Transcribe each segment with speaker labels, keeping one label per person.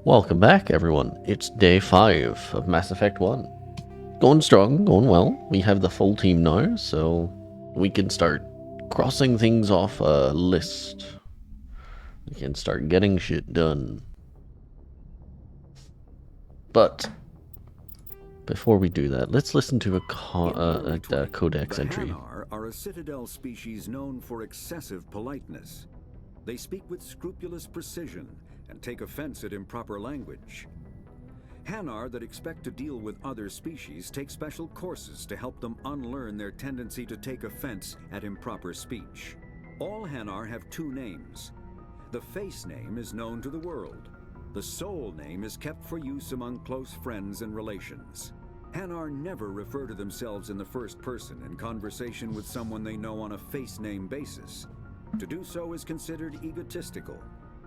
Speaker 1: Welcome back, everyone. It's day 5 of Mass Effect 1. Going strong, going well. We have the full team now, so we can start crossing things off a list. We can start getting shit done. But before we do that, let's listen to a codex entry.
Speaker 2: The Hanar are a citadel species known for excessive politeness. They speak with scrupulous precision and take offense at improper language. Hanar that expect to deal with other species take special courses to help them unlearn their tendency to take offense at improper speech. All Hanar have two names. The face name is known to the world. The soul name is kept for use among close friends and relations. Hanar never refer to themselves in the first person in conversation with someone they know on a face name basis. To do so is considered egotistical,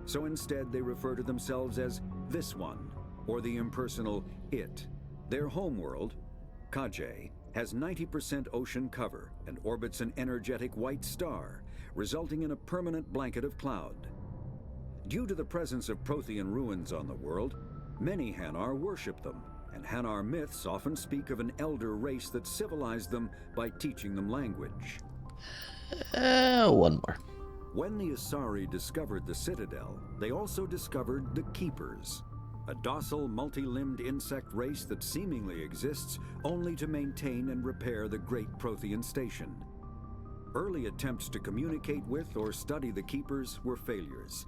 Speaker 2: so instead they refer to themselves as this one, or the impersonal it. Their homeworld, Kajay, has 90% ocean cover and orbits an energetic white star, resulting in a permanent blanket of cloud. Due to the presence of Prothean ruins on the world, many Hanar worship them, and Hanar myths often speak of an elder race that civilized them by teaching them language.
Speaker 1: One more.
Speaker 2: When the Asari discovered the Citadel, they also discovered the Keepers, a docile, multi-limbed insect race that seemingly exists only to maintain and repair the Great Prothean Station. Early attempts to communicate with or study the Keepers were failures,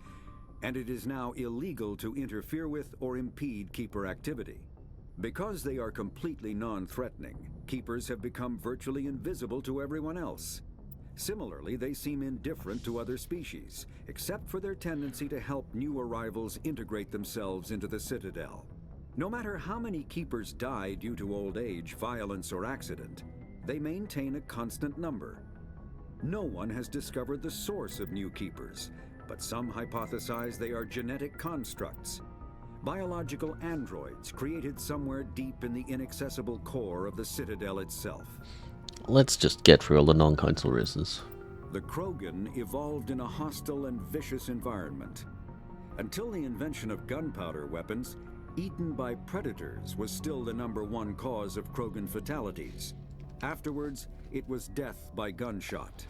Speaker 2: and it is now illegal to interfere with or impede Keeper activity. Because they are completely non-threatening, Keepers have become virtually invisible to everyone else. Similarly, they seem indifferent to other species, except for their tendency to help new arrivals integrate themselves into the Citadel. No matter how many Keepers die due to old age, violence, or accident, they maintain a constant number. No one has discovered the source of new Keepers, but some hypothesize they are genetic constructs, biological androids created somewhere deep in the inaccessible core of the Citadel itself.
Speaker 1: Let's just get through all the non-council races.
Speaker 2: The Krogan evolved in a hostile and vicious environment. Until the invention of gunpowder weapons, eaten by predators was still the #1 cause of Krogan fatalities. Afterwards, it was death by gunshot.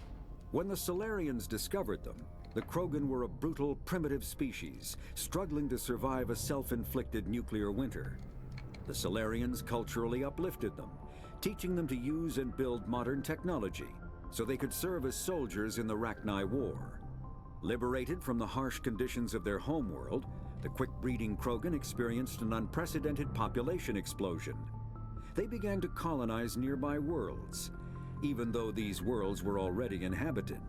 Speaker 2: When the Solarians discovered them, the Krogan were a brutal, primitive species, struggling to survive a self-inflicted nuclear winter. The Solarians culturally uplifted them, teaching them to use and build modern technology so they could serve as soldiers in the Rachni War. Liberated from the harsh conditions of their homeworld, the quick-breeding Krogan experienced an unprecedented population explosion. They began to colonize nearby worlds, even though these worlds were already inhabited.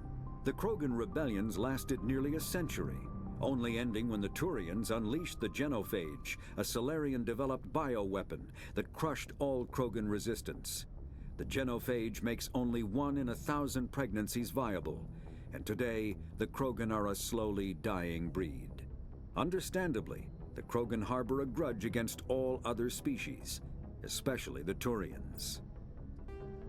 Speaker 2: The Krogan rebellions lasted nearly a century, only ending when the Turians unleashed the Genophage, a Solarian-developed bioweapon that crushed all Krogan resistance. The Genophage makes only 1 in 1,000 pregnancies viable, and today the Krogan are a slowly dying breed. Understandably, the Krogan harbor a grudge against all other species, especially the Turians.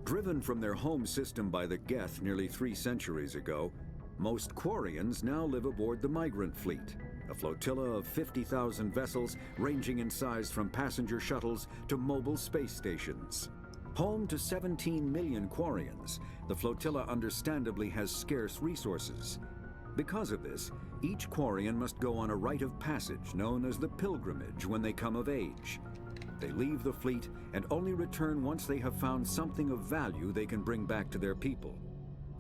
Speaker 2: Driven from their home system by the Geth nearly 3 centuries ago, most Quarians now live aboard the Migrant Fleet, a flotilla of 50,000 vessels ranging in size from passenger shuttles to mobile space stations. Home to 17 million Quarians, the flotilla understandably has scarce resources. Because of this, each Quarian must go on a rite of passage known as the Pilgrimage when they come of age. They leave the fleet and only return once they have found something of value they can bring back to their people.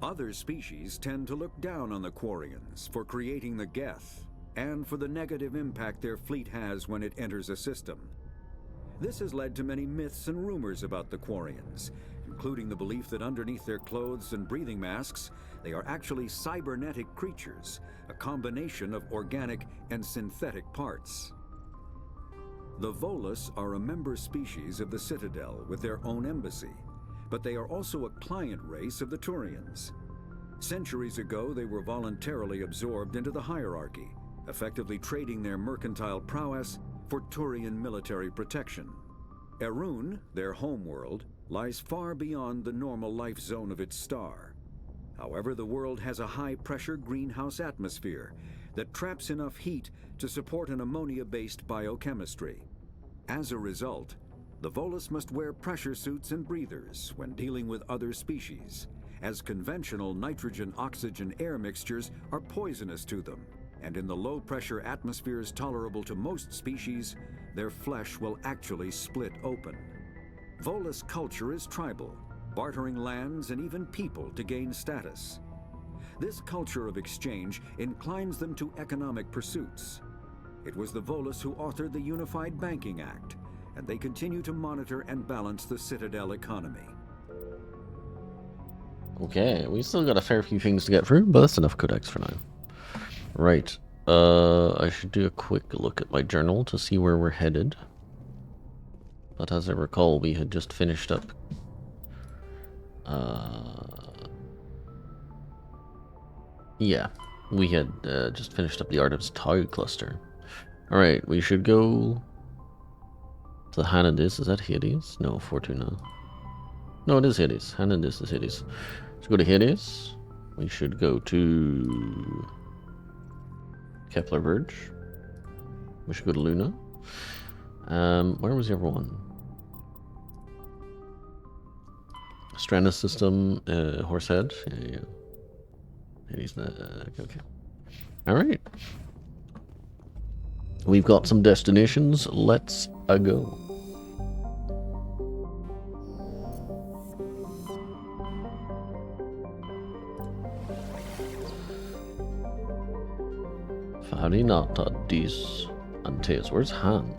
Speaker 2: Other species tend to look down on the Quarians for creating the Geth, and for the negative impact their fleet has when it enters a system. This has led to many myths and rumors about the Quarians, including the belief that underneath their clothes and breathing masks, they are actually cybernetic creatures, a combination of organic and synthetic parts. The Volus are a member species of the Citadel with their own embassy, but they are also a client race of the Turians. Centuries ago, they were voluntarily absorbed into the hierarchy, effectively trading their mercantile prowess for Turian military protection. Erun, their homeworld, lies far beyond the normal life zone of its star. However, the world has a high-pressure greenhouse atmosphere that traps enough heat to support an ammonia-based biochemistry. As a result, the Volus must wear pressure suits and breathers when dealing with other species, as conventional nitrogen-oxygen-air mixtures are poisonous to them, and in the low-pressure atmospheres tolerable to most species, their flesh will actually split open. Volus culture is tribal, bartering lands and even people to gain status. This culture of exchange inclines them to economic pursuits. It was the Volus who authored the Unified Banking Act, and they continue to monitor and balance the Citadel economy.
Speaker 1: Okay, we still got a fair few things to get through, but that's enough codex for now. Right, I should do a quick look at my journal to see where we're headed. But as I recall, we had just finished up... yeah, we had just finished up the Artemis Tau cluster. Alright, we should go... to the Hanadis. Is that Hades? No, Fortuna. No, it is Hades. Hanadis is Hades. Let's go to Hades. We should go to... Kepler Verge. We should go to Luna. Where was the other one? Stranded System, Horsehead. Yeah. Hades, okay. Alright. We've got some destinations. Let's go. Farinata dis Antes. Where's Han?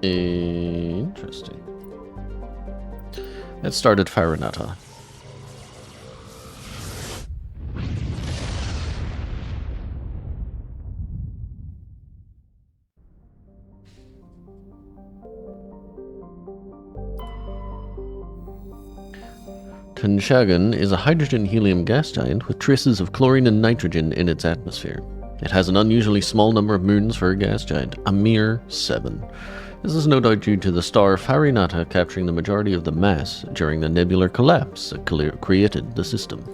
Speaker 1: Interesting. Let's start at Farinata. Tenshagan is a hydrogen-helium gas giant with traces of chlorine and nitrogen in its atmosphere. It has an unusually small number of moons for a gas giant, a mere 7. This is no doubt due to the star Farinata capturing the majority of the mass during the nebular collapse that created the system.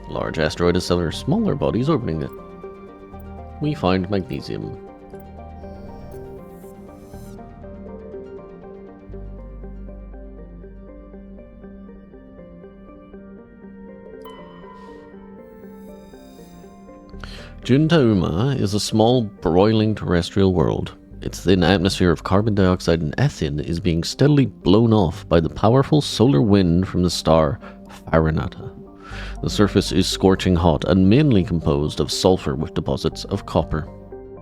Speaker 1: Large asteroid has several smaller bodies orbiting it. We find magnesium. Juntauma is a small, broiling terrestrial world. Its thin atmosphere of carbon dioxide and ethane is being steadily blown off by the powerful solar wind from the star Farinata. The surface is scorching hot and mainly composed of sulfur with deposits of copper.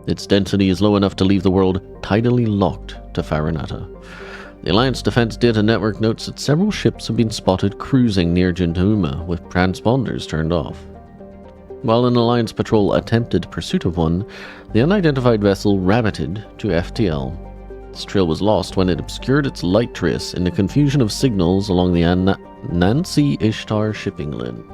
Speaker 1: Its density is low enough to leave the world tidally locked to Farinata. The Alliance Defense Data Network notes that several ships have been spotted cruising near Juntauma with transponders turned off. While an Alliance patrol attempted pursuit of one, the unidentified vessel rabbited to FTL. Its trail was lost when it obscured its light trace in the confusion of signals along the Nancy Ishtar shipping lane.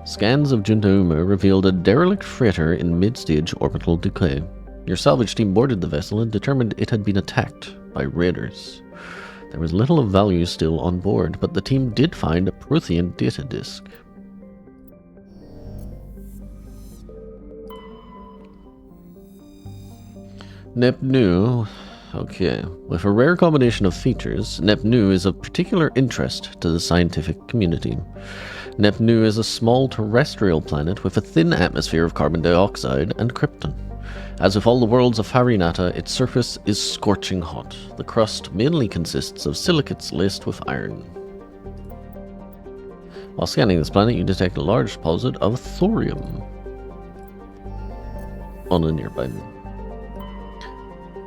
Speaker 1: Scans of Juntauma revealed a derelict freighter in mid-stage orbital decay. Your salvage team boarded the vessel and determined it had been attacked by raiders. There was little of value still on board, but the team did find a Prothean data disk. Nepnu. Okay. With a rare combination of features, Nepnu is of particular interest to the scientific community. Nepnu is a small terrestrial planet with a thin atmosphere of carbon dioxide and krypton. As with all the worlds of Farinata, its surface is scorching hot. The crust mainly consists of silicates laced with iron. While scanning this planet, you detect a large deposit of thorium on a nearby moon.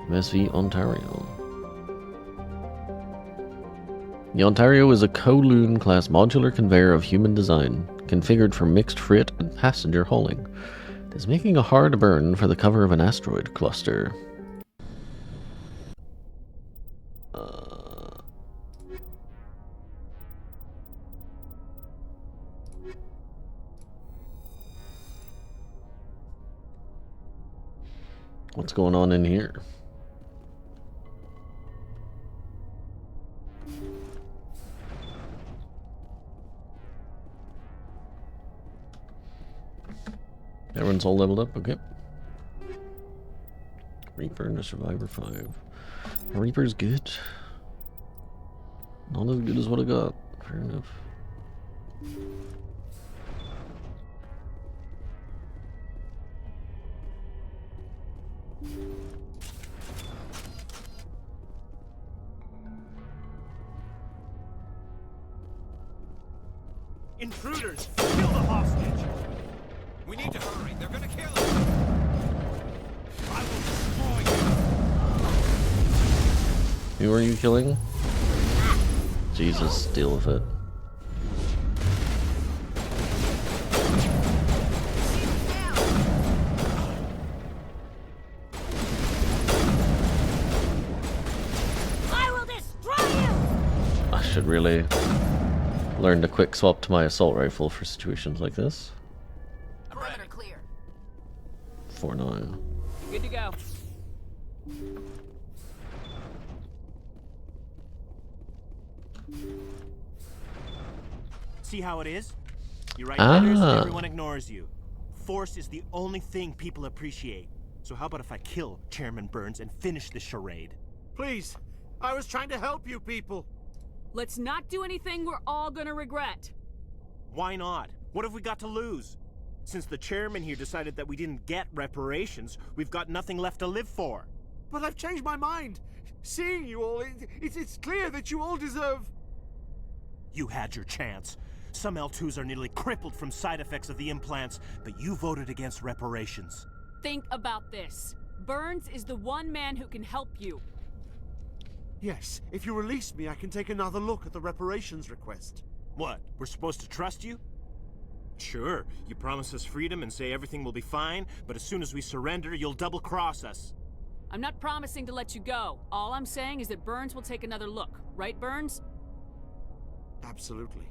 Speaker 1: MSV Ontario. The Ontario is a Kowloon class modular conveyor of human design, configured for mixed freight and passenger hauling. It is making a hard burn for the cover of an asteroid cluster. What's going on in here? Everyone's all leveled up, okay. Reaper and a Survivor 5. Reaper's good. Not as good as what I got. Fair enough.
Speaker 3: Intruders! Kill the hostage!
Speaker 4: We need to hurry. They're gonna kill us.
Speaker 3: I will destroy you!
Speaker 1: Who are you killing? Jesus, deal with it.
Speaker 5: I will destroy you!
Speaker 1: I should really learn to quick swap to my assault rifle for situations like this.
Speaker 5: Perimeter clear.
Speaker 1: 4-9.
Speaker 5: Good to go.
Speaker 3: See how it is? You write letters and everyone ignores you. Force is the only thing people appreciate. So how about if I kill Chairman Burns and finish this charade?
Speaker 6: Please, I was trying to help you people.
Speaker 5: Let's not do anything we're all gonna regret.
Speaker 3: Why not? What have we got to lose? Since the chairman here decided that we didn't get reparations, we've got nothing left to live for.
Speaker 6: But I've changed my mind. Seeing you all, it's clear that you all deserve...
Speaker 3: You had your chance. Some L2s are nearly crippled from side effects of the implants, but you voted against reparations.
Speaker 5: Think about this. Burns is the one man who can help you.
Speaker 6: Yes, if you release me, I can take another look at the reparations request.
Speaker 3: What, we're supposed to trust you? Sure, you promise us freedom and say everything will be fine, but as soon as we surrender, you'll double-cross us.
Speaker 5: I'm not promising to let you go. All I'm saying is that Burns will take another look. Right, Burns?
Speaker 6: Absolutely.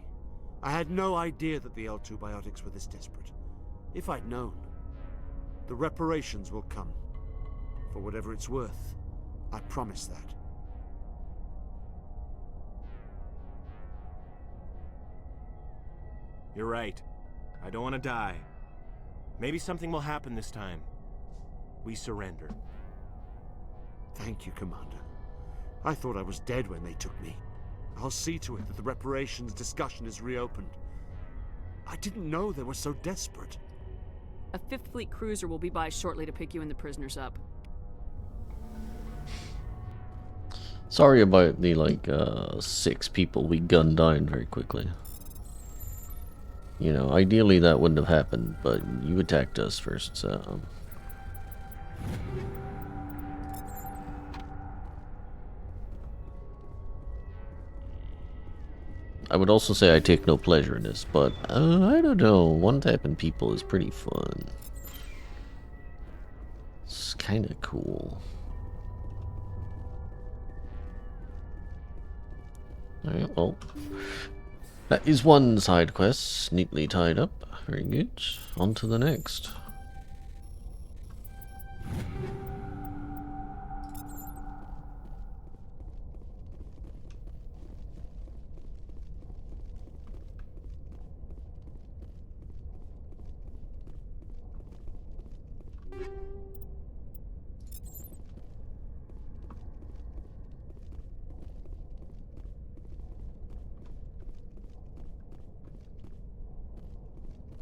Speaker 6: I had no idea that the L2 biotics were this desperate. If I'd known, the reparations will come. For whatever it's worth, I promise that.
Speaker 3: You're right. I don't want to die. Maybe something will happen this time. We surrender.
Speaker 6: Thank you, Commander. I thought I was dead when they took me. I'll see to it that the reparations discussion is reopened. I didn't know they were so desperate.
Speaker 5: A 5th Fleet cruiser will be by shortly to pick you and the prisoners up.
Speaker 1: Sorry about the 6 people we gunned down very quickly. You know, ideally that wouldn't have happened, but you attacked us first, so... I would also say I take no pleasure in this, but I don't know, one-tapping people is pretty fun. It's kind of cool. Alright, well, that is one side quest neatly tied up. Very good. On to the next.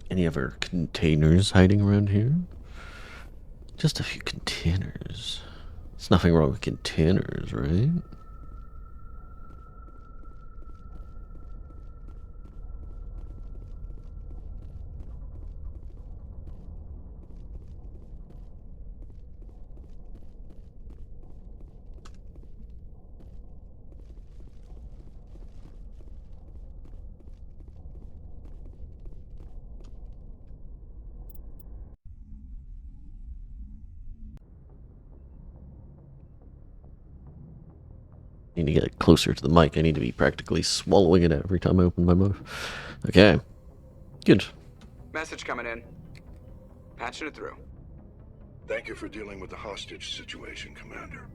Speaker 1: Any other containers hiding around here? Just a few containers. There's nothing wrong with containers, right? I need to get closer to the mic. I need to be practically swallowing it every time I open my mouth. Okay. Good.
Speaker 4: Message coming in. Patching it through.
Speaker 7: Thank you for dealing with the hostage situation, Commander.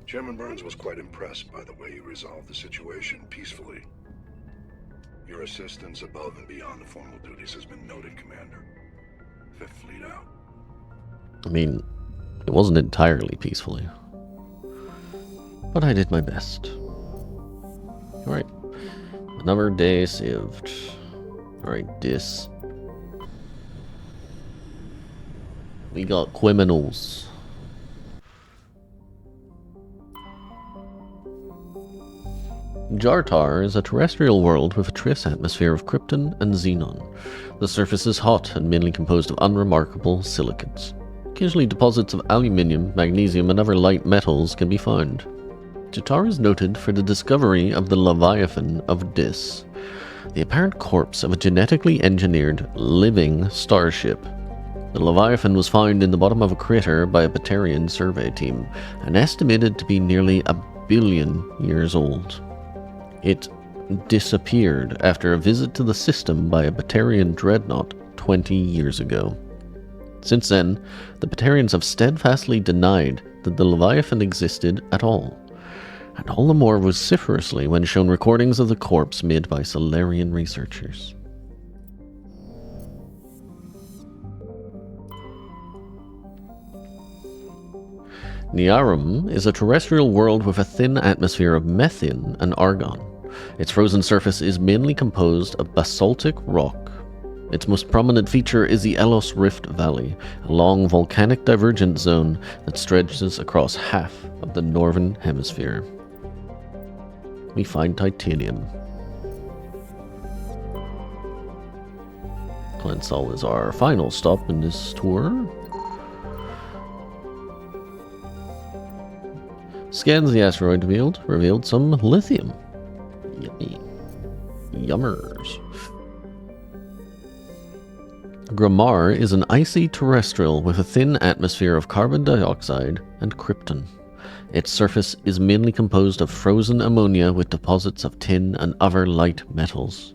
Speaker 7: Chairman Burns was quite impressed by the way you resolved the situation peacefully. Your assistance above and beyond the formal duties has been noted, Commander. Fifth Fleet out.
Speaker 1: I mean, it wasn't entirely peacefully, but I did my best. Alright, another day saved. Alright, this. We got criminals. Jartar is a terrestrial world with a trace atmosphere of krypton and xenon. The surface is hot and mainly composed of unremarkable silicates. Occasionally deposits of aluminium, magnesium, and other light metals can be found. Jartar is noted for the discovery of the Leviathan of Dis, the apparent corpse of a genetically engineered living starship. The Leviathan was found in the bottom of a crater by a Batarian survey team, and estimated to be nearly 1 billion years old. It disappeared after a visit to the system by a Batarian dreadnought 20 years ago. Since then, the Batarians have steadfastly denied that the Leviathan existed at all, and all the more vociferously when shown recordings of the corpse made by Solarian researchers. Niarum is a terrestrial world with a thin atmosphere of methane and argon. Its frozen surface is mainly composed of basaltic rock. Its most prominent feature is the Elos Rift Valley, a long volcanic divergent zone that stretches across half of the northern hemisphere. We find titanium. Klensal is our final stop in this tour. Scans the asteroid field revealed some lithium. Yummy. Yummers. Grammar is an icy terrestrial with a thin atmosphere of carbon dioxide and krypton. Its surface is mainly composed of frozen ammonia with deposits of tin and other light metals.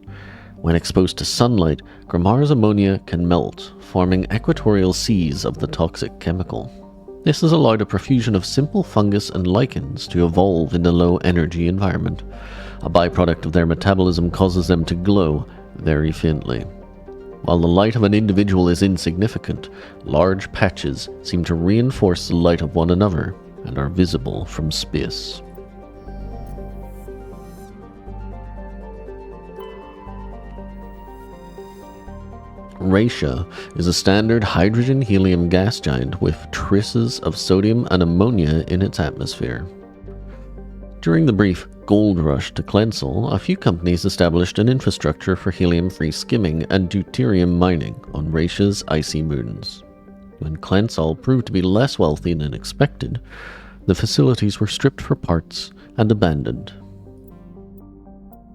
Speaker 1: When exposed to sunlight, Grammar's ammonia can melt, forming equatorial seas of the toxic chemical. This has allowed a profusion of simple fungus and lichens to evolve in the low-energy environment. A byproduct of their metabolism causes them to glow very faintly. While the light of an individual is insignificant, large patches seem to reinforce the light of one another and are visible from space. Raisha is a standard hydrogen-helium gas giant with traces of sodium and ammonia in its atmosphere. During the brief gold rush to Klensal, a few companies established an infrastructure for helium-free skimming and deuterium mining on Raisha's icy moons. When Klensal proved to be less wealthy than expected, the facilities were stripped for parts and abandoned.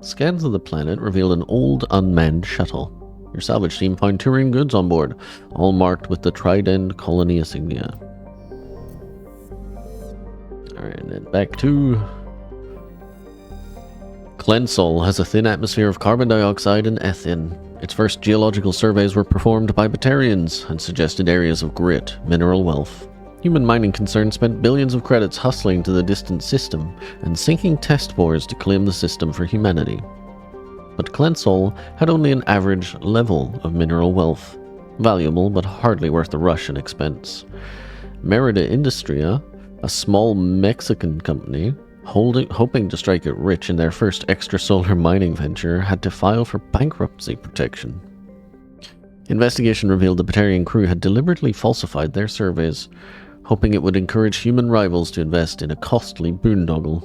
Speaker 1: Scans of the planet revealed an old unmanned shuttle. Your salvage team found Turian goods on board, all marked with the Trident colony insignia. Alright, and then back to... Klensal has a thin atmosphere of carbon dioxide and ethane. Its first geological surveys were performed by Batarians and suggested areas of great mineral wealth. Human mining concerns spent billions of credits hustling to the distant system and sinking test bores to claim the system for humanity. But Klensal had only an average level of mineral wealth, valuable but hardly worth the rush and expense. Merida Industria, a small Mexican company, hoping to strike it rich in their first extrasolar mining venture, had to file for bankruptcy protection. Investigation revealed the Batarian crew had deliberately falsified their surveys, hoping it would encourage human rivals to invest in a costly boondoggle.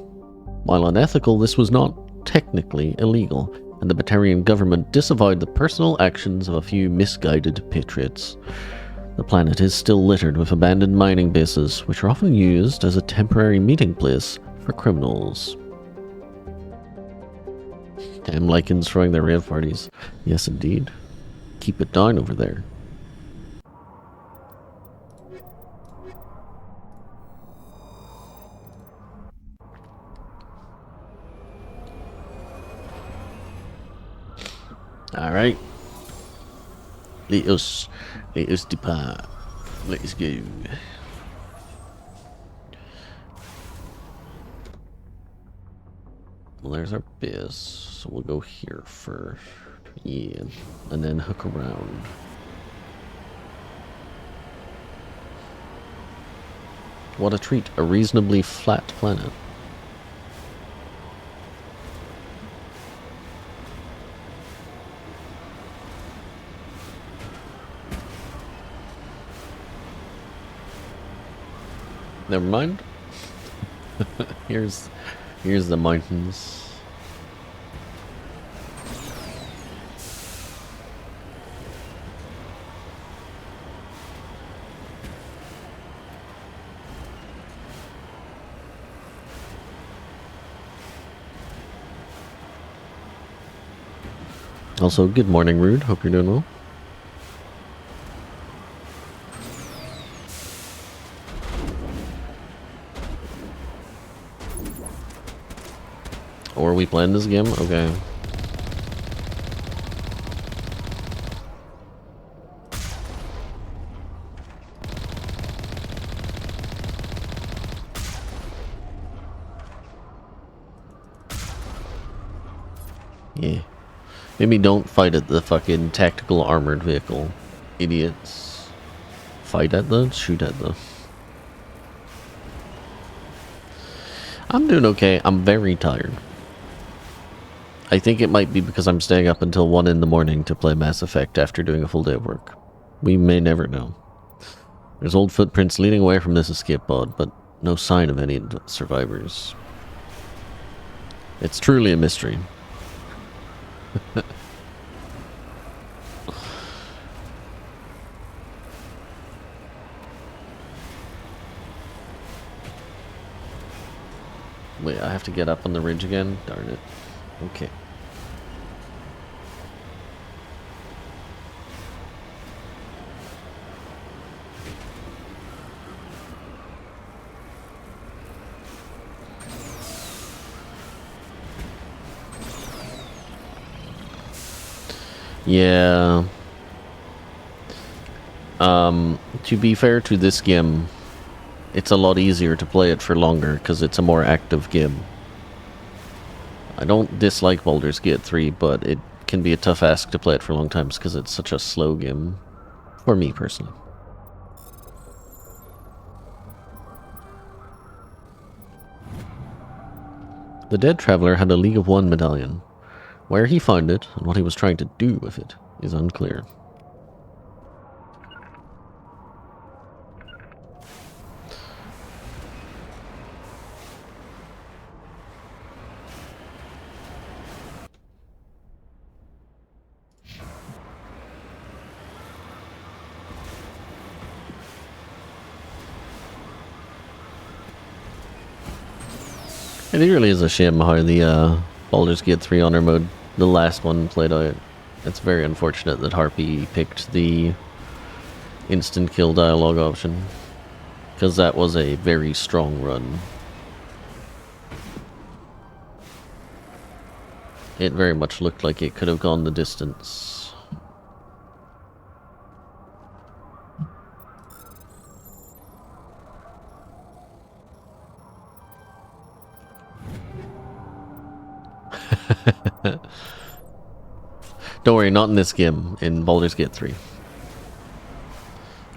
Speaker 1: While unethical, this was not technically illegal, and the Batarian government disavowed the personal actions of a few misguided patriots. The planet is still littered with abandoned mining bases, which are often used as a temporary meeting place for criminals. Damn lichens throwing their rave parties. Yes, indeed. Keep it down over there. Alright. Let us depart. Let us go. Well, there's our biz, so we'll go here first. Yeah, and then hook around. What a treat, a reasonably flat planet. Never mind. here's the mountains. Also, good morning, Rude. Hope you're doing well. Or we playing this game? Okay. Yeah. Maybe don't fight at the fucking tactical armored vehicle. Idiots. Fight at the? Shoot at the. I'm doing okay. I'm very tired. I think it might be because I'm staying up until 1 in the morning to play Mass Effect after doing a full day of work. We may never know. There's old footprints leading away from this escape pod, but no sign of any survivors. It's truly a mystery. Wait, I have to get up on the ridge again? Darn it. Okay. Yeah. To be fair to this game, it's a lot easier to play it for longer because it's a more active game. I don't dislike Baldur's Gate 3, but it can be a tough ask to play it for long times because it's such a slow game. For me, personally. The dead traveler had a League of One medallion. Where he found it, and what he was trying to do with it, is unclear. It really is a shame how the Baldur's Gate 3 Honor mode, the last one, played out. It's very unfortunate that Harpy picked the instant kill dialogue option, because that was a very strong run. It very much looked like it could have gone the distance. Don't worry, not in this game, in Baldur's Gate 3.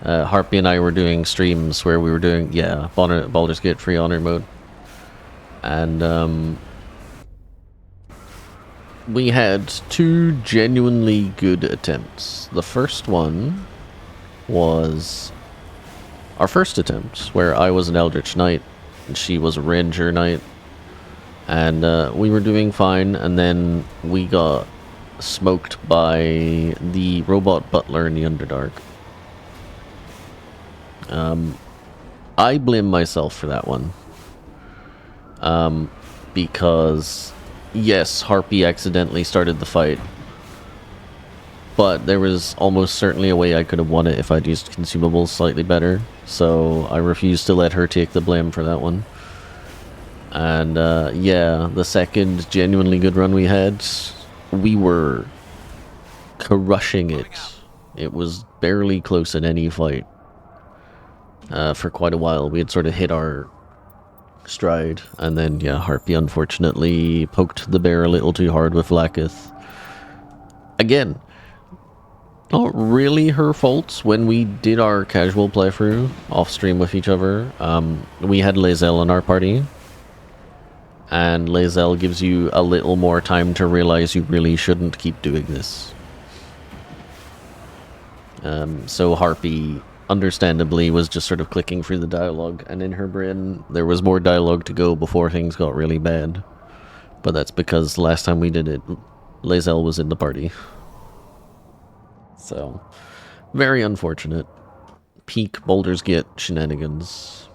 Speaker 1: Harpy and I were doing streams where we were doing, yeah, Baldur's Gate 3 Honor mode. And, we had 2 genuinely good attempts. The first one was our first attempt, where I was an Eldritch Knight, and she was a Ranger Knight. And we were doing fine, and then we got smoked by the robot butler in the Underdark. I blame myself for that one. Because, yes, Harpy accidentally started the fight. But there was almost certainly a way I could have won it if I'd used consumables slightly better. So I refused to let her take the blame for that one. And, yeah, the second genuinely good run we had, we were crushing it. It was barely close in any fight. For quite a while. We had sort of hit our stride. And then, yeah, Harpy unfortunately poked the bear a little too hard with Lakith. Again, not really her fault. When we did our casual playthrough off stream with each other, we had Lae'zel in our party. And Lae'zel gives you a little more time to realize you really shouldn't keep doing this. So Harpy, understandably, was just sort of clicking through the dialogue, and in her brain there was more dialogue to go before things got really bad. But that's because last time we did it, Lae'zel was in the party. So, very unfortunate. Peak Baldur's Gate shenanigans.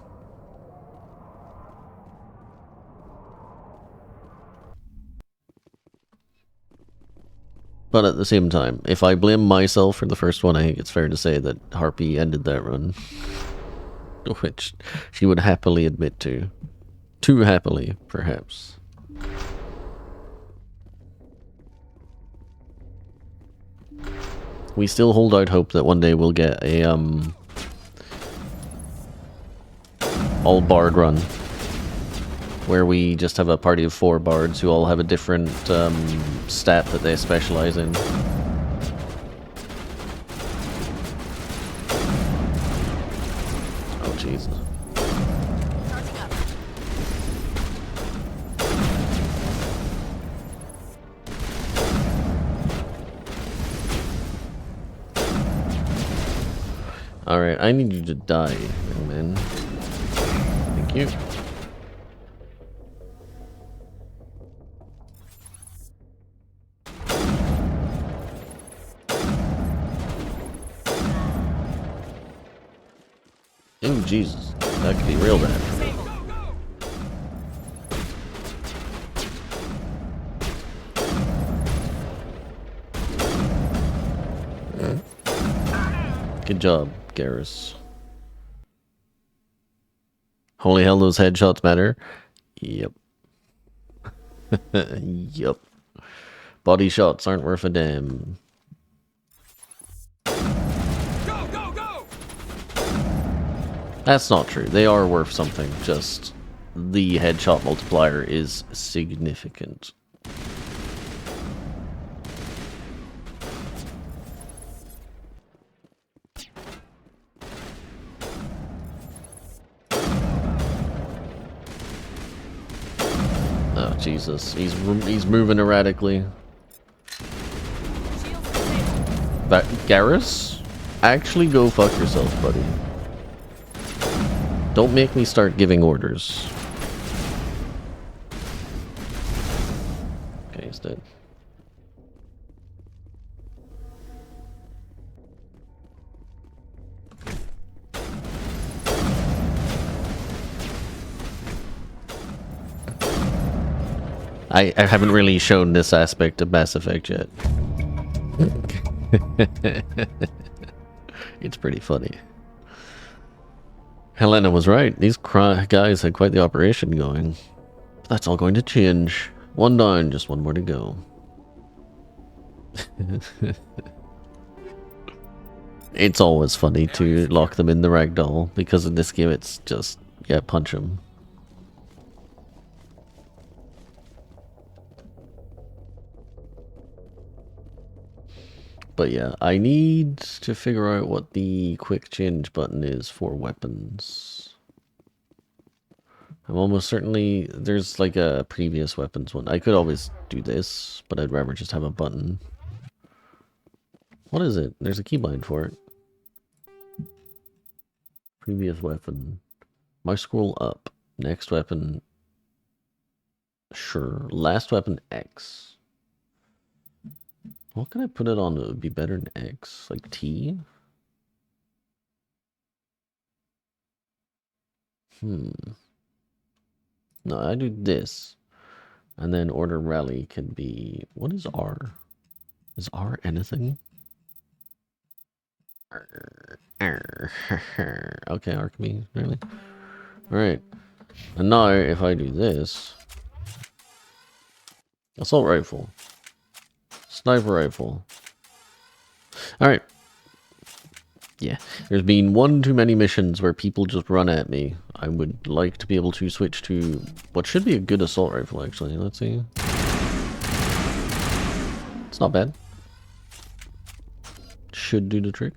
Speaker 1: But at the same time, if I blame myself for the first one, I think it's fair to say that Harpy ended that run. Which she would happily admit to. Too happily, perhaps. We still hold out hope that one day we'll get a, all bard run. Where we just have a party of 4 bards who all have a different, stat that they specialize in. Oh, Jesus. Alright, I need you to die, young man. Thank you. Oh, Jesus. That could be real bad. Good job, Garrus. Holy hell, those headshots matter. Yep. Yep. Body shots aren't worth a damn. That's not true. They are worth something, just the headshot multiplier is significant. Oh, Jesus. He's moving erratically. That Garrus? Actually go fuck yourself, buddy. Don't make me start giving orders. Okay, he's dead. I haven't really shown this aspect of Mass Effect yet. It's pretty funny. Helena was right. These guys had quite the operation going. But that's all going to change. One down, just one more to go. It's always funny to lock them in the ragdoll, because in this game it's just, yeah, punch them. But yeah, I need to figure out what the quick change button is for weapons. I'm almost certainly there's like a previous weapons one. I could always do this, but I'd rather just have a button. What is it? There's a keybind for it. Previous weapon. Mouse scroll up. Next weapon. Sure. Last weapon X. What can I put it on that would be better than X? Like T? No, I do this. And then order rally can be... What is R? Is R anything? Okay, Archme, really? Alright. And now, if I do this... Assault rifle. Sniper rifle. Alright. Yeah. There's been one too many missions where people just run at me. I would like to be able to switch to what should be a good assault rifle, actually. Let's see. It's not bad. Should do the trick.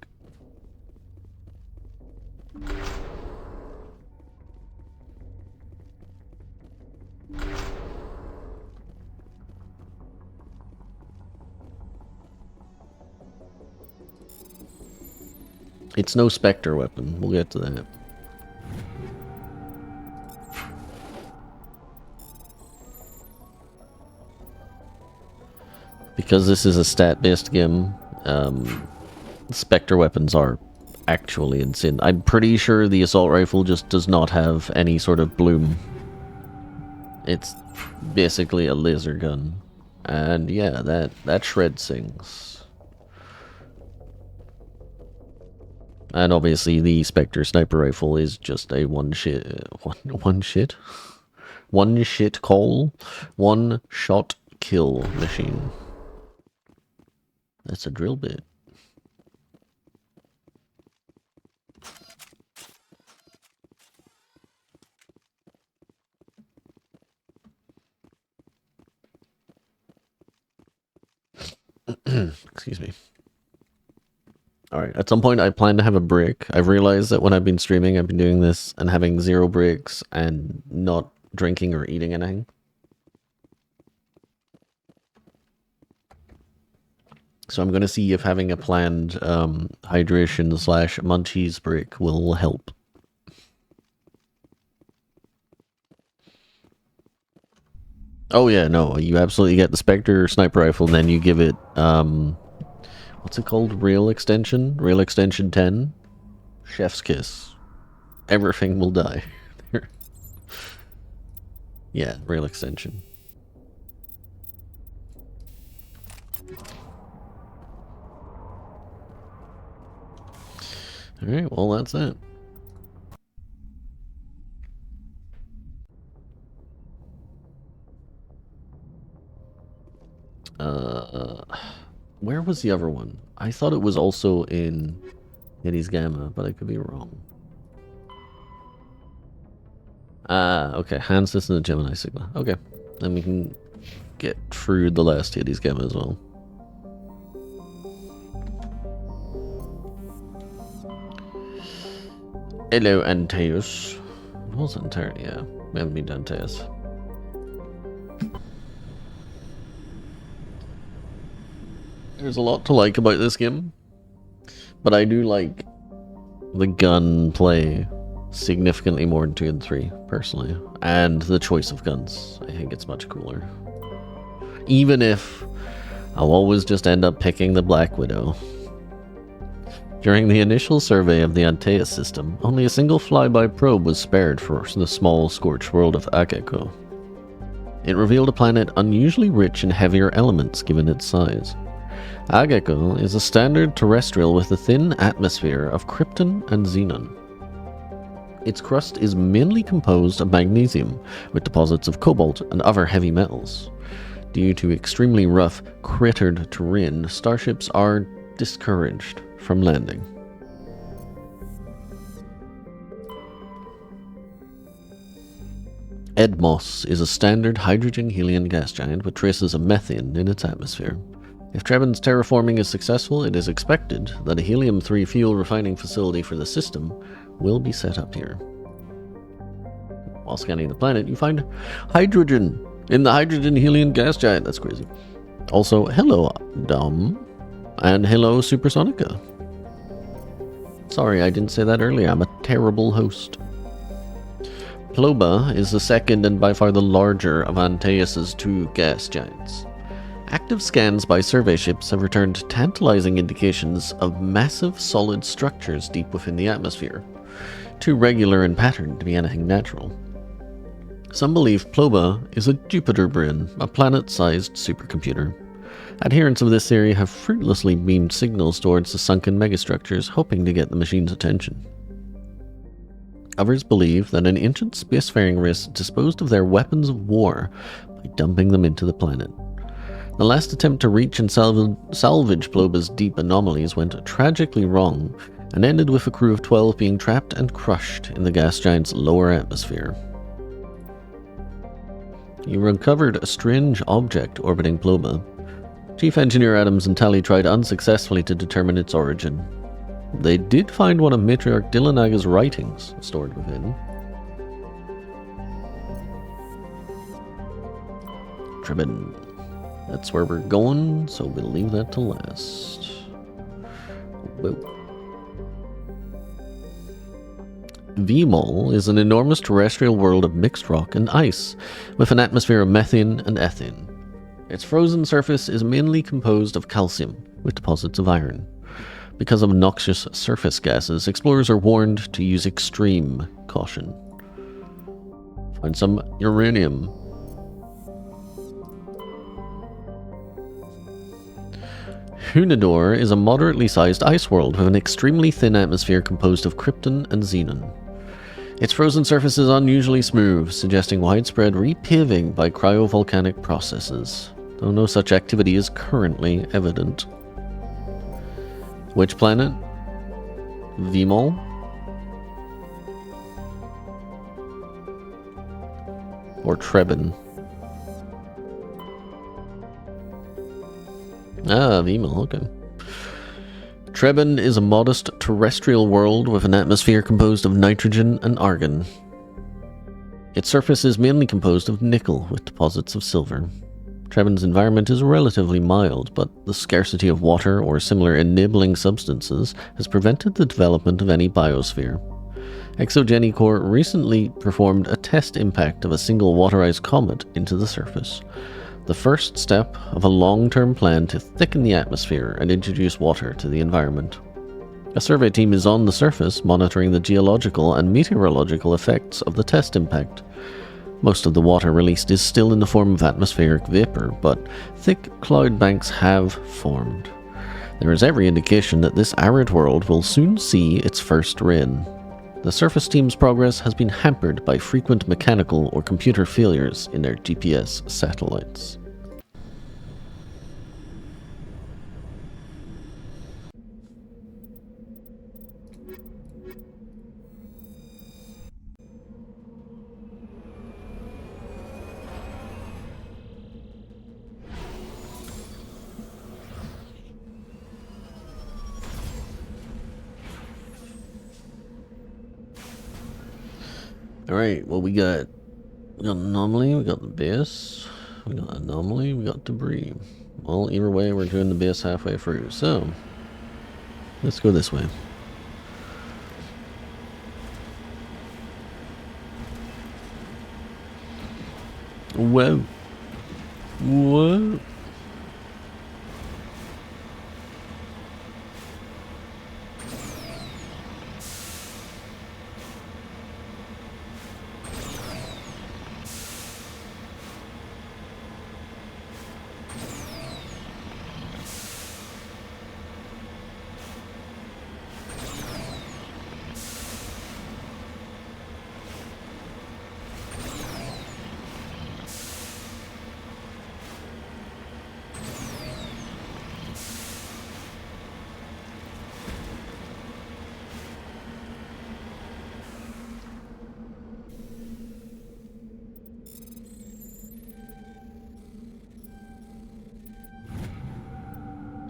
Speaker 1: It's no Spectre weapon. We'll get to that. Because this is a stat-based game, Spectre weapons are actually insane. I'm pretty sure the assault rifle just does not have any sort of bloom. It's basically a laser gun. And yeah, that shreds things. And obviously the Spectre sniper rifle is just a one shot kill machine. That's a drill bit. Excuse me. Alright, at some point I plan to have a break. I've realized that when I've been streaming, I've been doing this and having 0 breaks and not drinking or eating anything. So I'm going to see if having a planned hydration / munchies break will help. Oh yeah, no, you absolutely get the Spectre sniper rifle and then you give it, what's it called? Rail extension 10. Chef's kiss. Everything will die. Yeah, rail extension. Alright, well that's it. Where was the other one? I thought it was also in Hades Gamma, but I could be wrong. Okay, Hans is in the Gemini Sigma. Okay, then we can get through the last Hades Gamma as well. Hello, Antaeus. It was Antaeus, yeah. We haven't been to Antaeus. There's a lot to like about this game, but I do like the gun play significantly more in 2 and 3, personally. And the choice of guns, I think it's much cooler. Even if I'll always just end up picking the Black Widow. During the initial survey of the Antaeus system, only a single flyby probe was spared for the small scorched world of Ageko. It revealed a planet unusually rich in heavier elements given its size. Ageko is a standard terrestrial with a thin atmosphere of krypton and xenon. Its crust is mainly composed of magnesium, with deposits of cobalt and other heavy metals. Due to extremely rough, cratered terrain, starships are discouraged from landing. Edmos is a standard hydrogen-helium gas giant with traces of methane in its atmosphere. If Trebin's terraforming is successful, it is expected that a helium-3 fuel refining facility for the system will be set up here. While scanning the planet, you find hydrogen in the hydrogen-helium gas giant. That's crazy. Also, hello, Dom, and hello, Supersonica. Sorry, I didn't say that earlier. I'm a terrible host. Ploba is the second and by far the larger of Antaeus' 2 gas giants. Active scans by survey ships have returned tantalizing indications of massive solid structures deep within the atmosphere, too regular in pattern to be anything natural. Some believe Ploba is a Jupiter brain, a planet-sized supercomputer. Adherents of this theory have fruitlessly beamed signals towards the sunken megastructures, hoping to get the machine's attention. Others believe that an ancient spacefaring race disposed of their weapons of war by dumping them into the planet. The last attempt to reach and salvage Ploba's deep anomalies went tragically wrong, and ended with a crew of 12 being trapped and crushed in the gas giant's lower atmosphere. You recovered a strange object orbiting Ploma. Chief Engineer Adams and Tally tried unsuccessfully to determine its origin. They did find one of Matriarch Dillanaga's writings stored within. Tribin. That's where we're going, so we'll leave that to last. Whoa. Vmol is an enormous terrestrial world of mixed rock and ice, with an atmosphere of methane and ethane. Its frozen surface is mainly composed of calcium, with deposits of iron. Because of noxious surface gases, explorers are warned to use extreme caution. Find some uranium. Hunador is a moderately sized ice world with an extremely thin atmosphere composed of krypton and xenon. Its frozen surface is unusually smooth, suggesting widespread repaving by cryovolcanic processes, though no such activity is currently evident. Which planet? Vmol? Or Trebin? Ah, Vmol, okay. Trebin is a modest terrestrial world with an atmosphere composed of nitrogen and argon. Its surface is mainly composed of nickel with deposits of silver. Trebin's environment is relatively mild, but the scarcity of water or similar enabling substances has prevented the development of any biosphere. ExoGeni Corps recently performed a test impact of a single water-ice comet into the surface, the first step of a long-term plan to thicken the atmosphere and introduce water to the environment. A survey team is on the surface monitoring the geological and meteorological effects of the test impact. Most of the water released is still in the form of atmospheric vapor, but thick cloud banks have formed. There is every indication that this arid world will soon see its first rain. The surface team's progress has been hampered by frequent mechanical or computer failures in their GPS satellites. Alright, well we got anomaly, we got the base, we got anomaly, we got debris. Well, either way, we're doing the base halfway through, so let's go this way. Whoa. Whoa.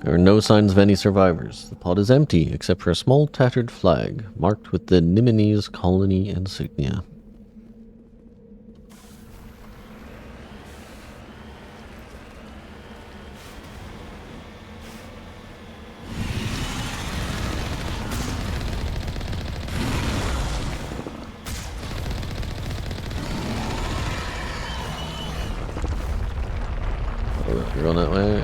Speaker 1: There are no signs of any survivors. The pod is empty, except for a small tattered flag, marked with the Niminese colony insignia. Oh, you're going that way?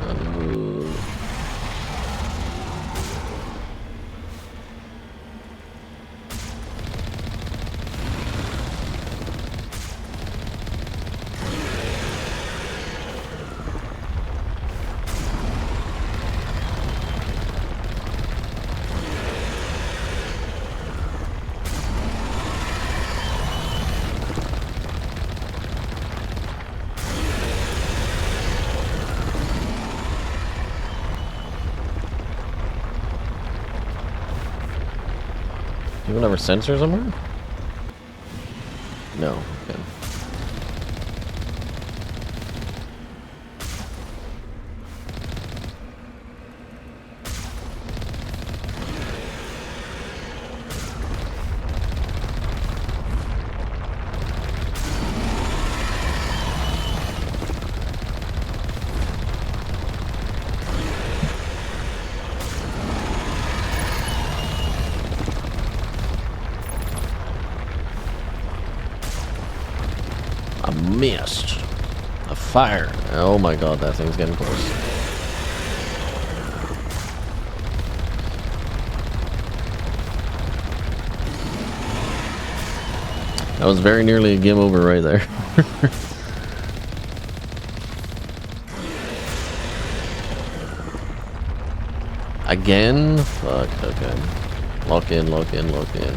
Speaker 1: we have our sensor somewhere? No. Okay. Missed. A fire. Oh my god, that thing's getting close. That was very nearly a game over right there. Again? Fuck, okay. Lock in, lock in, lock in.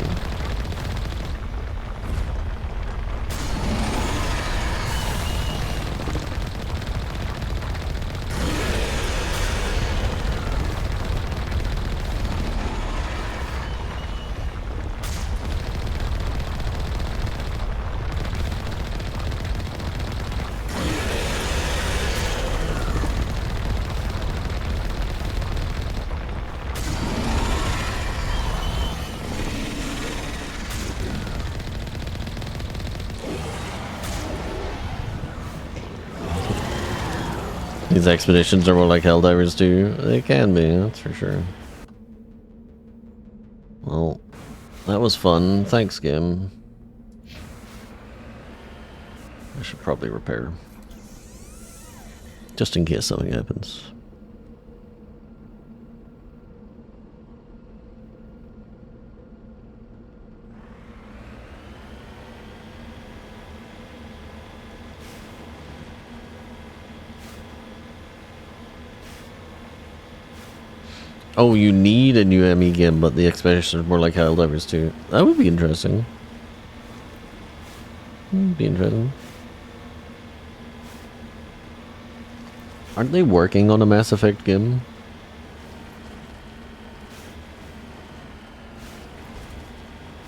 Speaker 1: These expeditions are more like Helldivers do. They can be, that's for sure. Well, that was fun. Thanks, game. I should probably repair. Just in case something happens. Oh, you need a new ME game, but the expedition is more like Helldivers too. That would be interesting. Would be interesting. Aren't they working on a Mass Effect game?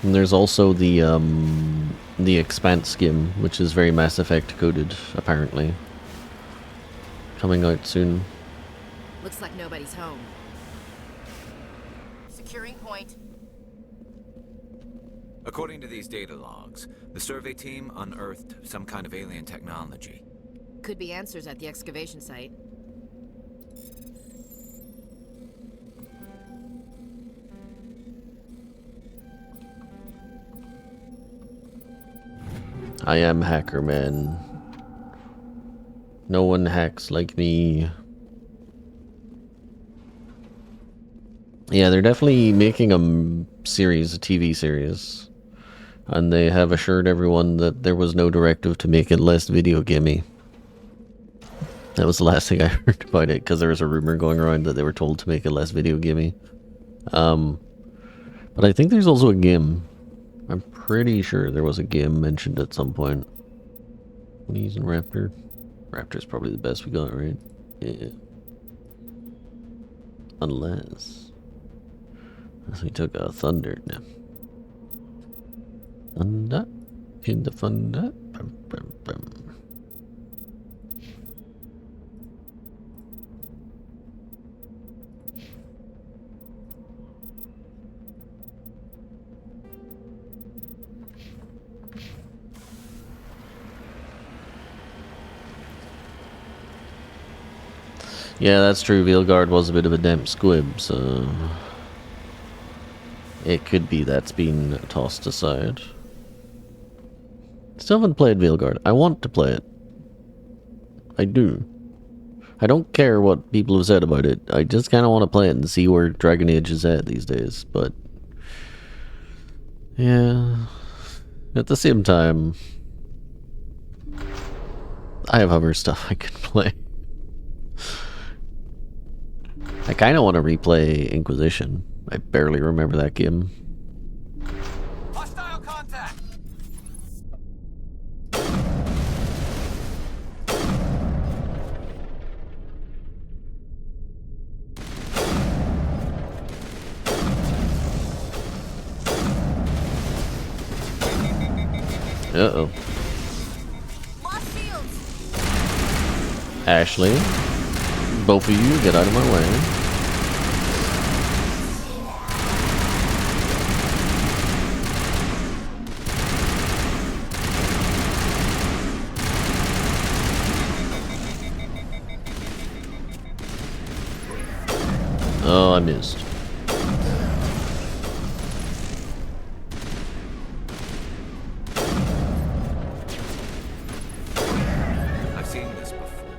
Speaker 1: And there's also the Expanse game, which is very Mass Effect coded, apparently. Coming out soon.
Speaker 8: Looks like nobody's home. Securing point.
Speaker 4: According to these data logs, the survey team unearthed some kind of alien technology.
Speaker 8: Could be answers at the excavation site.
Speaker 1: I am hacker man. No one hacks like me. Yeah, they're definitely making a series, a TV series. And they have assured everyone that there was no directive to make it less video gamey. That was the last thing I heard about it, because there was a rumor going around that they were told to make it less video gamey. But I think there's also a game. I'm pretty sure there was a game mentioned at some point. When using Raptor. Raptor's probably the best we got, right? Yeah. Unless we took a Thunder now. Thunder in the thunder. Bum, bum, bum. Yeah, that's true. Veilguard was a bit of a damp squib, so it could be that's been tossed aside. Still haven't played Veilguard. I want to play it. I do. I don't care what people have said about it. I just kind of want to play it and see where Dragon Age is at these days. But yeah, at the same time, I have other stuff I could play. I kind of want to replay Inquisition. I barely remember that game.
Speaker 4: Hostile contact!
Speaker 1: Uh-oh.
Speaker 8: Lost shields.
Speaker 1: Ashley, both of you, get out of my way. Oh, I missed.
Speaker 4: I've seen this before.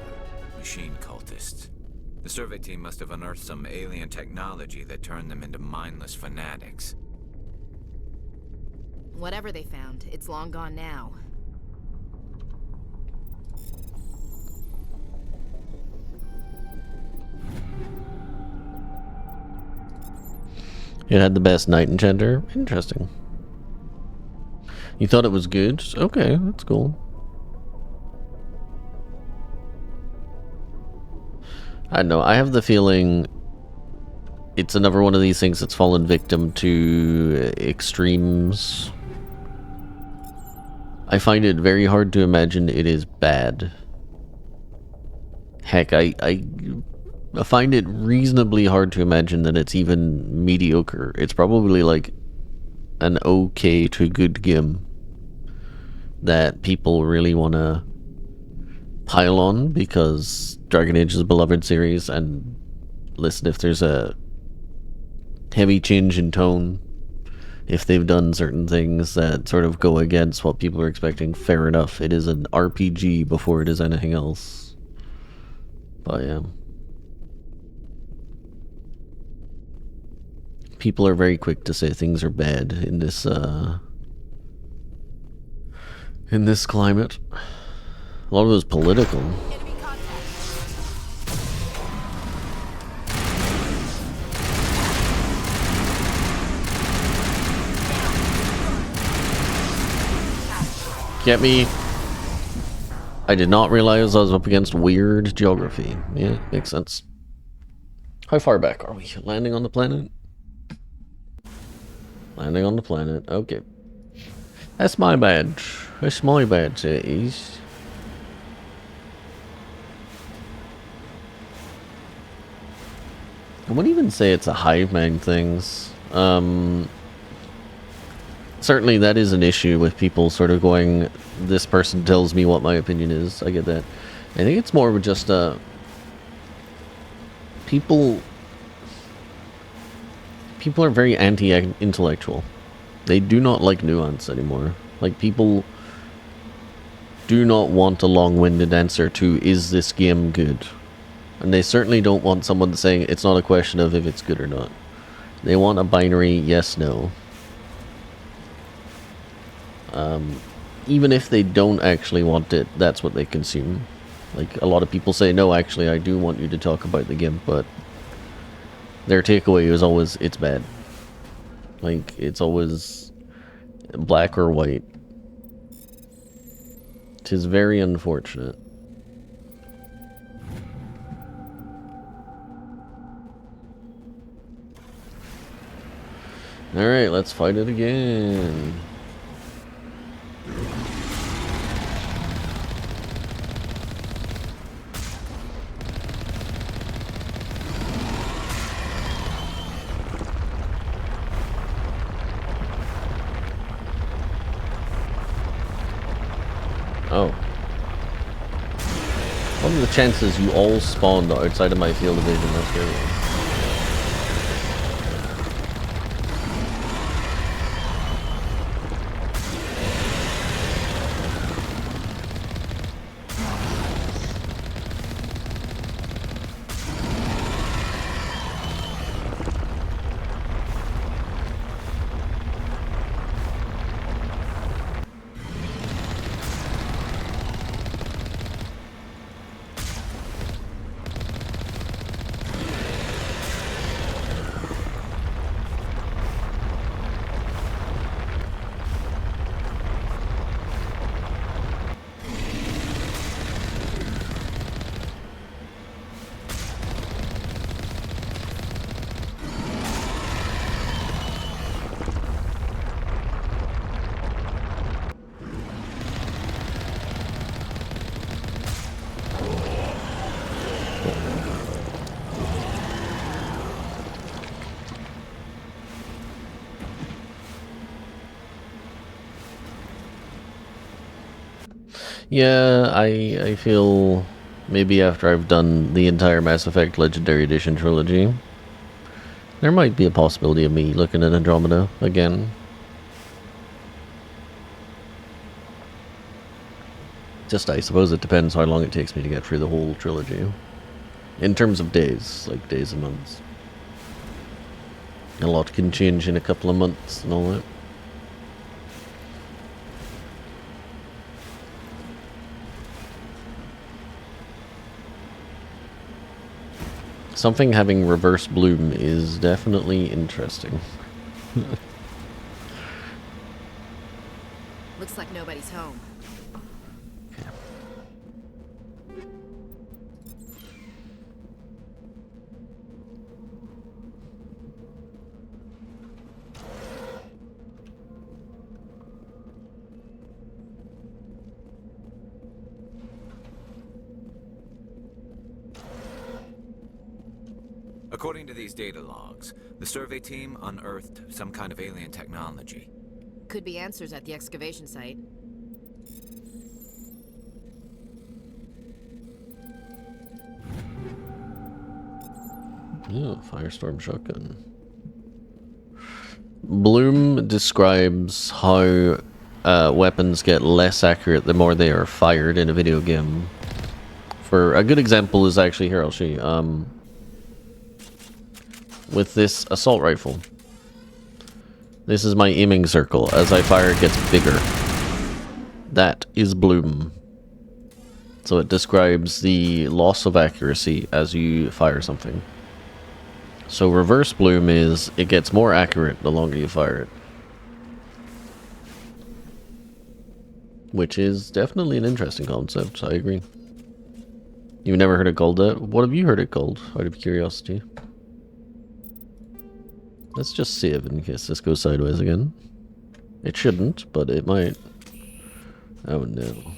Speaker 4: Machine cultists. The survey team must have unearthed some alien technology that turned them into mindless fanatics.
Speaker 8: Whatever they found, it's long gone now.
Speaker 1: It had the best night enchanter. Interesting. You thought it was good? Okay, that's cool. I don't know. I have the feeling it's another one of these things that's fallen victim to extremes. I find it very hard to imagine it is bad. Heck, I find it reasonably hard to imagine that it's even mediocre. It's probably like an okay to good game that people really want to pile on because Dragon Age is a beloved series, and listen, if there's a heavy change in tone, if they've done certain things that sort of go against what people are expecting, fair enough. It is an RPG before it is anything else. But yeah. People are very quick to say things are bad in this climate. A lot of it is political.
Speaker 8: Enemy contact.
Speaker 1: Get me. I did not realize I was up against weird geography. Yeah, makes sense. How far back are we? Landing on the planet? Landing on the planet. Okay. That's my badge. That's my badge, it is. I wouldn't even say it's a hive mind things. Certainly that is an issue with people sort of going, this person tells me what my opinion is. I get that. I think it's more of just people are very anti-intellectual. They do not like nuance anymore. Like, people do not want a long-winded answer to, is this game good? And they certainly don't want someone saying it's not a question of if it's good or not. They want a binary yes, no. Even if they don't actually want it, that's what they consume. Like, a lot of people say, no, actually, I do want you to talk about the game, but their takeaway is always, it's bad. Like, it's always black or white. It is very unfortunate. Alright, let's fight it again. Oh. What are the chances you all spawned outside of my field of vision? That's scary. Yeah, I feel maybe after I've done the entire Mass Effect Legendary Edition trilogy, there might be a possibility of me looking at Andromeda again. Just, I suppose it depends how long it takes me to get through the whole trilogy. In terms of days, like days and months. A lot can change in a couple of months and all that. Something having reverse bloom is definitely interesting.
Speaker 8: Looks like nobody's home.
Speaker 1: Okay.
Speaker 4: According to these data logs, the survey team unearthed some kind of alien technology.
Speaker 8: Could be answers at the excavation site.
Speaker 1: Yeah, Firestorm shotgun. Bloom describes how weapons get less accurate the more they are fired in a video game. For a good example is actually here, I'll show you. With this assault rifle. This is my aiming circle. As I fire, it gets bigger. That is bloom. So it describes the loss of accuracy as you fire something. So reverse bloom is it gets more accurate the longer you fire it. Which is definitely an interesting concept, I agree. You've never heard it called that? What have you heard it called, out of curiosity? Let's just save in case this goes sideways again. It shouldn't, but it might. Oh no.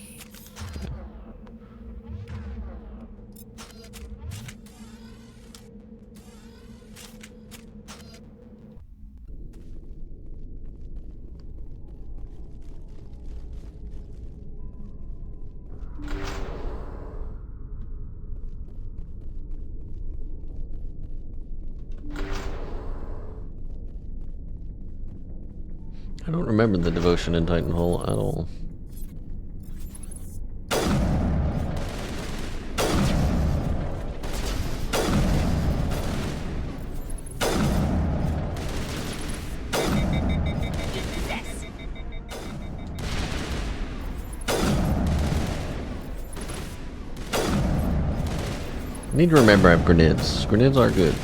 Speaker 1: I don't remember the devotion in Titanfall at all. I need to remember I have grenades. Grenades are good.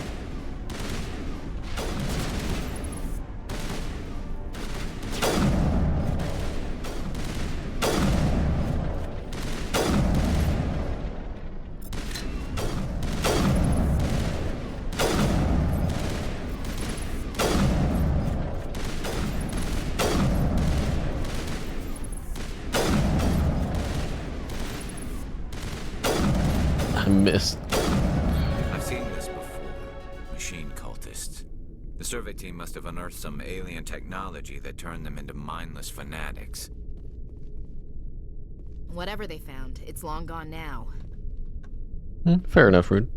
Speaker 1: I missed.
Speaker 4: I've seen this before. Machine cultists. The survey team must have unearthed some alien technology that turned them into mindless fanatics.
Speaker 8: Whatever they found, it's long gone now.
Speaker 1: Fair enough, Rude.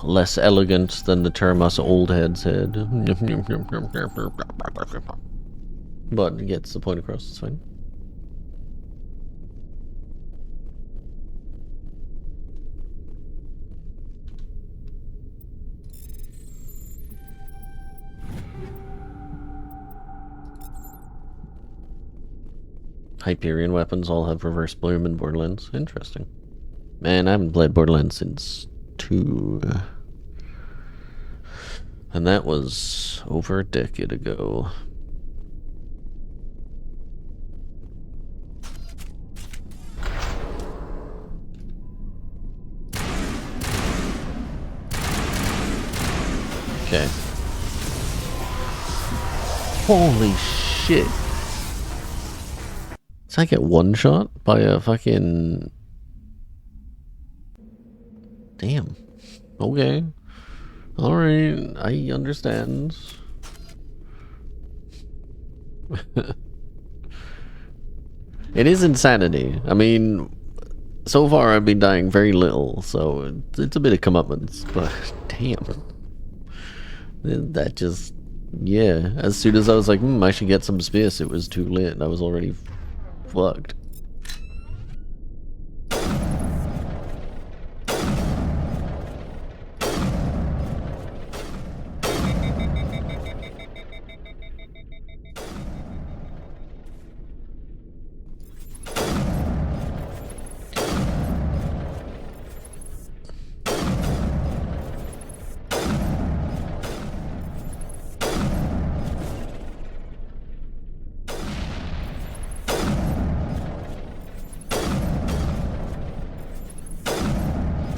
Speaker 1: Less elegant than the term us old heads had. But it gets the point across, it's fine. Hyperion weapons all have reverse bloom in Borderlands. Interesting. Man, I haven't played Borderlands since 2. And that was over a decade ago. Okay. Holy shit. So I get one shot by a fucking... Damn. Okay. Alright, I understand. It is insanity. I mean, so far I've been dying very little, so it's a bit of comeuppance, but damn. That just, yeah. As soon as I was like, I should get some space, it was too late. I was already fucked.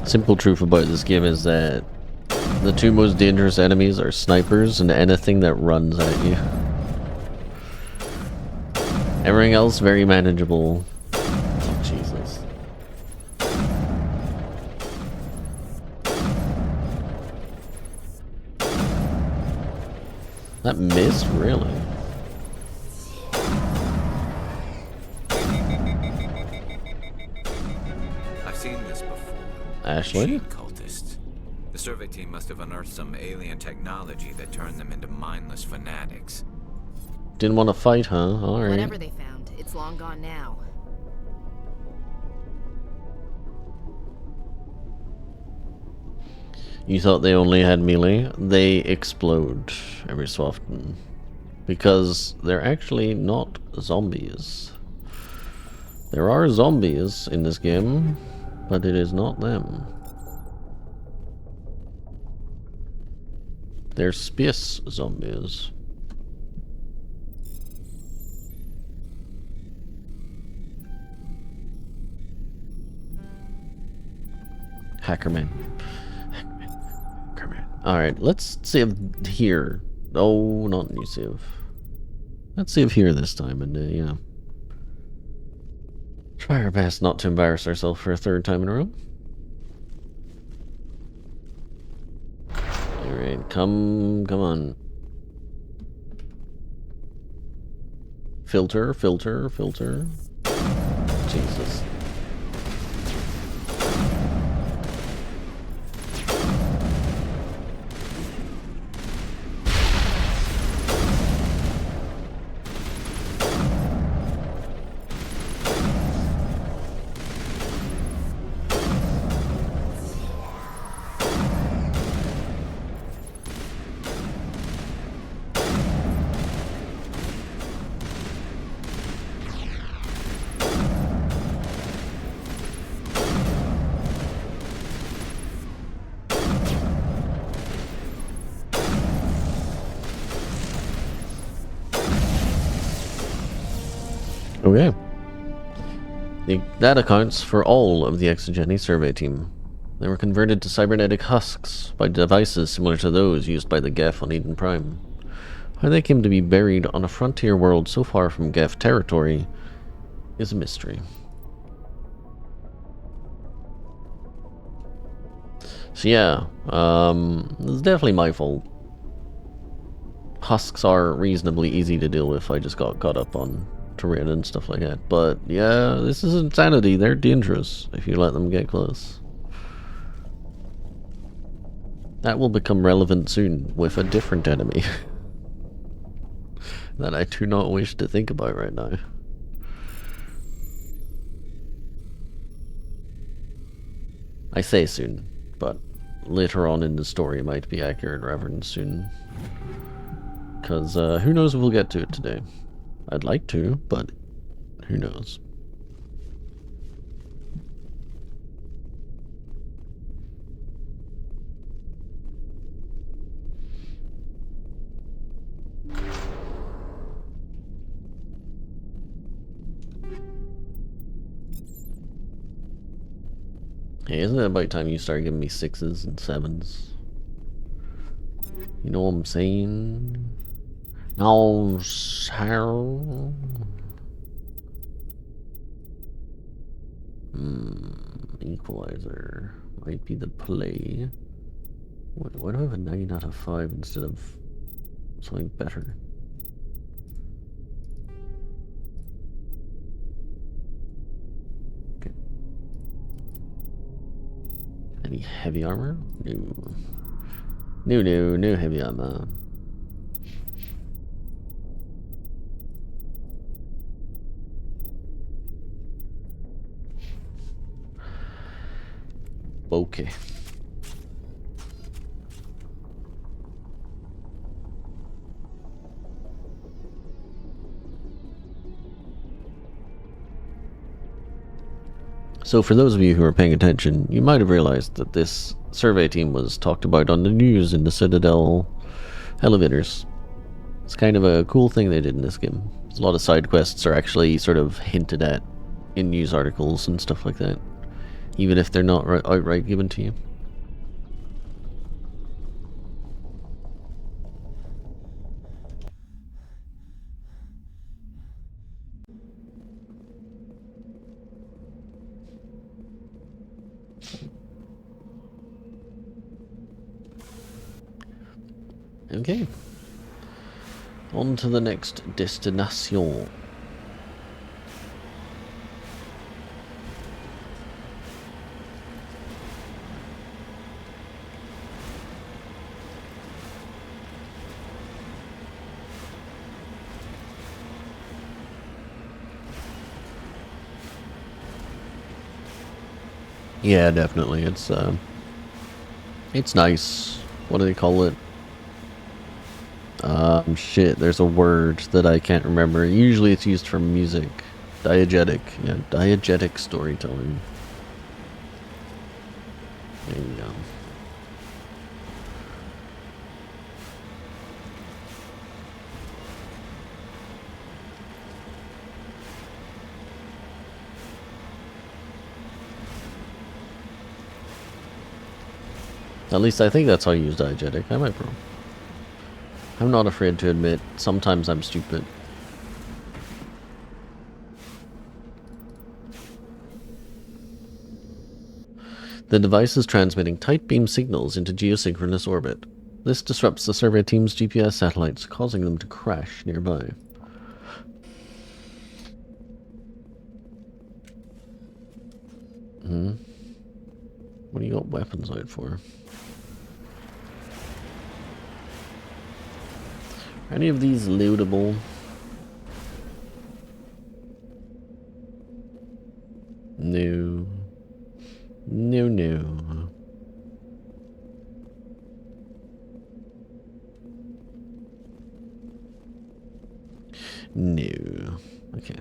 Speaker 1: Simple truth about this game is that the two most dangerous enemies are snipers and anything that runs at you. Everything else very manageable. Oh, Jesus. That missed, really?
Speaker 4: I've seen this before.
Speaker 1: Ashley?
Speaker 4: Machine cultists. The survey team must have unearthed some alien technology that turned them into mindless fanatics.
Speaker 1: Didn't want to fight, huh? Alright.
Speaker 8: Whatever they found, it's long gone now.
Speaker 1: You thought they only had melee? They explode every so often. Because they're actually not zombies. There are zombies in this game, but it is not them. They're space zombies. Hackerman. Alright, let's save here. Oh, not new save. Let's save here this time and, yeah. Try our best not to embarrass ourselves for a third time in a row. Alright, come on. Filter. Jesus. Okay. That accounts for all of the Exogeny survey team. They were converted to cybernetic husks by devices similar to those used by the Geth on Eden Prime. How they came to be buried on a frontier world so far from Geth territory is a mystery. So yeah, it's definitely my fault. Husks are reasonably easy to deal with. I just got caught up on terrain and stuff like that. But yeah, this is insanity. They're dangerous if you let them get close. That will become relevant soon with a different enemy that I do not wish to think about right now. I say soon, but later on in the story might be accurate rather than soon. Because who knows if we'll get to it today. I'd like to, but who knows. Hey, isn't it about time you start giving me 6s and 7s? You know what I'm saying? No, sir. Equalizer might be the play. Why do I have a 9 out of 5 instead of something better? Any heavy armor? No. No heavy armor. Okay. So for those of you who are paying attention, you might have realized that this survey team was talked about on the news in the Citadel elevators. It's kind of a cool thing they did in this game. A lot of side quests are actually sort of hinted at in news articles and stuff like that, even if they're not outright given to you. Okay. On to the next destination. Yeah, definitely. It's nice. What do they call it? Shit, there's a word that I can't remember. Usually it's used for music. Diegetic. Yeah, diegetic storytelling. There you go. At least I think that's how you use diegetic. I might be wrong. I'm not afraid to admit, sometimes I'm stupid. The device is transmitting tight beam signals into geosynchronous orbit. This disrupts the survey team's GPS satellites, causing them to crash nearby. What do you got weapons out for? Are any of these lootable? No. No. No. Okay.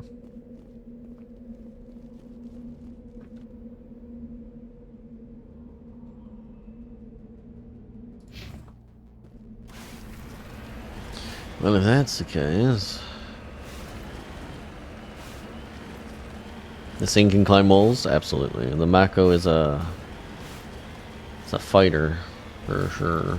Speaker 1: Well, if that's the case... This thing can climb walls? Absolutely. And the Mako is a... It's a fighter, for sure.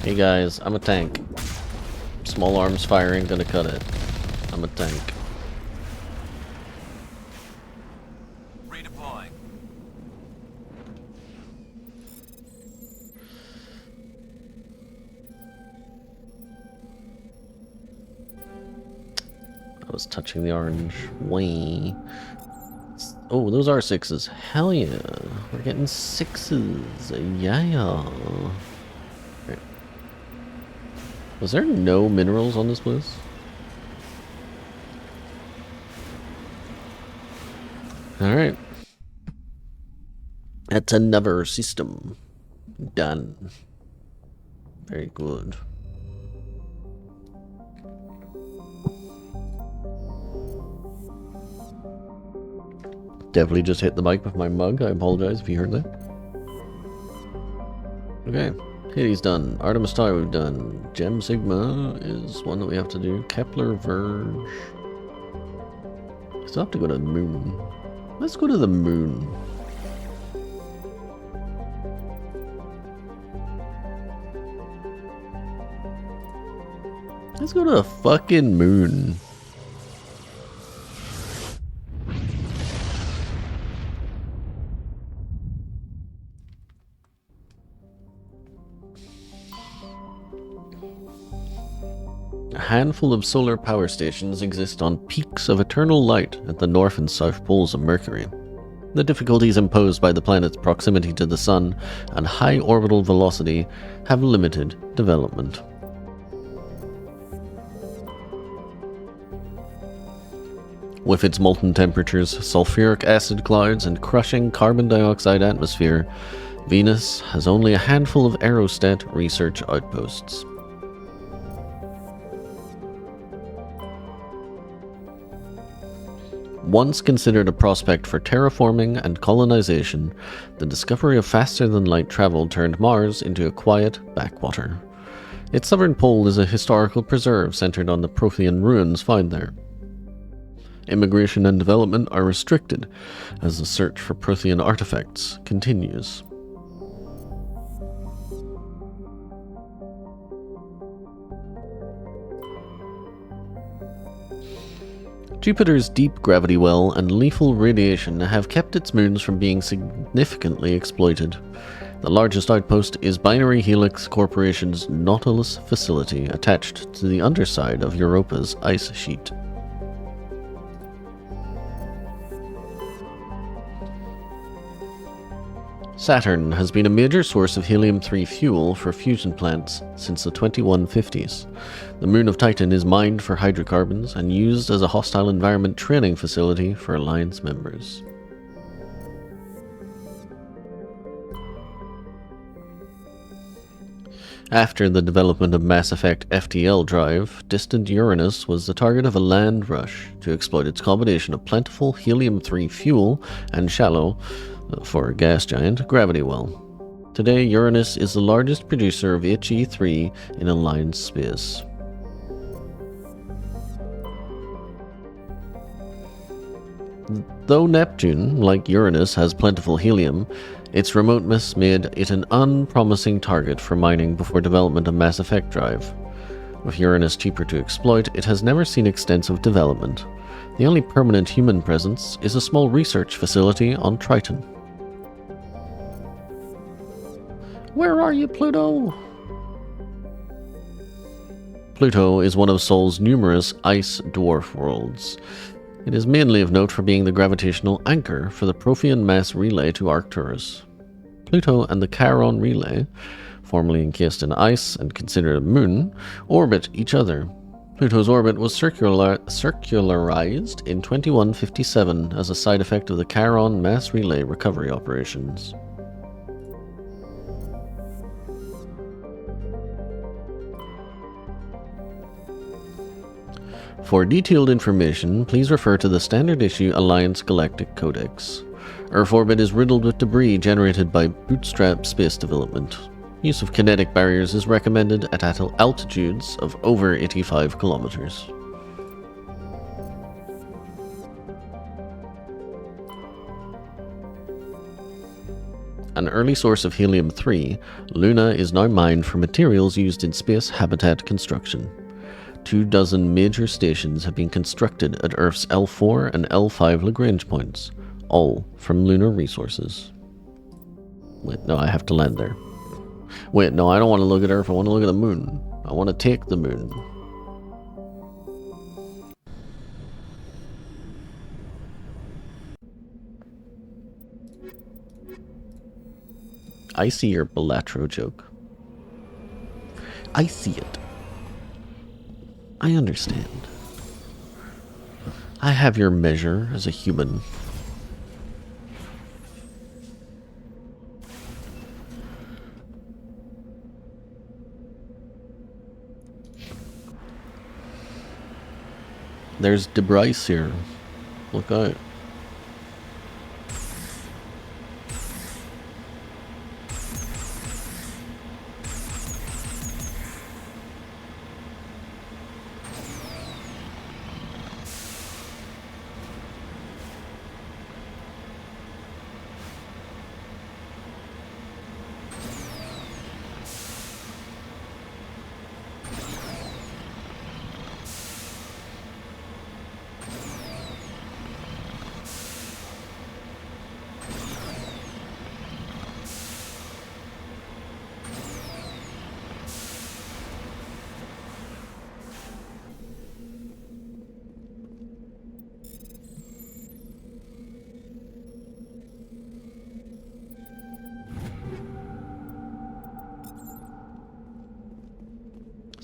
Speaker 1: Hey guys, I'm a tank. Small arms firing, gonna cut it. I'm a tank.
Speaker 4: Redeploying.
Speaker 1: I was touching the orange. Wee. Oh, those are sixes. Hell yeah. We're getting sixes. Yeah. Right. Was there no minerals on this place? Alright. That's another system. Done. Very good. Definitely just hit the mic with my mug. I apologize if you heard that. Okay. Hades done. Artemis Tower we've done. Gem Sigma is one that we have to do. Kepler Verge. Still have to go to the moon. Let's go to the moon. Let's go to the fucking moon. A handful of solar power stations exist on peaks of eternal light at the north and south poles of Mercury. The difficulties imposed by the planet's proximity to the Sun and high orbital velocity have limited development. With its molten temperatures, sulfuric acid clouds, and crushing carbon dioxide atmosphere, Venus has only a handful of aerostat research outposts. Once considered a prospect for terraforming and colonization, the discovery of faster-than-light travel turned Mars into a quiet backwater. Its southern pole is a historical preserve centered on the Prothean ruins found there. Immigration and development are restricted as the search for Prothean artifacts continues. Jupiter's deep gravity well and lethal radiation have kept its moons from being significantly exploited. The largest outpost is Binary Helix Corporation's Nautilus facility attached to the underside of Europa's ice sheet. Saturn has been a major source of helium-3 fuel for fusion plants since the 2150s. The moon of Titan is mined for hydrocarbons and used as a hostile environment training facility for Alliance members. After the development of Mass Effect FTL drive, distant Uranus was the target of a land rush to exploit its combination of plentiful helium-3 fuel and shallow, for a gas giant, gravity well. Today, Uranus is the largest producer of HE3 in Alliance space. Though Neptune, like Uranus, has plentiful helium, its remoteness made it an unpromising target for mining before development of Mass Effect drive. With Uranus cheaper to exploit, it has never seen extensive development. The only permanent human presence is a small research facility on Triton. Where are you, Pluto? Pluto is one of Sol's numerous ice dwarf worlds. It is mainly of note for being the gravitational anchor for the Prothean mass relay to Arcturus. Pluto and the Charon relay, formerly encased in ice and considered a moon, orbit each other. Pluto's orbit was circularized in 2157 as a side effect of the Charon mass relay recovery operations. For detailed information, please refer to the Standard Issue Alliance Galactic Codex. Earth orbit is riddled with debris generated by bootstrap space development. Use of kinetic barriers is recommended at altitudes of over 85 kilometers. An early source of helium-3, Luna is now mined for materials used in space habitat construction. 24 major stations have been constructed at Earth's L4 and L5 Lagrange points, all from lunar resources. Wait, no, I have to land there. Wait, no, I don't want to look at Earth, I want to look at the moon. I want to take the moon. I see your Balatro joke. I see it. I understand. I have your measure as a human. There's debris here. Look out.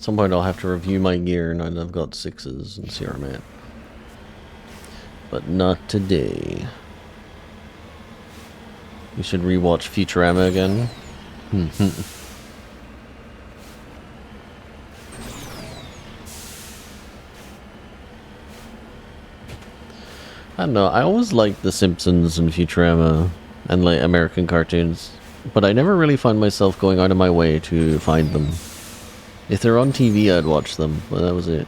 Speaker 1: At some point I'll have to review my gear now that I've got 6s and see where I'm at. But not today. You should rewatch Futurama again. I don't know, I always liked The Simpsons and Futurama and like American cartoons, but I never really find myself going out of my way to find them. If they're on TV, I'd watch them, but that was it.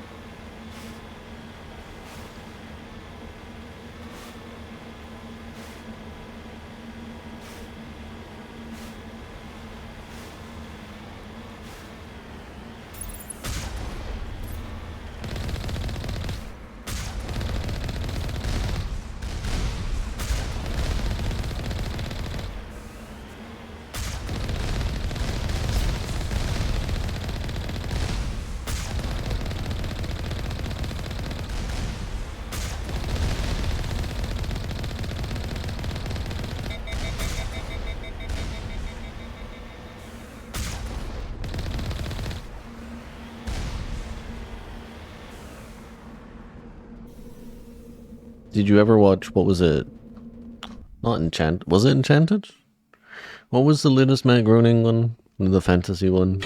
Speaker 1: Did you ever watch, what was it? Not Enchanted. Was it Enchanted? What was the latest Matt Groening one? The fantasy one?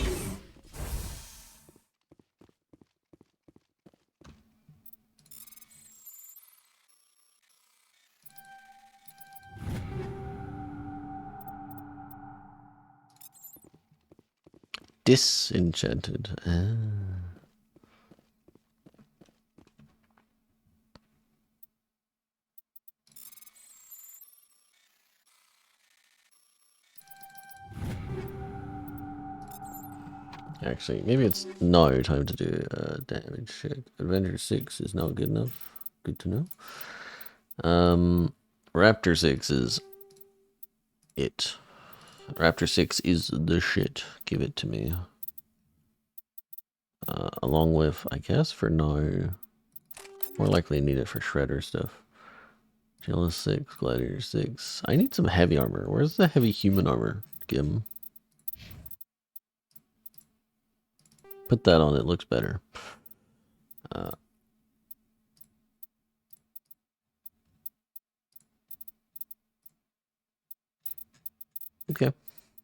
Speaker 1: Disenchanted. Actually, maybe it's no time to do a damage check. Adventure 6 is not good enough. Good to know. Raptor 6 is it. Raptor 6 is the shit. Give it to me. Along with, I guess for now, more likely need it for Shredder stuff. Jealous 6, Gladiator 6. I need some heavy armor. Where's the heavy human armor? Gim. Put that on, it looks better. Okay,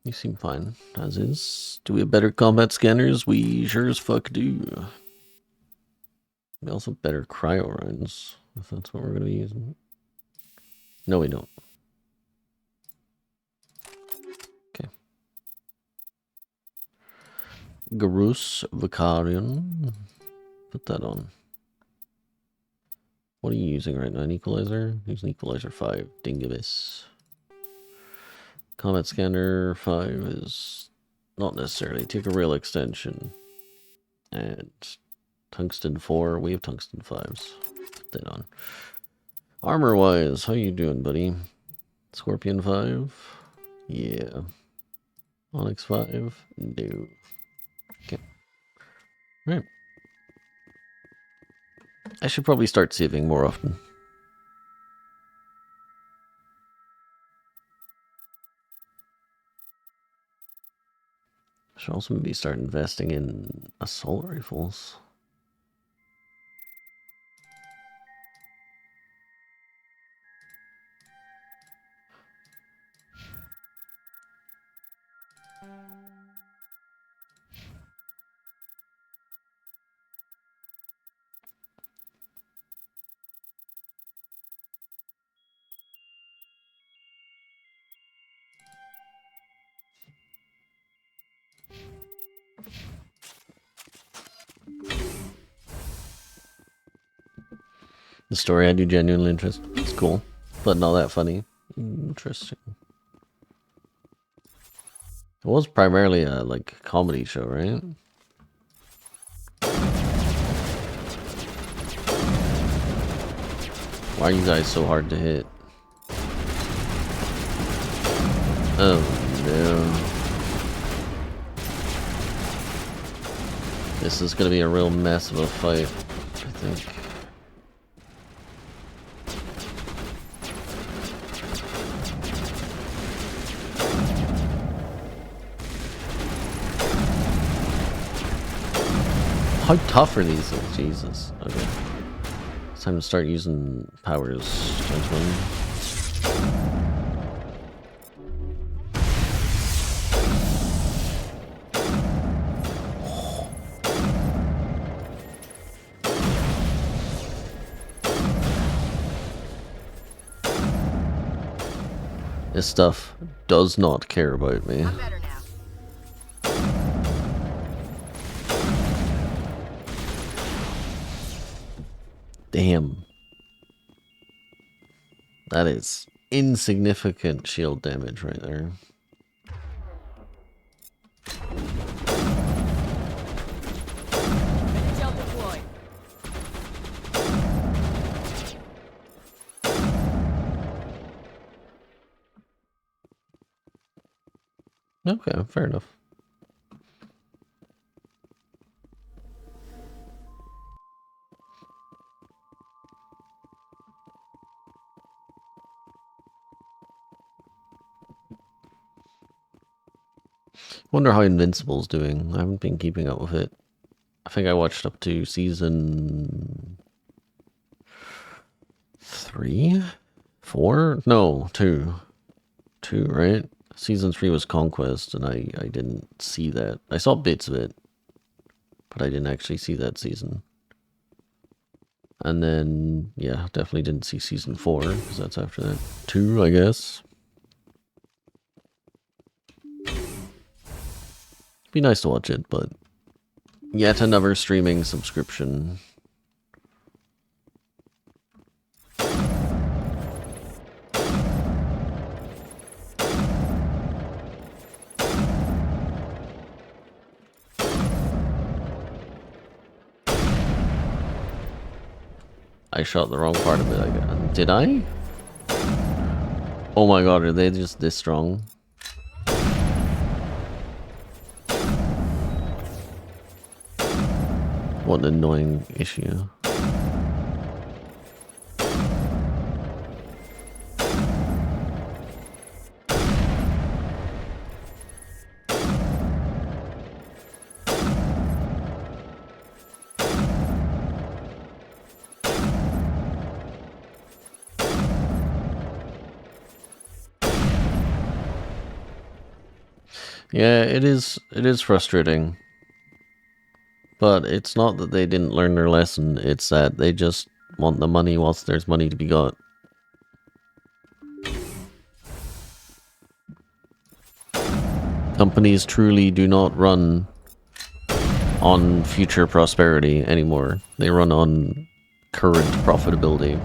Speaker 1: you seem fine, as is. Do we have better combat scanners? We sure as fuck do. We also have better cryo rounds, if that's what we're going to be using. No, we don't. Okay. Garus Vicarion. Put that on. What are you using right now? An equalizer? Use an equalizer 5. Dingavis. Combat scanner 5 is not necessarily. Take a rail extension. And tungsten 4. We have tungsten 5s. Put that on. Armor wise, how you doing, buddy? Scorpion 5? Yeah. Onyx 5? No. Okay. Right. I should probably start saving more often. Should also maybe start investing in assault rifles. The story I do genuinely interest. It's cool, but not that funny. Interesting. It was primarily a like comedy show, right? Why are you guys so hard to hit? Oh no. This is gonna be a real mess of a fight, I think. How tough are these things? Jesus. Okay. It's time to start using powers, gentlemen. This stuff does not care about me.
Speaker 8: I'm better now.
Speaker 1: Damn. That is insignificant shield damage right there.
Speaker 5: Gel deployed.
Speaker 1: Okay, fair enough. Wonder how Invincible's doing. I haven't been keeping up with it. I think I watched up to season 3? 4? No, 2. 2, right? Season 3 was Conquest, and I didn't see that. I saw bits of it, but I didn't actually see that season. And then, yeah, definitely didn't see season 4, because that's after that. 2, I guess. Be nice to watch it, but yet another streaming subscription. I shot the wrong part of it, I guess. Did I? Oh my god, are they just this strong? What an annoying issue. Yeah, it is frustrating. But it's not that they didn't learn their lesson, it's that they just want the money whilst there's money to be got. Companies truly do not run on future prosperity anymore. They run on current profitability.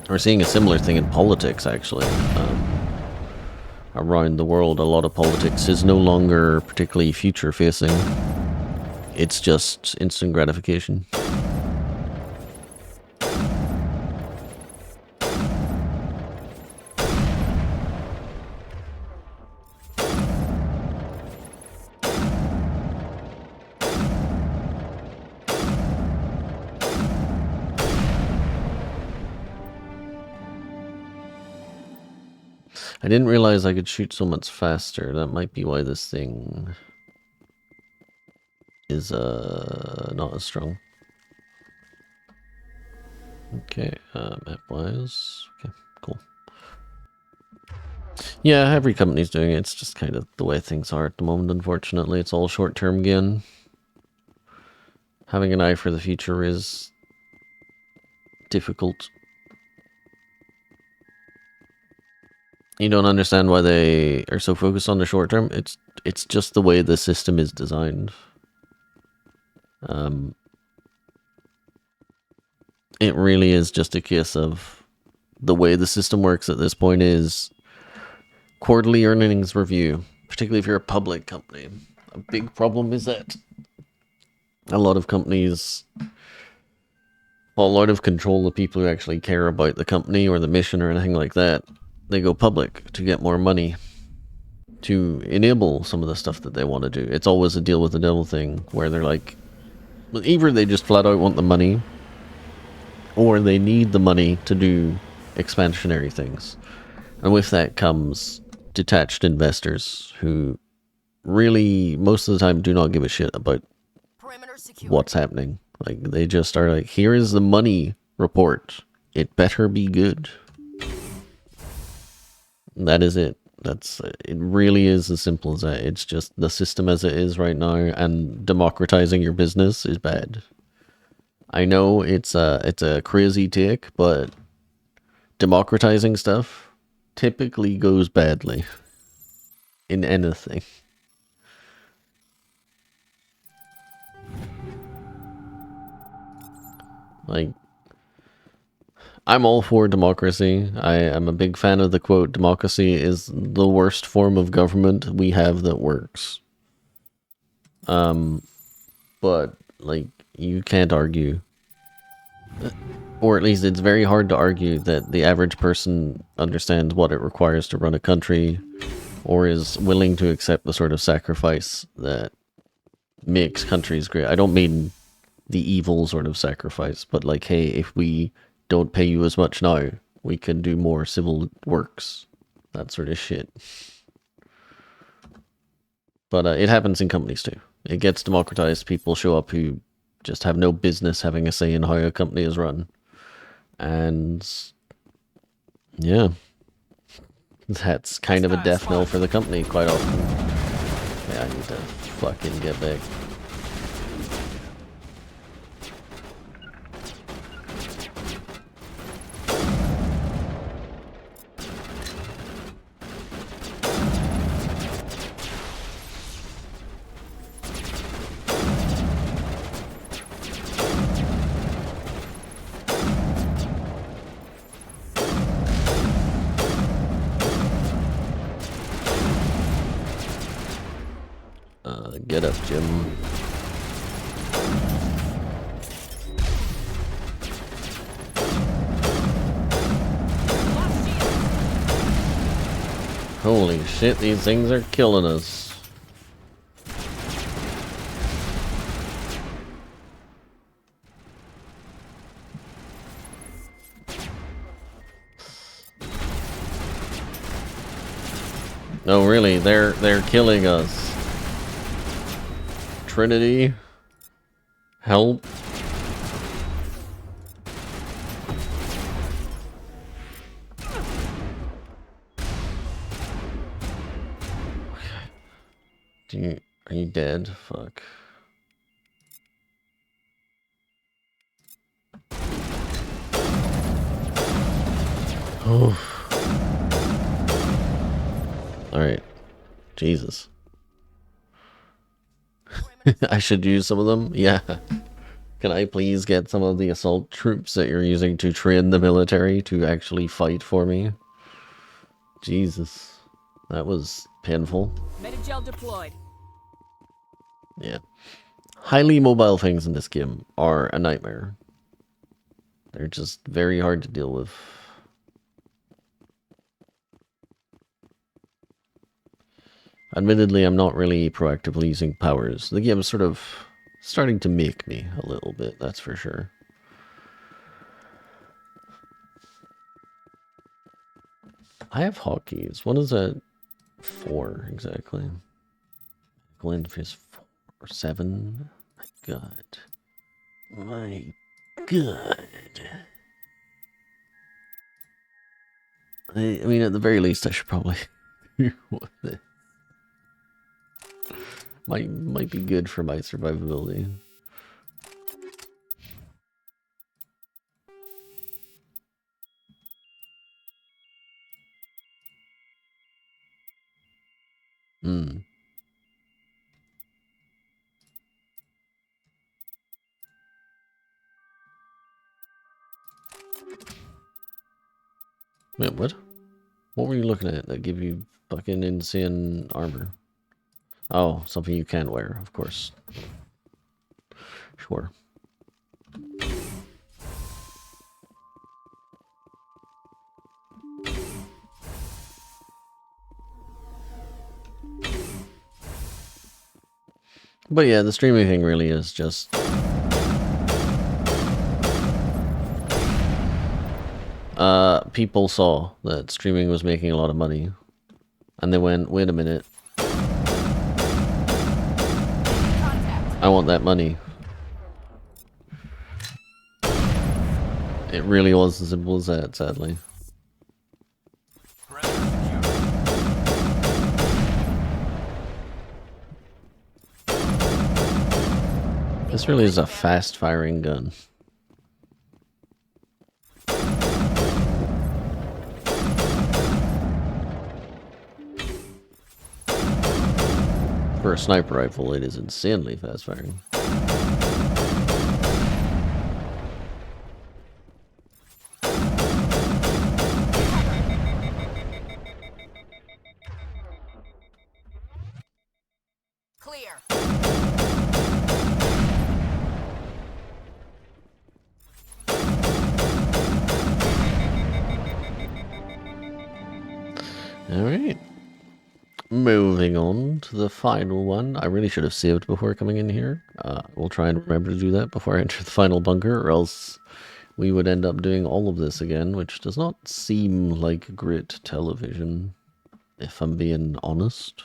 Speaker 1: We're seeing a similar thing in politics, actually. Around the world, a lot of politics is no longer particularly future-facing. It's just instant gratification. I didn't realize I could shoot so much faster. That might be why this thing is not as strong. Okay, map-wise. Okay, cool. Yeah, every company's doing it. It's just kind of the way things are at the moment, unfortunately. It's all short-term gain. Having an eye for the future is difficult. You don't understand why they are so focused on the short term. It's just the way the system is designed. It really is just a case of the way the system works at this point is quarterly earnings review, particularly if you're a public company. A big problem is that a lot of companies fall out of control of people who actually care about the company or the mission or anything like that. They go public to get more money, to enable some of the stuff that they want to do. It's always a deal with the devil thing, where they're like, either they just flat out want the money, or they need the money to do expansionary things. And with that comes detached investors who really, most of the time, do not give a shit about what's happening. Like, they just are like, here is the money report. It better be good. That is it. It really is as simple as that. It's just the system as it is right now, and democratizing your business is bad. I know it's a crazy take, but democratizing stuff typically goes badly in anything. Like, I'm all for democracy. I am a big fan of the quote, democracy is the worst form of government we have that works. But, like, you can't argue. Or at least it's very hard to argue that the average person understands what it requires to run a country, or is willing to accept the sort of sacrifice that makes countries great. I don't mean the evil sort of sacrifice, but like, hey, if we don't pay you as much now, we can do more civil works. That sort of shit. But it happens in companies too. It gets democratized. People show up who just have no business having a say in how a company is run. And yeah, that's kind of a death knell for the company quite often. Yeah, I need to fucking get back. Get up, Jim. Holy shit, these things are killing us. No, really, they're killing us. Trinity, help. Are you dead? Fuck. Oh. Alright. Jesus. I should use some of them? Yeah. Can I please get some of the assault troops that you're using to train the military to actually fight for me? Jesus. That was painful.
Speaker 5: Metagel deployed.
Speaker 1: Yeah. Highly mobile things in this game are a nightmare. They're just very hard to deal with. Admittedly, I'm not really proactively using powers. The game's sort of starting to make me a little bit, that's for sure. I have hotkeys. What is that for, exactly? Glenn is 4 or 7? My god. My god. I mean, at the very least, I should probably do this. Might be good for my survivability. Wait, what? What were you looking at that give you fucking insane armor? Oh, something you can't wear, of course. Sure. But yeah, the streaming thing really is just... people saw that streaming was making a lot of money. And they went, wait a minute.
Speaker 5: Contact.
Speaker 1: I want that money. It really was as simple as that, sadly. This really is a fast-firing gun. For a sniper rifle, it is insanely fast-firing.
Speaker 8: Clear.
Speaker 1: Alright. Moving on to the final one. I really should have saved before coming in here. We'll try and remember to do that before I enter the final bunker, or else we would end up doing all of this again, which does not seem like great television, if I'm being honest.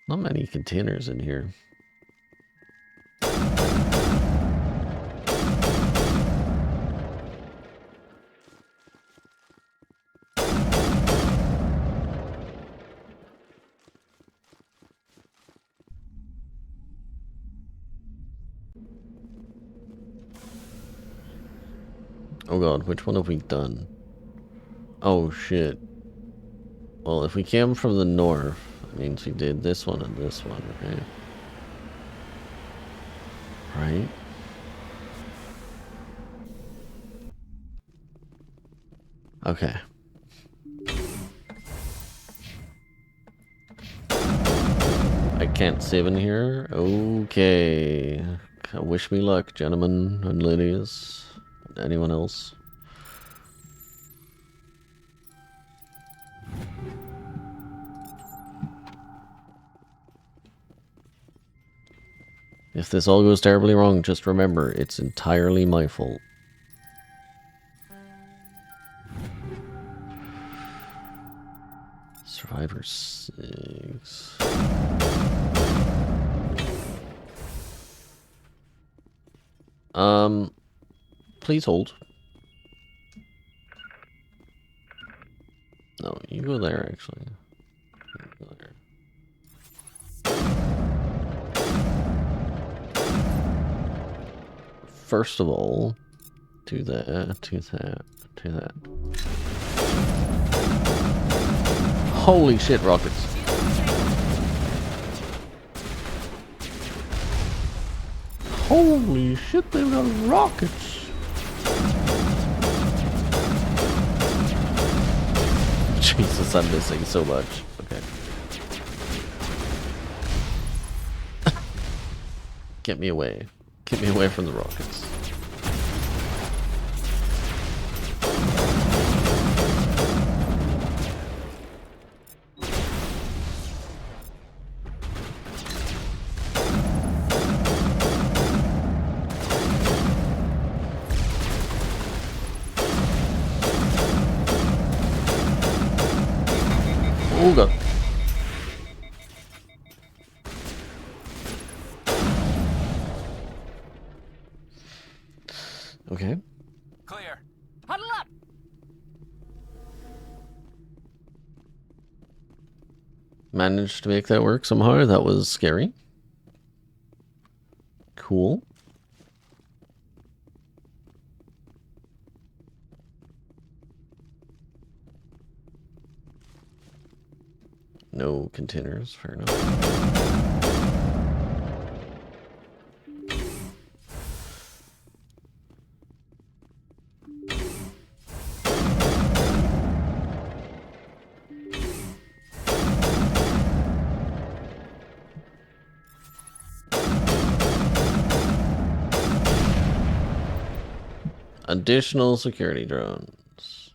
Speaker 1: Not many containers in here. Oh god, which one have we done? Oh shit. Well, if we came from the north, that means we did this one and this one, okay? Right? Okay. I can't save in here? Okay. Wish me luck, gentlemen and ladies. Anyone else? If this all goes terribly wrong, just remember, it's entirely my fault. Survivor 6. Please hold. No, you go there, actually. You go there. First of all, do that, do that, do that. Holy shit, rockets. Holy shit, they've got rockets. Jesus, I'm missing so much. Okay. Get me away. Get me away from the rockets. Oh god. Okay.
Speaker 4: Clear.
Speaker 5: Huddle up!
Speaker 1: Managed to make that work somehow. That was scary. Cool. No containers, fair enough. Additional security drones.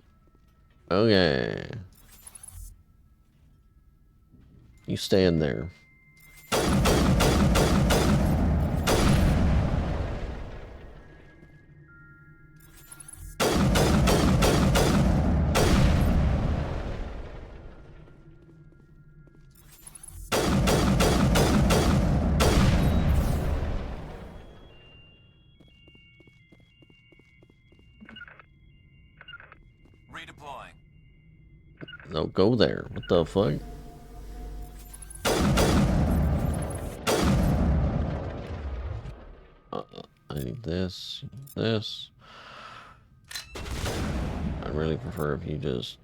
Speaker 1: Okay. You stay in there.
Speaker 4: deploying.
Speaker 1: No, go there. What the fuck? I need this. This. I'd really prefer if you just...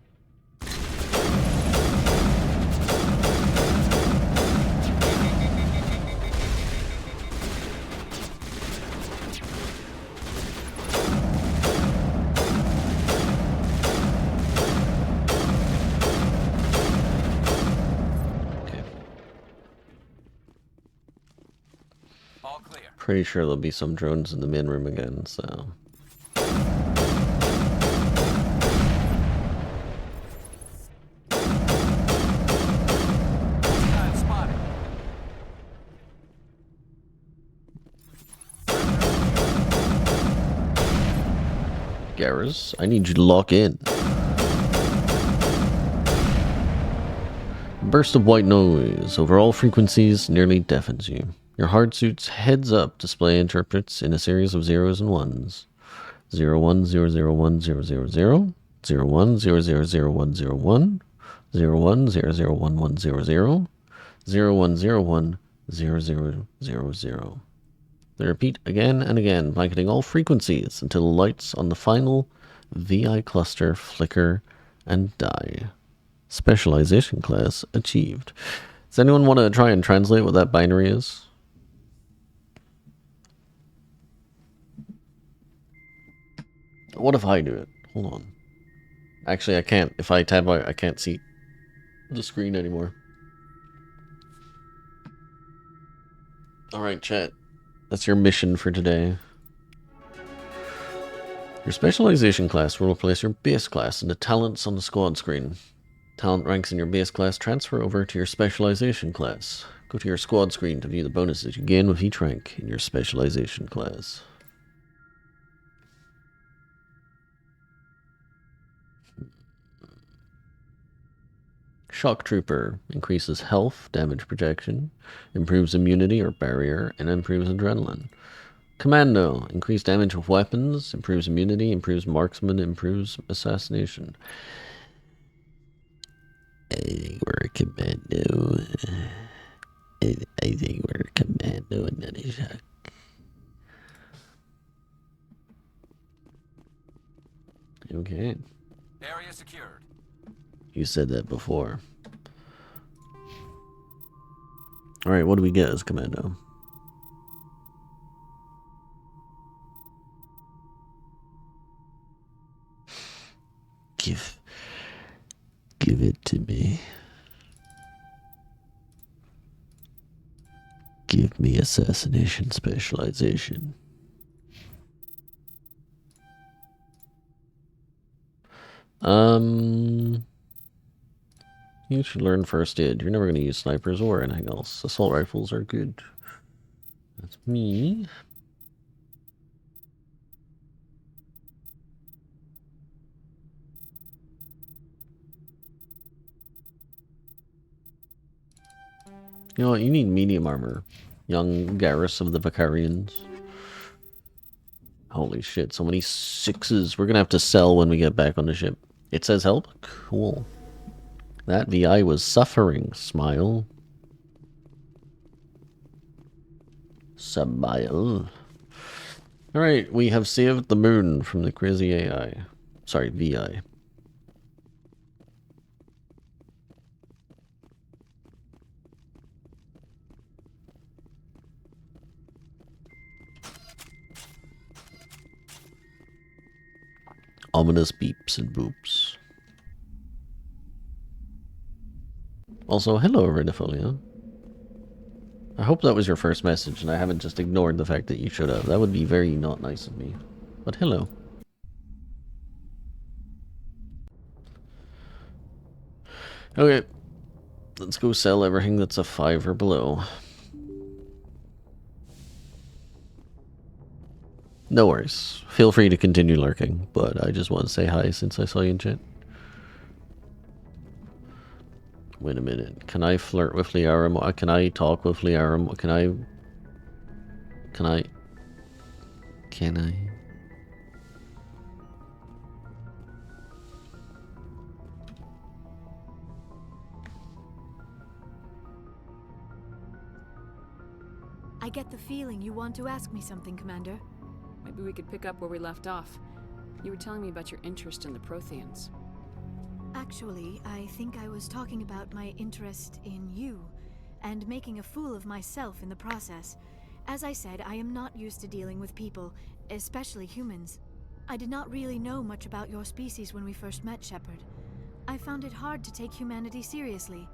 Speaker 4: All clear.
Speaker 1: Pretty sure there'll be some drones in the main room again, so... Garrus, I need you to lock in. Burst of white noise over all frequencies nearly deafens you. Your hard suit's heads-up display interprets in a series of zeros and ones. 01001000, 01000101, 01001100, 01010000. They repeat again and again, blanketing all frequencies until the lights on the final VI cluster flicker and die. Specialization class achieved. Does anyone want to try and translate what that binary is? What if I do it? Hold on. Actually, I can't. If I tab out, I can't see the screen anymore. Alright, chat. That's your mission for today. Your specialization class will replace your base class and the talents on the squad screen. Talent ranks in your base class transfer over to your specialization class. Go to your squad screen to view the bonuses you gain with each rank in your specialization class. Shock Trooper increases health, damage protection, improves immunity or barrier, and improves adrenaline. Commando, increased damage with weapons, improves immunity, improves marksman, improves assassination. I think we're a commando. I think we're a commando and not a shock. Okay.
Speaker 4: Area secured.
Speaker 1: You said that before. Alright, what do we get as commando? Give it to me. Give me assassination specialization. You should learn first aid. You're never going to use snipers or anything else. Assault rifles are good. That's me. You know what? You need medium armor. Young Garrus of the Vicarians. Holy shit, so many sixes. We're going to have to sell when we get back on the ship. It says help? Cool. That VI was suffering. Smile. Smile. Alright, we have saved the moon from the crazy AI. Sorry, VI. Ominous beeps and boops. Also, hello, Renifolia. I hope that was your first message and I haven't just ignored the fact that you showed up. That would be very not nice of me. But hello. Okay. Let's go sell everything that's a 5 or below. No worries. Feel free to continue lurking, but I just want to say hi since I saw you in chat. Wait a minute. Can I flirt with Liara? Can I talk with Liara? Can I?
Speaker 9: I get the feeling you want to ask me something, Commander.
Speaker 5: Maybe we could pick up where we left off. You were telling me about your interest in the Protheans.
Speaker 9: Actually, I think I was talking about my interest in you, and making a fool of myself in the process. As I said, I am not used to dealing with people, especially humans. I did not really know much about your species when we first met, Shepard. I found it hard to take humanity seriously.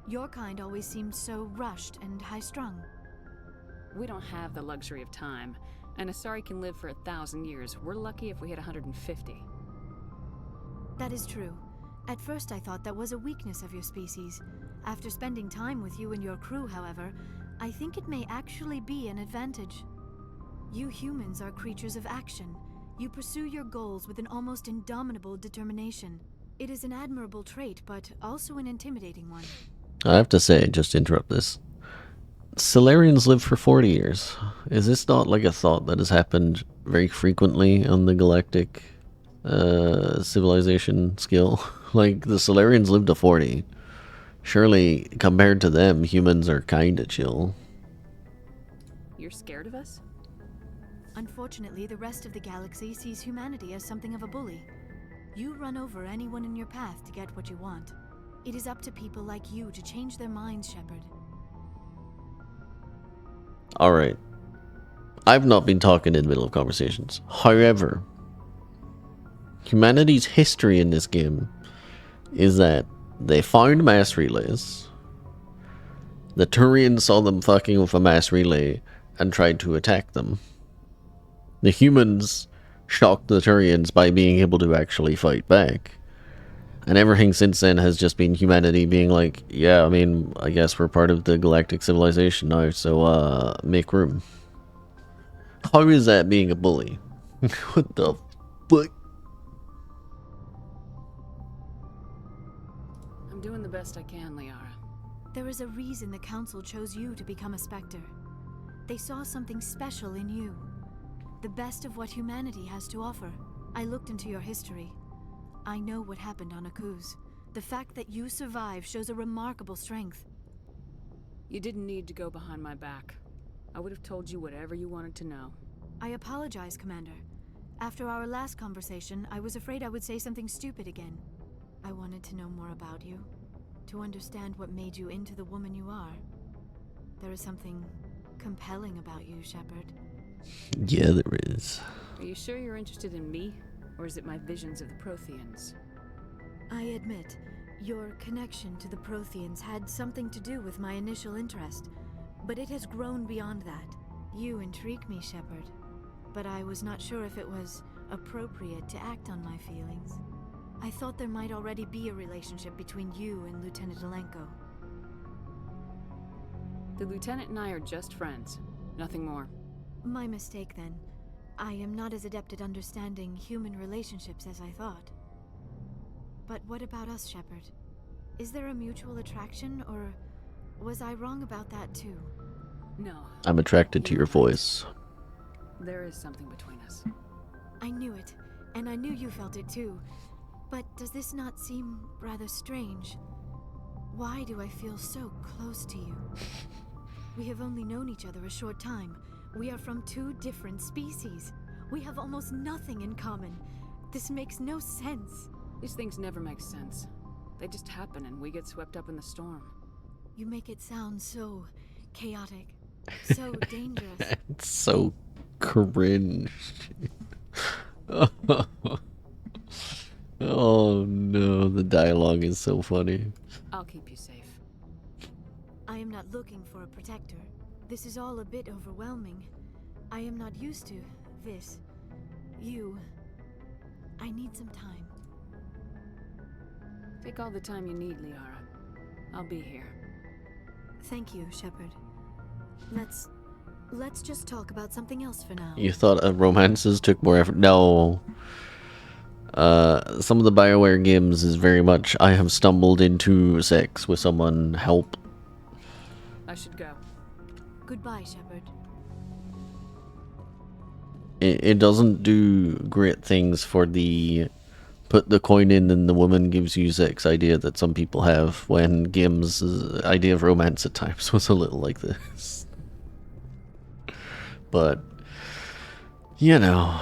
Speaker 9: Your kind always seemed so rushed and high-strung.
Speaker 5: We don't have the luxury of time, and Asari can live for 1,000 years. We're lucky if we hit 150.
Speaker 9: That is true. At first I thought that was a weakness of your species. After spending time with you and your crew, however, I think it may actually be an advantage. You humans are creatures of action. You pursue your goals with an almost indomitable determination. It is an admirable trait, but also an intimidating one.
Speaker 1: I have to say, just to interrupt this, Solarians live for 40 years. Is this not like a thought that has happened very frequently on the galactic civilization scale? Like, the Solarians live to 40. Surely, compared to them, humans are kinda chill.
Speaker 5: You're scared of us?
Speaker 9: Unfortunately, the rest of the galaxy sees humanity as something of a bully. You run over anyone in your path to get what you want. It is up to people like you to change their minds, Shepard.
Speaker 1: Alright. I've not been talking in the middle of conversations. However, humanity's history in this game is that they found mass relays. The Turians saw them fucking with a mass relay and tried to attack them. The humans shocked the Turians by being able to actually fight back. And everything since then has just been humanity being like, yeah, I mean, I guess we're part of the galactic civilization now, so, make room. How is that being a bully? What the fuck?
Speaker 5: I'm doing the best I can, Liara.
Speaker 9: There is a reason the Council chose you to become a Spectre. They saw something special in you. The best of what humanity has to offer. I looked into your history. I know what happened on Akuz. The fact that you survived shows a remarkable strength.
Speaker 5: You didn't need to go behind my back. I would have told you whatever you wanted to know.
Speaker 9: I apologize, Commander. After our last conversation, I was afraid I would say something stupid again. I wanted to know more about you, to understand what made you into the woman you are. There is something compelling about you, Shepard.
Speaker 1: Yeah, there is.
Speaker 5: Are you sure you're interested in me? Or is it my visions of the Protheans?
Speaker 9: I admit, your connection to the Protheans had something to do with my initial interest, but it has grown beyond that. You intrigue me, Shepard, but I was not sure if it was appropriate to act on my feelings. I thought there might already be a relationship between you and Lieutenant Alenko.
Speaker 5: The Lieutenant and I are just friends, nothing more.
Speaker 9: My mistake, then. I am not as adept at understanding human relationships as I thought. But what about us, Shepard? Is there a mutual attraction, or was I wrong about that too?
Speaker 5: No.
Speaker 1: I'm attracted to your voice.
Speaker 5: There is something between us.
Speaker 9: I knew it, and I knew you felt it too. But does this not seem rather strange? Why do I feel so close to you? We have only known each other a short time. We are from two different species. We have almost nothing in common. This makes no sense.
Speaker 5: These things never make sense. They just happen and we get swept up in the storm.
Speaker 9: You make it sound so chaotic, so dangerous.
Speaker 1: It's so cringe. Oh no, the dialogue is so funny.
Speaker 5: I'll keep you safe.
Speaker 9: I am not looking for a protector. This is all a bit overwhelming. I am not used to this. You. I need some time.
Speaker 5: Take all the time you need, Liara. I'll be here.
Speaker 9: Thank you, Shepard. Let's just talk about something else for now.
Speaker 1: You thought romances took more effort? No. Some of the BioWare games is very much, I have stumbled into sex with someone, help.
Speaker 5: I should go.
Speaker 9: Goodbye, Shepard.
Speaker 1: It doesn't do great things for the put the coin in and the woman gives you sex idea that some people have when games' idea of romance at times was a little like this. But, you know,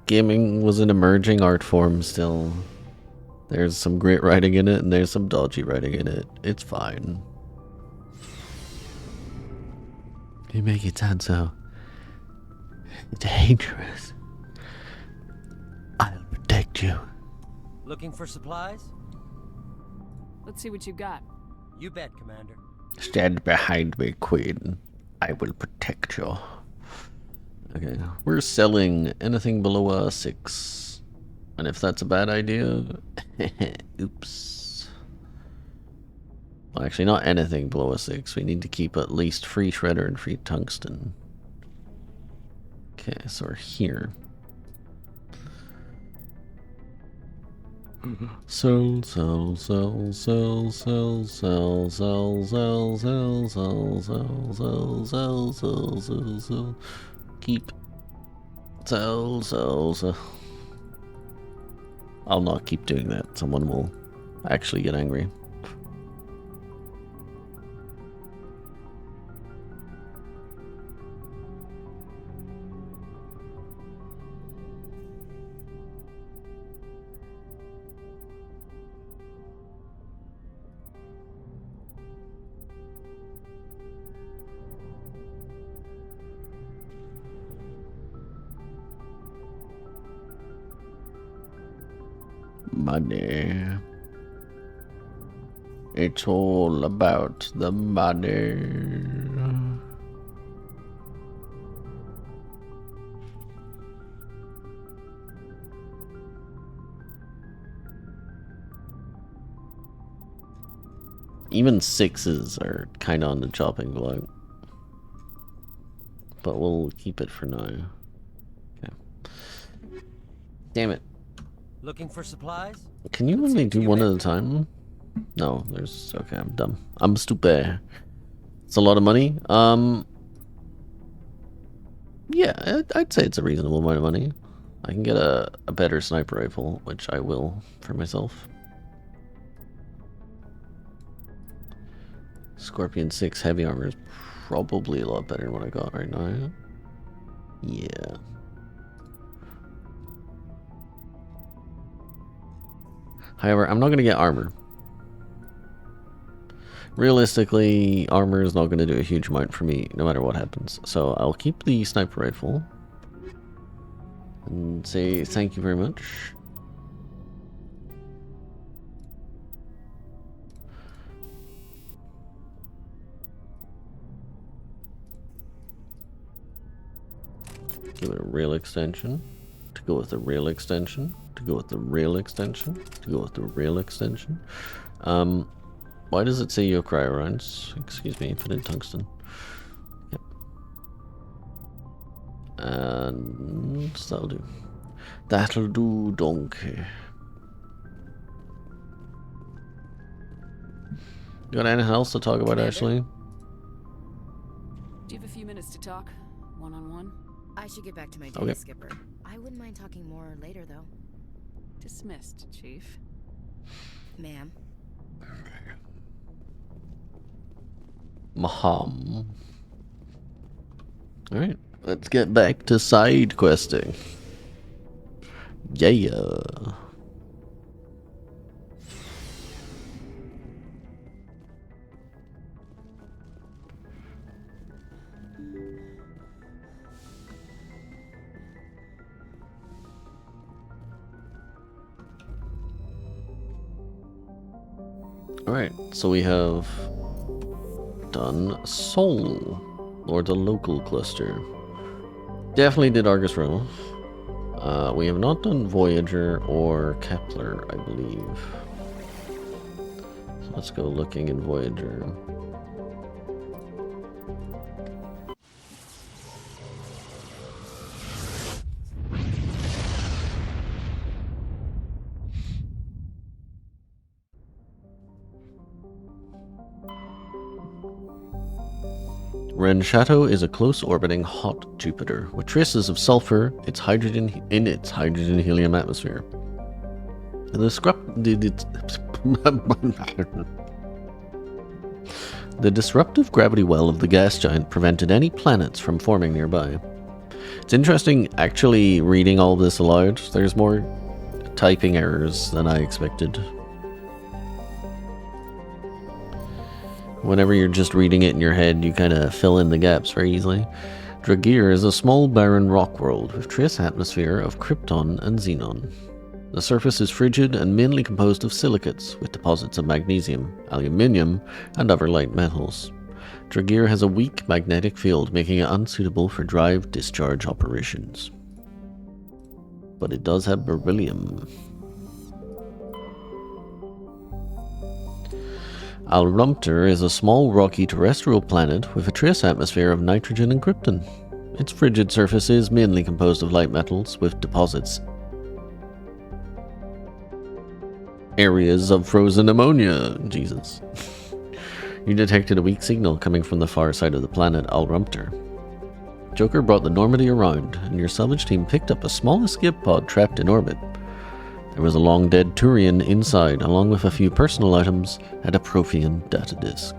Speaker 1: gaming was an emerging art form still. There's some great writing in it, and there's some dodgy writing in it. It's fine. You make it sound so dangerous. I'll protect you.
Speaker 10: Looking for supplies?
Speaker 5: Let's see what you got.
Speaker 10: You bet, Commander.
Speaker 1: Stand behind me, Queen. I will protect you. Okay, we're selling anything below a 6. And if that's a bad idea, oops. Well, actually, not anything below a 6. We need to keep at least free shredder and free tungsten. Okay, so we're here. Sell. Keep. Sell. I'll not keep doing that. Someone will actually get angry. Money. It's all about the money. Even 6s are kind of on the chopping block. But we'll keep it for now. Okay. Damn it.
Speaker 10: Looking for supplies?
Speaker 1: Can you only do one at a time? No, there's... Okay, I'm dumb. I'm stupid. It's a lot of money. Yeah, I'd say it's a reasonable amount of money. I can get a better sniper rifle, which I will for myself. Scorpion 6 heavy armor is probably a lot better than what I got right now. Yeah. However, I'm not going to get armor. Realistically, armor is not going to do a huge amount for me, no matter what happens. So I'll keep the sniper rifle. And say thank you very much. Give it a real extension. To go with the real extension. To go with the real extension. To go with the real extension. Why does it say yo cryo rounds? Excuse me, put in tungsten. Yep. And that'll do. That'll do, donkey. You got anything else to talk about, Ashley?
Speaker 5: Do you have a few minutes to talk? One-on-one?
Speaker 8: I should get back to my duty,
Speaker 1: Okay.
Speaker 8: Skipper. I wouldn't mind talking more later, though.
Speaker 5: Dismissed, Chief.
Speaker 8: Ma'am.
Speaker 1: Maham. Alright, let's get back to side questing. Yeah. Alright, so we have done Sol, or the local cluster. Definitely did Argus Rome. We have not done Voyager or Kepler, I believe. So let's go looking in Voyager. Ren Chateau is a close-orbiting hot Jupiter with traces of sulfur in its hydrogen-helium atmosphere. The The disruptive gravity well of the gas giant prevented any planets from forming nearby. It's interesting actually reading all this aloud. There's more typing errors than I expected. Whenever you're just reading it in your head, you kind of fill in the gaps very easily. Dragir is a small barren rock world with trace atmosphere of krypton and xenon. The surface is frigid and mainly composed of silicates, with deposits of magnesium, aluminium, and other light metals. Dragir has a weak magnetic field, making it unsuitable for drive-discharge operations. But it does have beryllium. Alrumptor is a small rocky terrestrial planet with a trace atmosphere of nitrogen and krypton. Its frigid surface is mainly composed of light metals with deposits. Areas of frozen ammonia. Jesus. You detected a weak signal coming from the far side of the planet Alrumptor. Joker brought the Normandy around, and your salvage team picked up a small escape pod trapped in orbit. There was a long-dead Turian inside, along with a few personal items and a Prothean data disk.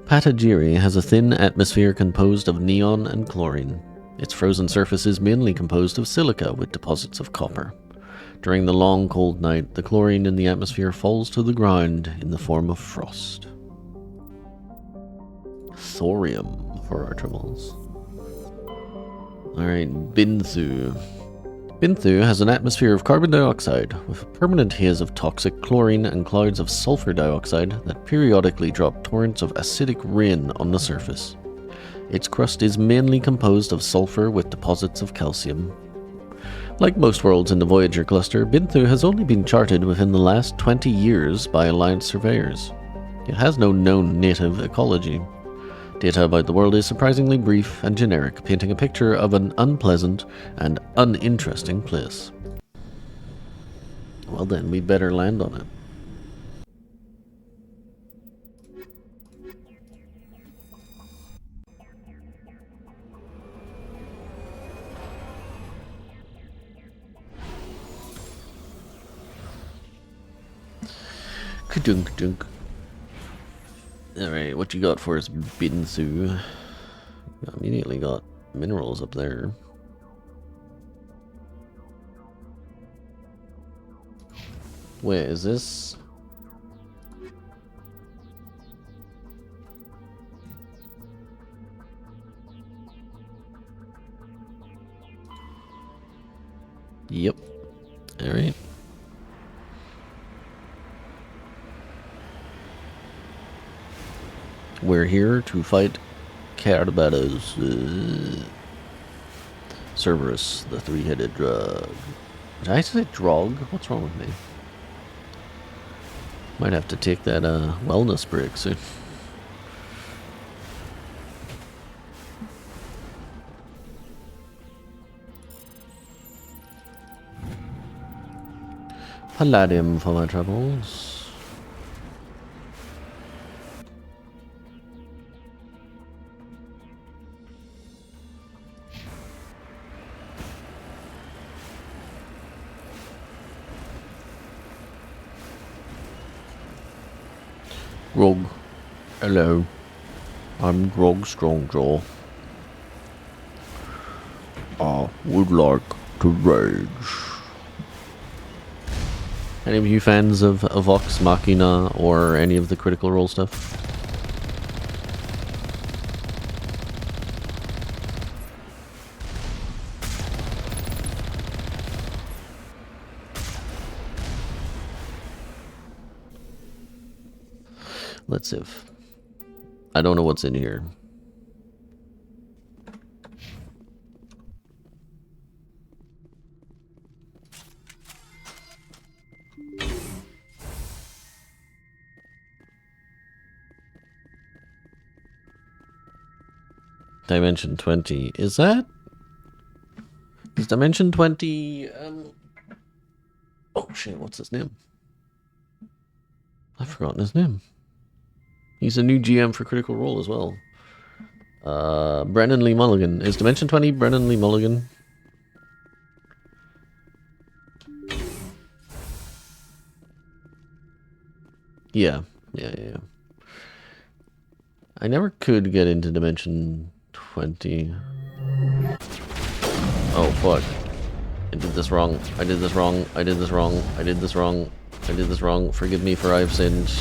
Speaker 1: Patagiri has a thin atmosphere composed of neon and chlorine. Its frozen surface is mainly composed of silica with deposits of copper. During the long cold night, the chlorine in the atmosphere falls to the ground in the form of frost. Thorium for our troubles. Alright, Binthu. Binthu has an atmosphere of carbon dioxide, with a permanent haze of toxic chlorine and clouds of sulfur dioxide that periodically drop torrents of acidic rain on the surface. Its crust is mainly composed of sulfur with deposits of calcium. Like most worlds in the Voyager cluster, Binthu has only been charted within the last 20 years by Alliance surveyors. It has no known native ecology. Data about the world is surprisingly brief and generic, painting a picture of an unpleasant and uninteresting place. Well then, we'd better land on it. Ka-dunk dunk. Alright, what you got for us, Binthu? Immediately got minerals up there. Wait, is this? Yep. Alright. We're here to fight Carbados, Cerberus, the three-headed drug. Did I say drog? What's wrong with me? Might have to take that wellness break soon. Palladium for my troubles. Grog. Hello. I'm Grog Strongjaw. I would like to rage. Any of you fans of Vox Machina or any of the Critical Role stuff? Let's see if... I don't know what's in here. Dimension 20. Is that... Is Dimension 20... Oh shit, what's his name? I've forgotten his name. He's a new GM for Critical Role as well. Brennan Lee Mulligan. Is Dimension 20 Brennan Lee Mulligan? Yeah. I never could get into Dimension 20. Oh, fuck. I did this wrong. I did this wrong. I did this wrong. I did this wrong. I did this wrong. Forgive me for I've sinned.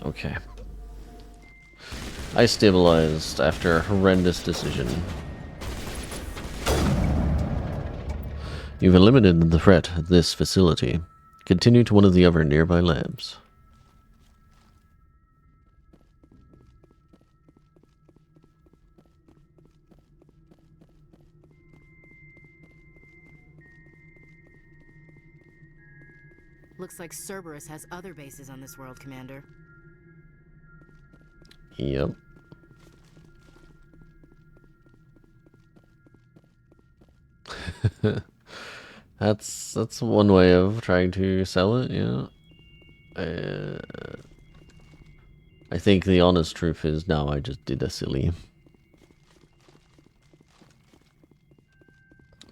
Speaker 1: Okay. I stabilized after a horrendous decision. You've eliminated the threat at this facility. Continue to one of the other nearby labs.
Speaker 8: Looks like Cerberus has other bases on this world, Commander.
Speaker 1: Yep. That's one way of trying to sell it, yeah. I think the honest truth is now I just did a silly.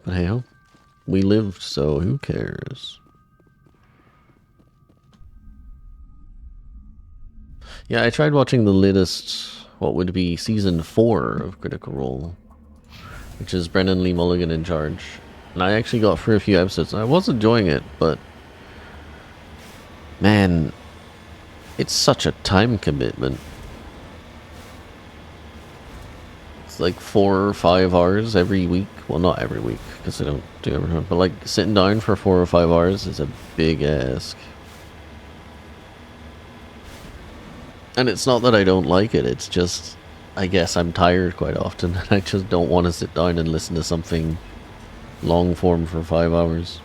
Speaker 1: But hey, we lived, so who cares? Yeah, I tried watching the latest, what would be season 4 of Critical Role, which is Brennan Lee Mulligan in charge. And I actually got through a few episodes. I was enjoying it, but man, it's such a time commitment. It's like 4 or 5 hours every week. Well, not every week, because I don't do everything. But like sitting down for 4 or 5 hours is a big ask. And it's not that I don't like it, it's just, I guess I'm tired quite often, and I just don't want to sit down and listen to something long form for 5 hours.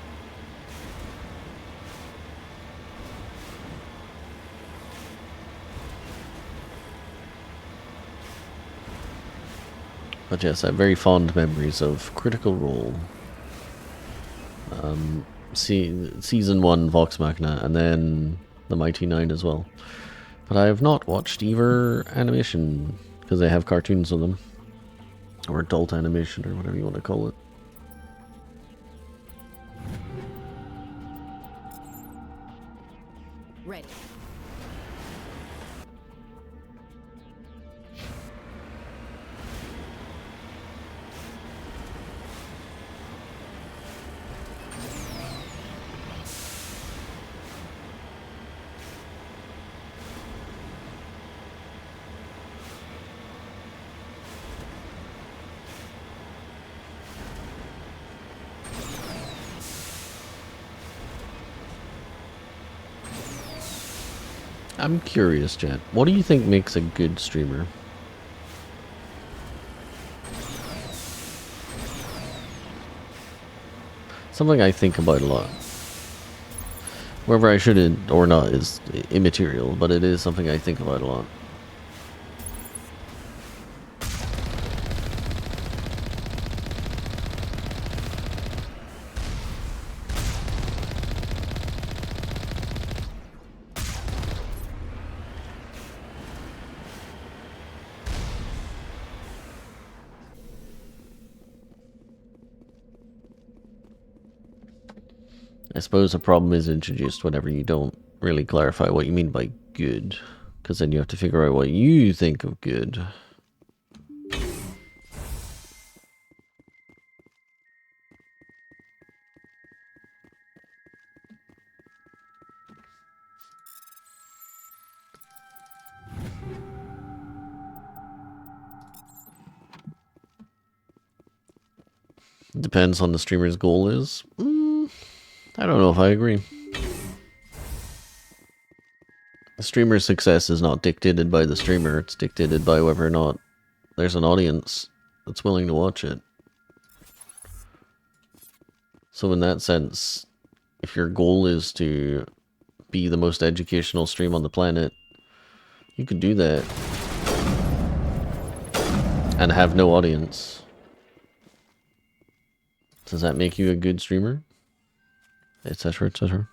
Speaker 1: But yes, I have very fond memories of Critical Role. Season 1 Vox Machina, and then The Mighty Nine as well. But I have not watched either animation, because they have cartoons of them. Or adult animation, or whatever you want to call it.
Speaker 8: Ready.
Speaker 1: I'm curious, Jet. What do you think makes a good streamer? Something I think about a lot. Whether I should or not is immaterial, but it is something I think about a lot. I suppose a problem is introduced whenever you don't really clarify what you mean by good, because then you have to figure out what you think of good. Depends on the streamer's goal is. I don't know if I agree. The streamer's success is not dictated by the streamer, it's dictated by whether or not there's an audience that's willing to watch it. So in that sense, if your goal is to be the most educational stream on the planet, you could do that. And have no audience. Does that make you a good streamer? Etc, etc.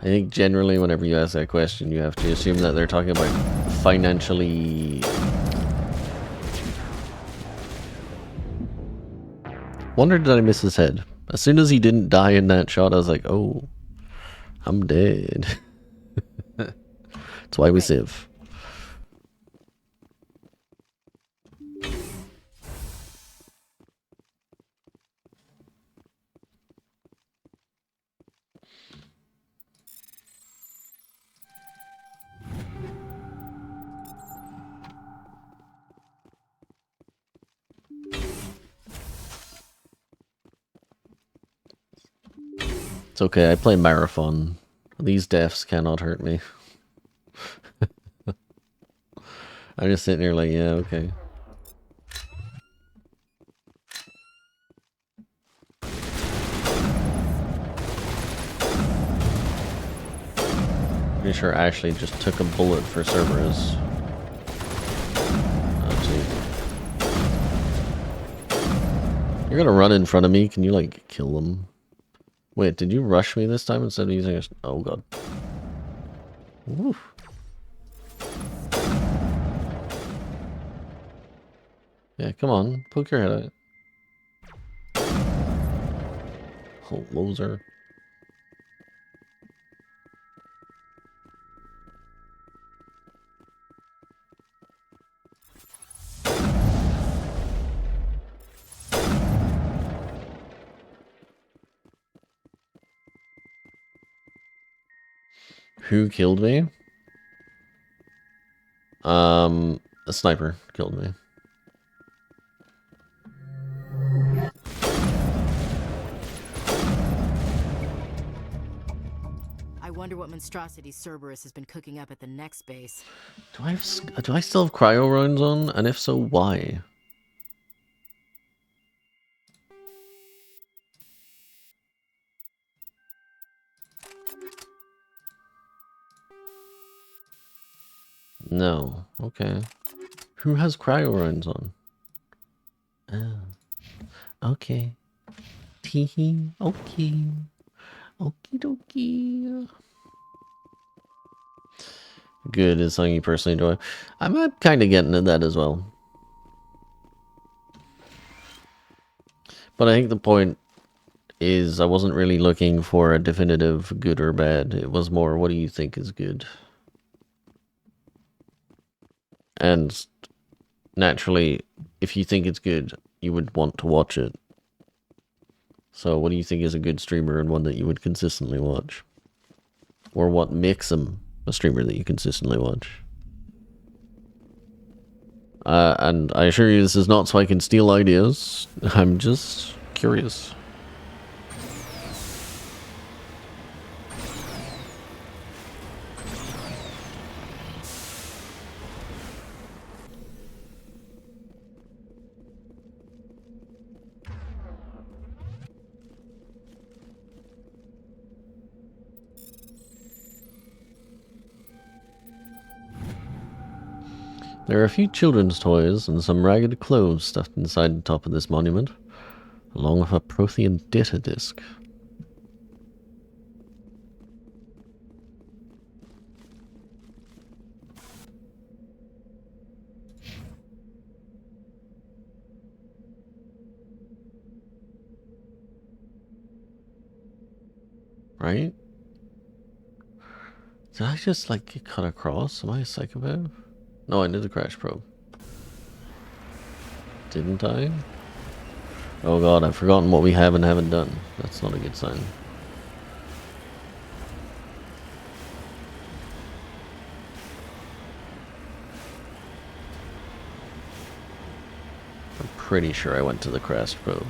Speaker 1: I think generally whenever you ask that question, you have to assume that they're talking about financially... Wonder did I miss his head? As soon as he didn't die in that shot, I was like, oh, I'm dead. That's why we save. It's okay, I play Marathon. These deaths cannot hurt me. I'm just sitting here like, yeah, okay. Pretty sure Ashley just took a bullet for Cerberus. Oh, you're gonna run in front of me, can you like kill them? Wait, did you rush me this time instead of using a... Oh god. Oof. Yeah, come on, poke your head out. Oh, loser. Who killed me? A sniper killed me.
Speaker 8: I wonder what monstrosity Cerberus has been cooking up at the next base.
Speaker 1: Do I still have cryo rounds on? And if so, why? No. Okay. Who has cryo rounds on? Oh. Okay. Teehee. Okay. Okie dokie. Good is something you personally enjoy. I'm kind of getting at that as well. But I think the point is I wasn't really looking for a definitive good or bad. It was more, what do you think is good? And naturally, if you think it's good, you would want to watch it. So what do you think is a good streamer and one that you would consistently watch? Or what makes them a streamer that you consistently watch? And I assure you this is not so I can steal ideas. I'm just curious. There are a few children's toys and some ragged clothes stuffed inside the top of this monument, along with a Prothean data disk. Right? Did I just like get cut across? Am I a psychopath? No, I did the crash probe. Didn't I? Oh god, I've forgotten what we have and haven't done. That's not a good sign. I'm pretty sure I went to the crash probe.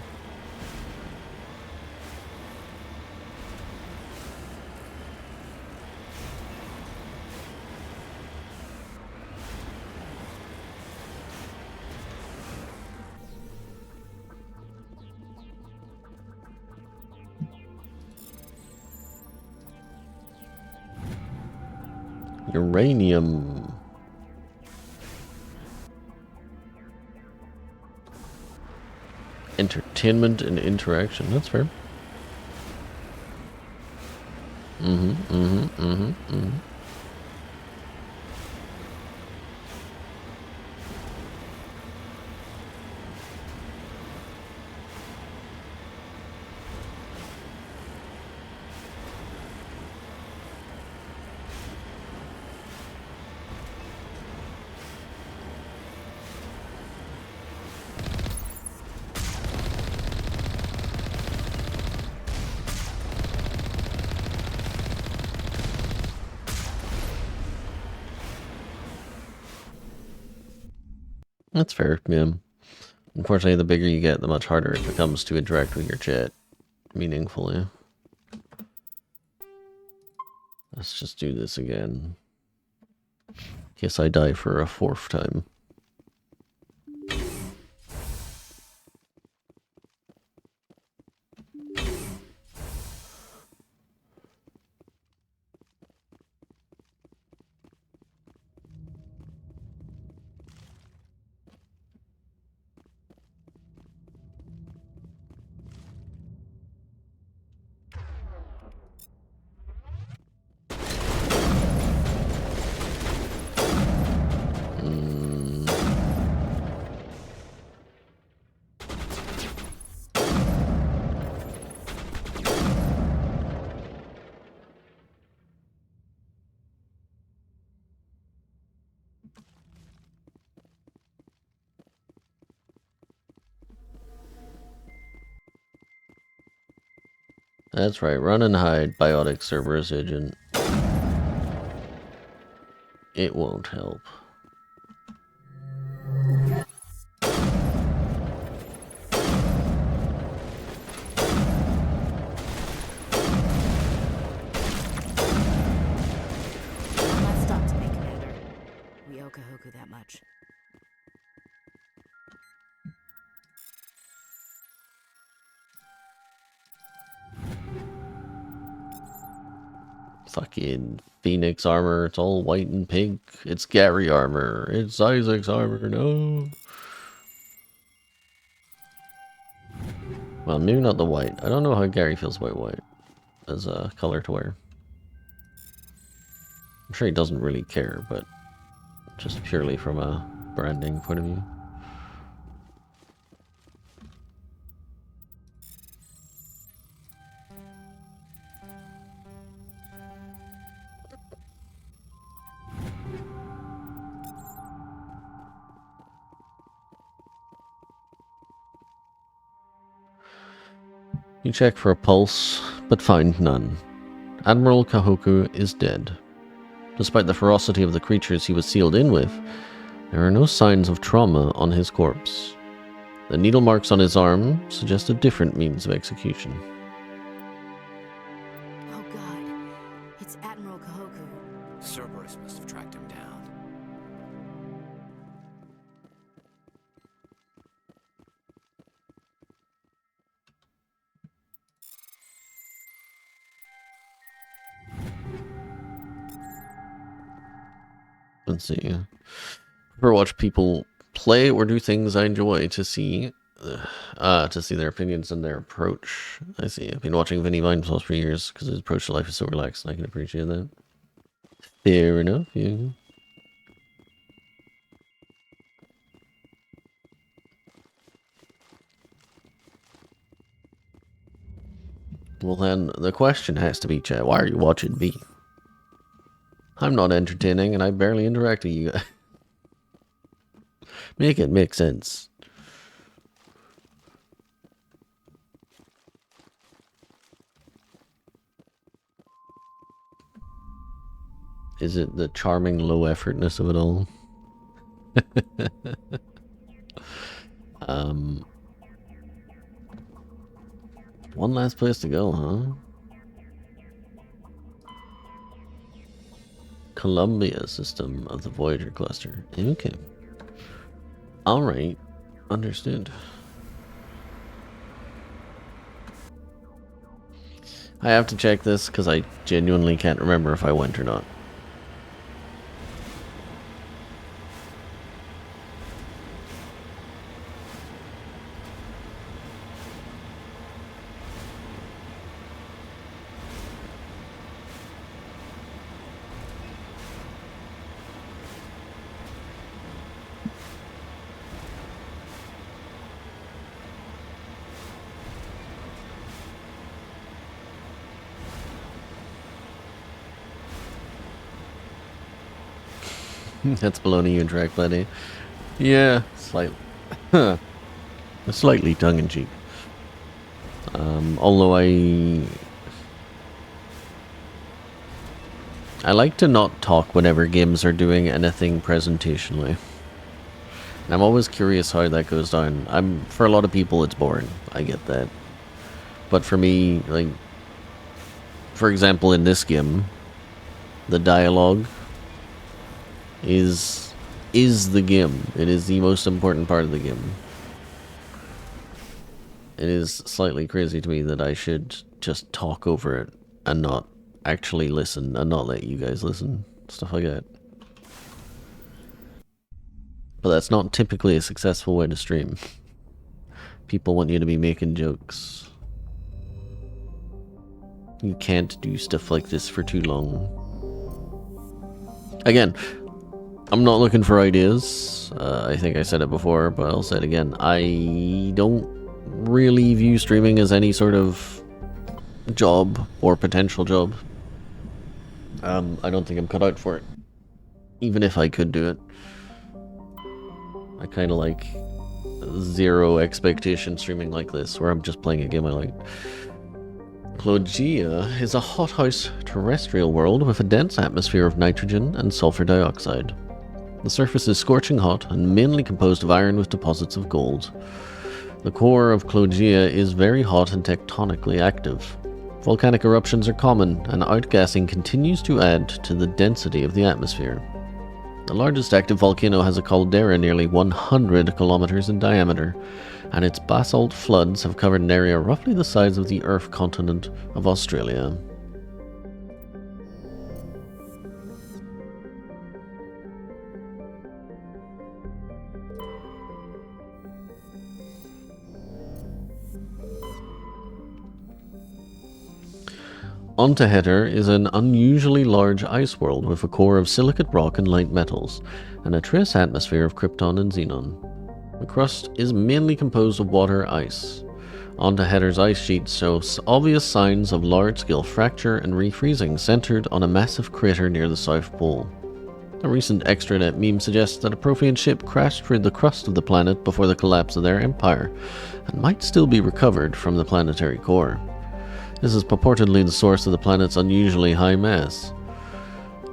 Speaker 1: Uranium. Entertainment and interaction. That's fair. That's fair, yeah. Unfortunately, the bigger you get, the much harder it becomes to interact with your chat meaningfully. Let's just do this again. In case I die for a 4th time. That's right, run and hide, biotic Cerberus agent. It won't help.
Speaker 8: Last stop to make, Commander. We owe Kahoku that much.
Speaker 1: Fucking Phoenix armor, it's all white and pink. It's Gary armor. It's Isaac's armor, no. Well, maybe not the white. I don't know how Gary feels about white as a color to wear. I'm sure he doesn't really care, but just purely from a branding point of view. You check for a pulse, but find none. Admiral Kahoku is dead. Despite the ferocity of the creatures he was sealed in with, there are no signs of trauma on his corpse. The needle marks on his arm suggest a different means of execution.
Speaker 8: Oh god, it's Admiral Kahoku.
Speaker 4: Cerberus must have tracked him down.
Speaker 1: Let's see. I prefer watch people play or do things I enjoy to see their opinions and their approach. I see. I've been watching Vinny Vinepaws for years because his approach to life is so relaxed and I can appreciate that. Fair enough, yeah. Well then, the question has to be, chat, why are you watching me? I'm not entertaining and I barely interact with you guys. Make it make sense. Is it the charming low effortness of it all? One last place to go, huh? Columbia system of the Voyager cluster. Okay. Alright. Understood. I have to check this because I genuinely can't remember if I went or not. That's baloney you track, buddy. Yeah, slightly tongue-in-cheek. Although I like to not talk whenever games are doing anything presentationally. And I'm always curious how that goes down. For a lot of people it's boring. I get that. But for me, like, for example, in this game, the dialogue is the game. It is the most important part of the game. It is slightly crazy to me that I should just talk over it and not actually listen and not let you guys listen. Stuff like that. But that's not typically a successful way to stream. People want you to be making jokes. You can't do stuff like this for too long. Again, I'm not looking for ideas. I think I said it before, but I'll say it again. I don't really view streaming as any sort of job or potential job. I don't think I'm cut out for it. Even if I could do it. I kind of like zero expectation streaming like this, where I'm just playing a game I like. Clogia is a hothouse terrestrial world with a dense atmosphere of nitrogen and sulfur dioxide. The surface is scorching hot and mainly composed of iron with deposits of gold. The core of Clogia is very hot and tectonically active. Volcanic eruptions are common, and outgassing continues to add to the density of the atmosphere. The largest active volcano has a caldera nearly 100 kilometers in diameter, and its basalt floods have covered an area roughly the size of the Earth continent of Australia. Ontaheter is an unusually large ice world with a core of silicate rock and light metals, and a trace atmosphere of krypton and xenon. The crust is mainly composed of water ice. Ontaheter's ice sheet shows obvious signs of large-scale fracture and refreezing centered on a massive crater near the South Pole. A recent extranet meme suggests that a Prothean ship crashed through the crust of the planet before the collapse of their empire, and might still be recovered from the planetary core. This is purportedly the source of the planet's unusually high mass.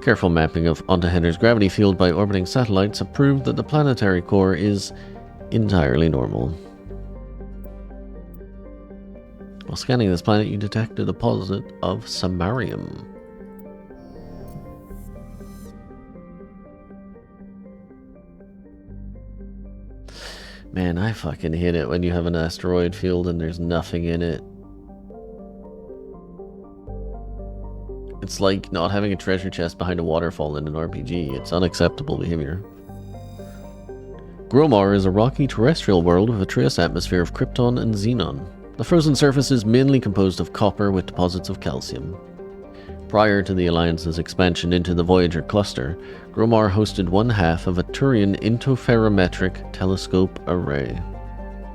Speaker 1: Careful mapping of Ontaheter's gravity field by orbiting satellites have proved that the planetary core is entirely normal. While scanning this planet, you detect a deposit of samarium. Man, I fucking hate it when you have an asteroid field and there's nothing in it. It's like not having a treasure chest behind a waterfall in an RPG. It's unacceptable behavior. Gromar is a rocky terrestrial world with a trace atmosphere of krypton and xenon. The frozen surface is mainly composed of copper with deposits of calcium. Prior to the Alliance's expansion into the Voyager cluster, Gromar hosted one half of a Turian interferometric telescope array.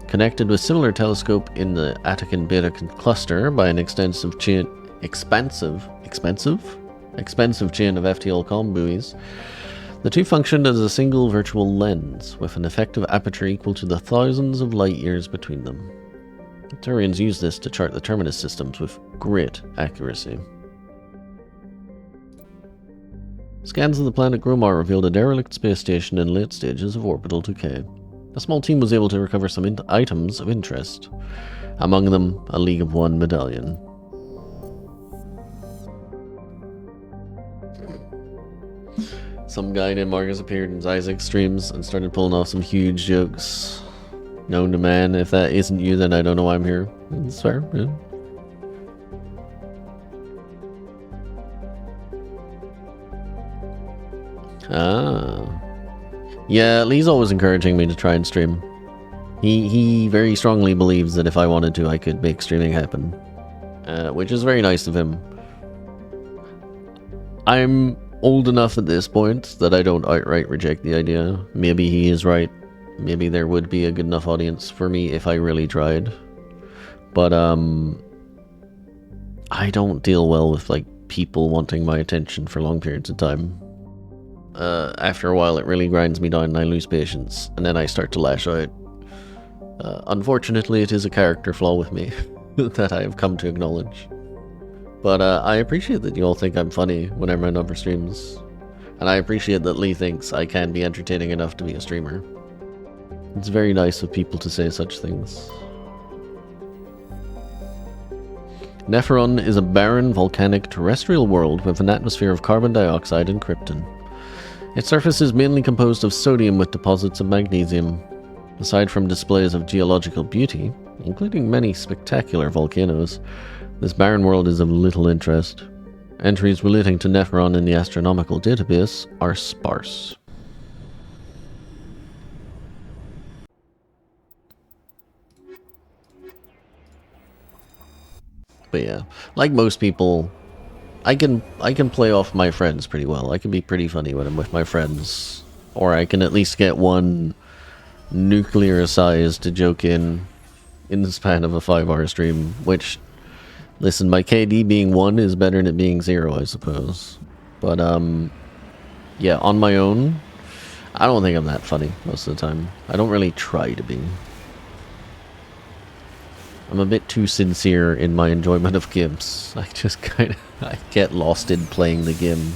Speaker 1: Connected with similar telescope in the Attican Beta cluster by an expensive chain of FTL comm buoys, the two functioned as a single virtual lens, with an effective aperture equal to the thousands of light years between them. The Turians used this to chart the terminus systems with great accuracy. Scans of the planet Gromar revealed a derelict space station in late stages of orbital decay. A small team was able to recover some items of interest, among them a League of One medallion. Some guy named Marcus appeared in Isaac's streams and started pulling off some huge jokes. Known to man. If that isn't you, then I don't know why I'm here. It's fair, yeah. Ah. Yeah, Lee's always encouraging me to try and stream. He very strongly believes that if I wanted to, I could make streaming happen. Which is very nice of him. I'm old enough at this point that I don't outright reject the idea. Maybe he is right. Maybe there would be a good enough audience for me if I really tried. But, I don't deal well with, like, people wanting my attention for long periods of time. after a while it really grinds me down and I lose patience, and then I start to lash out. Unfortunately, it is a character flaw with me that I have come to acknowledge. But I appreciate that you all think I'm funny whenever I'm on for streams. And I appreciate that Lee thinks I can be entertaining enough to be a streamer. It's very nice of people to say such things. Neferon is a barren, volcanic, terrestrial world with an atmosphere of carbon dioxide and krypton. Its surface is mainly composed of sodium with deposits of magnesium. Aside from displays of geological beauty, including many spectacular volcanoes, this barren world is of little interest. Entries relating to Neferon in the astronomical database are sparse. But yeah, like most people, I can play off my friends pretty well. I can be pretty funny when I'm with my friends, or I can at least get one nuclear-sized joke in the span of a 5-hour stream, which, listen, my KD being 1 is better than it being 0, I suppose. But, yeah, on my own, I don't think I'm that funny most of the time. I don't really try to be. I'm a bit too sincere in my enjoyment of games. I just I get lost in playing the game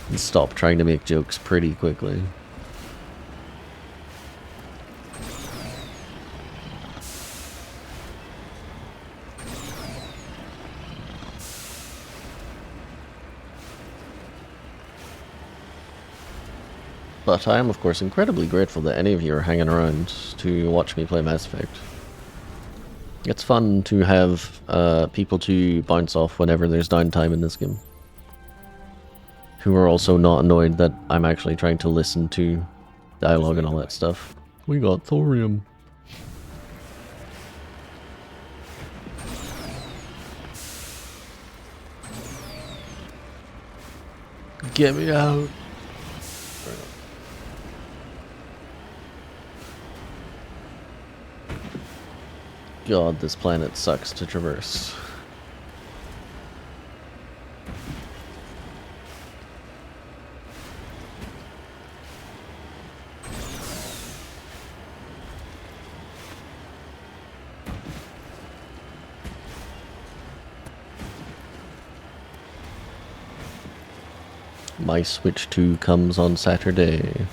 Speaker 1: and stop trying to make jokes pretty quickly. But I am, of course, incredibly grateful that any of you are hanging around to watch me play Mass Effect. It's fun to have people to bounce off whenever there's downtime in this game. Who are also not annoyed that I'm actually trying to listen to dialogue and all that stuff. We got thorium. Get me out. God, this planet sucks to traverse. My Switch 2 comes on Saturday.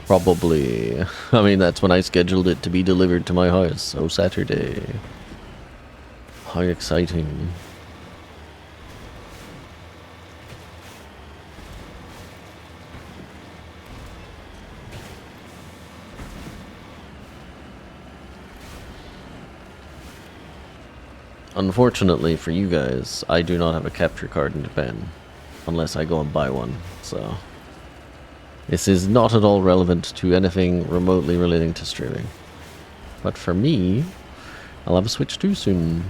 Speaker 1: Probably. I mean, that's when I scheduled it to be delivered to my house, so Saturday. How exciting. Unfortunately for you guys, I do not have a capture card in Japan. Unless I go and buy one, so... This is not at all relevant to anything remotely relating to streaming. But for me, I'll have a Switch 2 soon.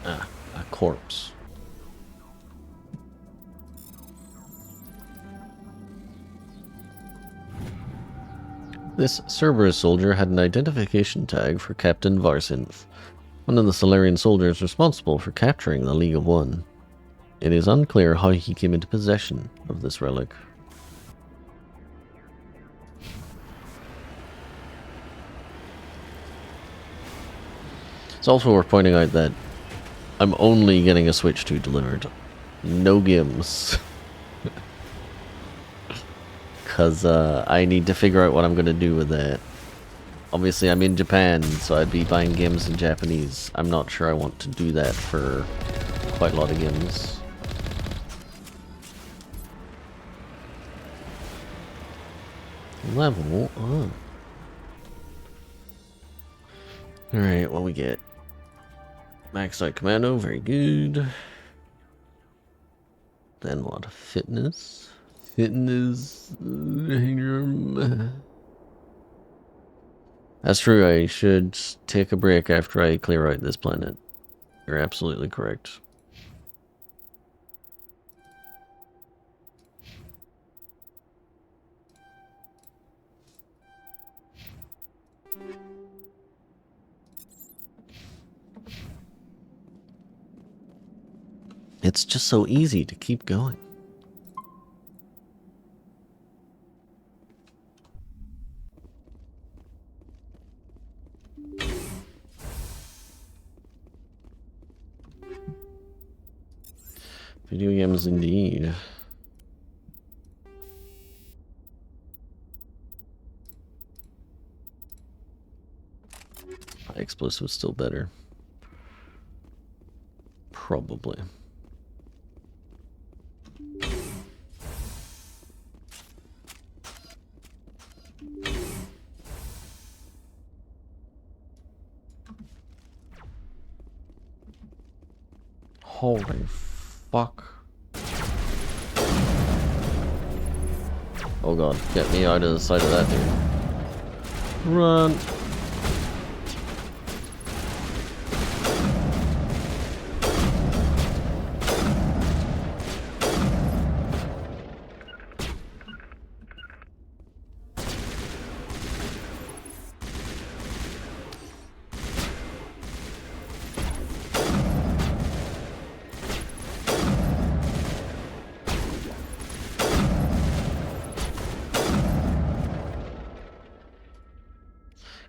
Speaker 1: Ah, a corpse. This Cerberus soldier had an identification tag for Captain Varsinth, one of the Solarian soldiers responsible for capturing the League of One. It is unclear how he came into possession of this relic. It's also worth pointing out that I'm only getting a Switch 2 delivered. No games. Because I need to figure out what I'm going to do with it. Obviously, I'm in Japan, so I'd be buying games in Japanese. I'm not sure I want to do that for quite a lot of games. Level up. Alright, what we get? Maxed out commando, very good. Then what? Fitness? Fitness. That's true, I should take a break after I clear out this planet. You're absolutely correct. It's just so easy to keep going. Video games indeed. High explosive still better. Probably. Holy fuck. Oh god, get me out of the sight of that dude. Run!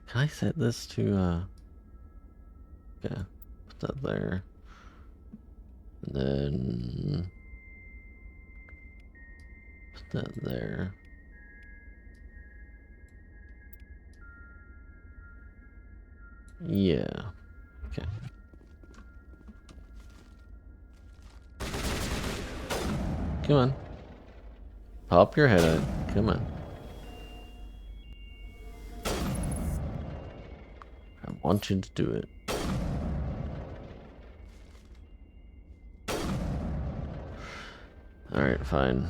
Speaker 1: Can I set this to, yeah, put that there. And then put that there. Yeah. Okay. Come on. Pop your head out. Come on. I want you to do it. Alright, fine.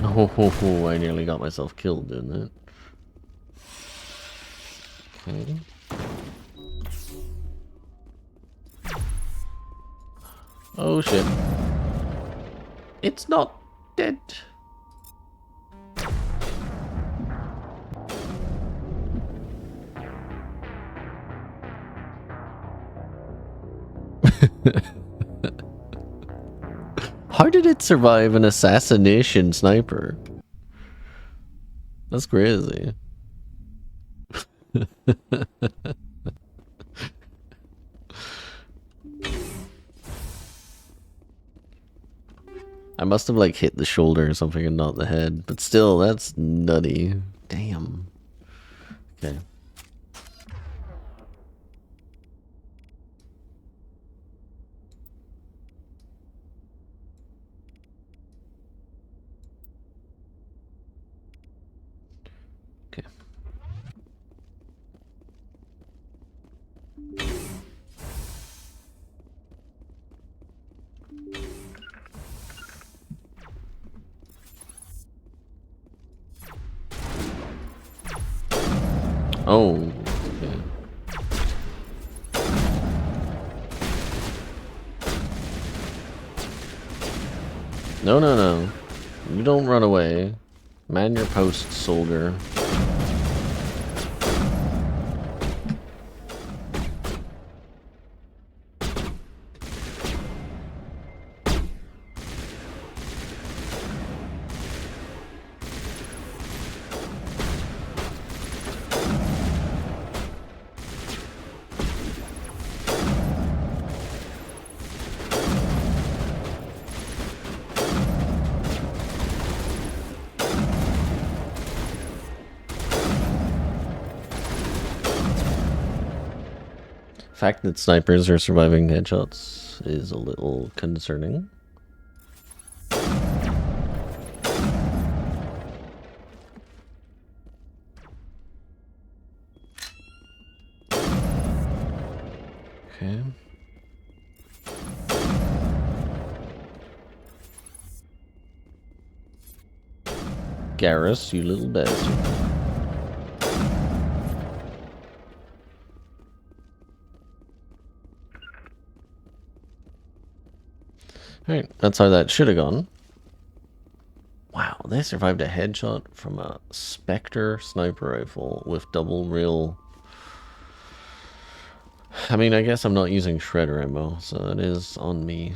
Speaker 1: Oh, I nearly got myself killed doing that. Okay. Oh shit. It's not dead. How did it survive an assassination sniper? That's crazy. I must have like hit the shoulder or something and not the head, but still, that's nutty. Damn. Okay. Okay. Oh, okay. No, no, no. You don't run away. Man your post, soldier. The fact that snipers are surviving headshots is a little concerning. Okay. Garrus, you little bastard. Alright, that's how that should have gone. Wow, they survived a headshot from a Spectre sniper rifle with double reel. I mean, I guess I'm not using shredder ammo, so it is on me.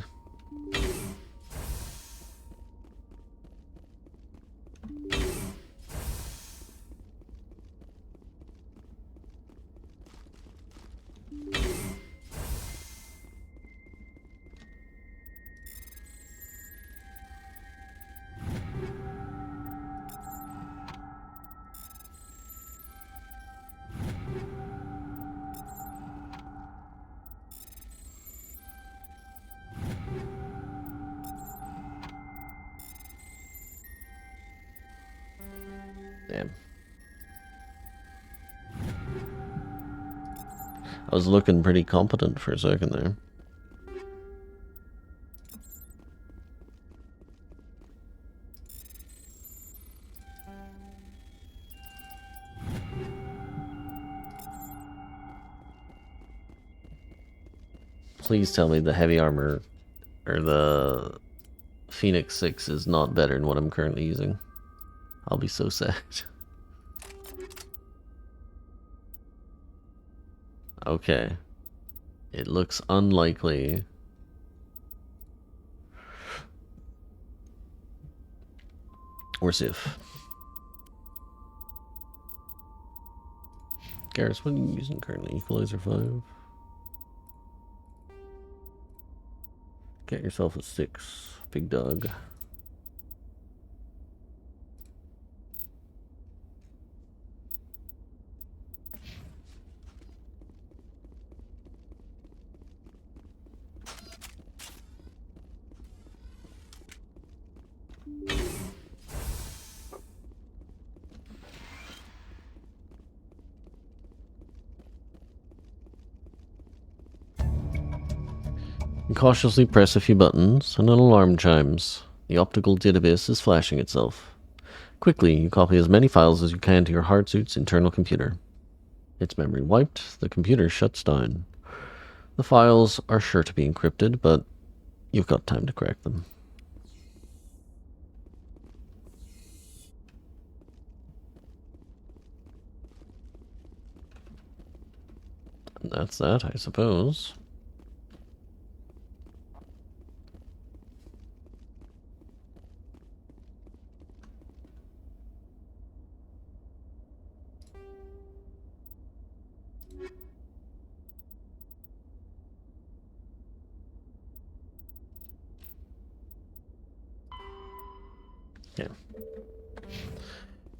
Speaker 1: Damn. I was looking pretty competent for a second there. Please tell me the heavy armor or the Phoenix 6 is not better than what I'm currently using. I'll be so sad. Okay. It looks unlikely. Or Sif. Garrus, what are you using currently? Equalizer 5? Get yourself a 6, big dog. You cautiously press a few buttons, and an alarm chimes. The optical database is flashing itself. Quickly, you copy as many files as you can to your hardsuit's internal computer. Its memory wiped, the computer shuts down. The files are sure to be encrypted, but you've got time to crack them. And that's that, I suppose. Yeah.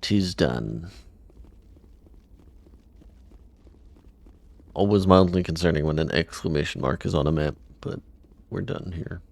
Speaker 1: 'Tis done. Always mildly concerning when an exclamation mark is on a map, but we're done here.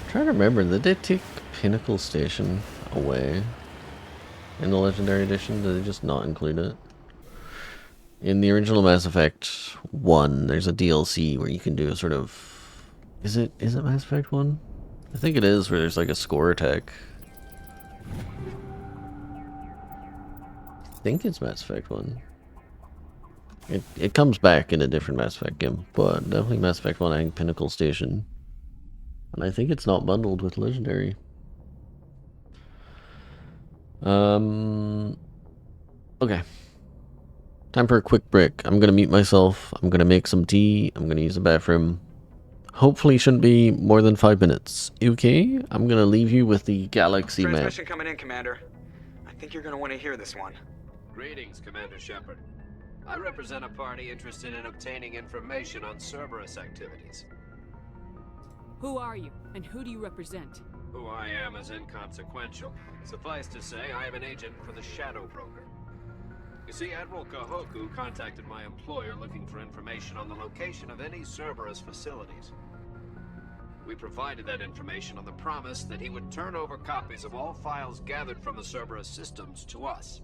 Speaker 1: Trying to remember, did they take Pinnacle Station away in the Legendary Edition? Did they just not include it? In the original Mass Effect 1, there's a DLC where you can do a sort of... Is it Mass Effect 1? I think it is, where there's like a score attack. I think it's Mass Effect 1. It comes back in a different Mass Effect game, but definitely Mass Effect 1, I think Pinnacle Station. And I think it's not bundled with Legendary. Okay. Time for a quick break. I'm gonna mute myself. I'm gonna make some tea. I'm gonna use the bathroom. Hopefully shouldn't be more than 5 minutes. Okay, I'm gonna leave you with the galaxy map.
Speaker 11: Transmission coming in, Commander. I think you're gonna want to hear this one.
Speaker 12: Greetings, Commander Shepard. I represent a party interested in obtaining information on Cerberus activities.
Speaker 5: Who are you, and who do you represent?
Speaker 12: Who I am is inconsequential. Suffice to say, I am an agent for the Shadow Broker. You see, Admiral Kahoku contacted my employer looking for information on the location of any Cerberus facilities. We provided that information on the promise that he would turn over copies of all files gathered from the Cerberus systems to us.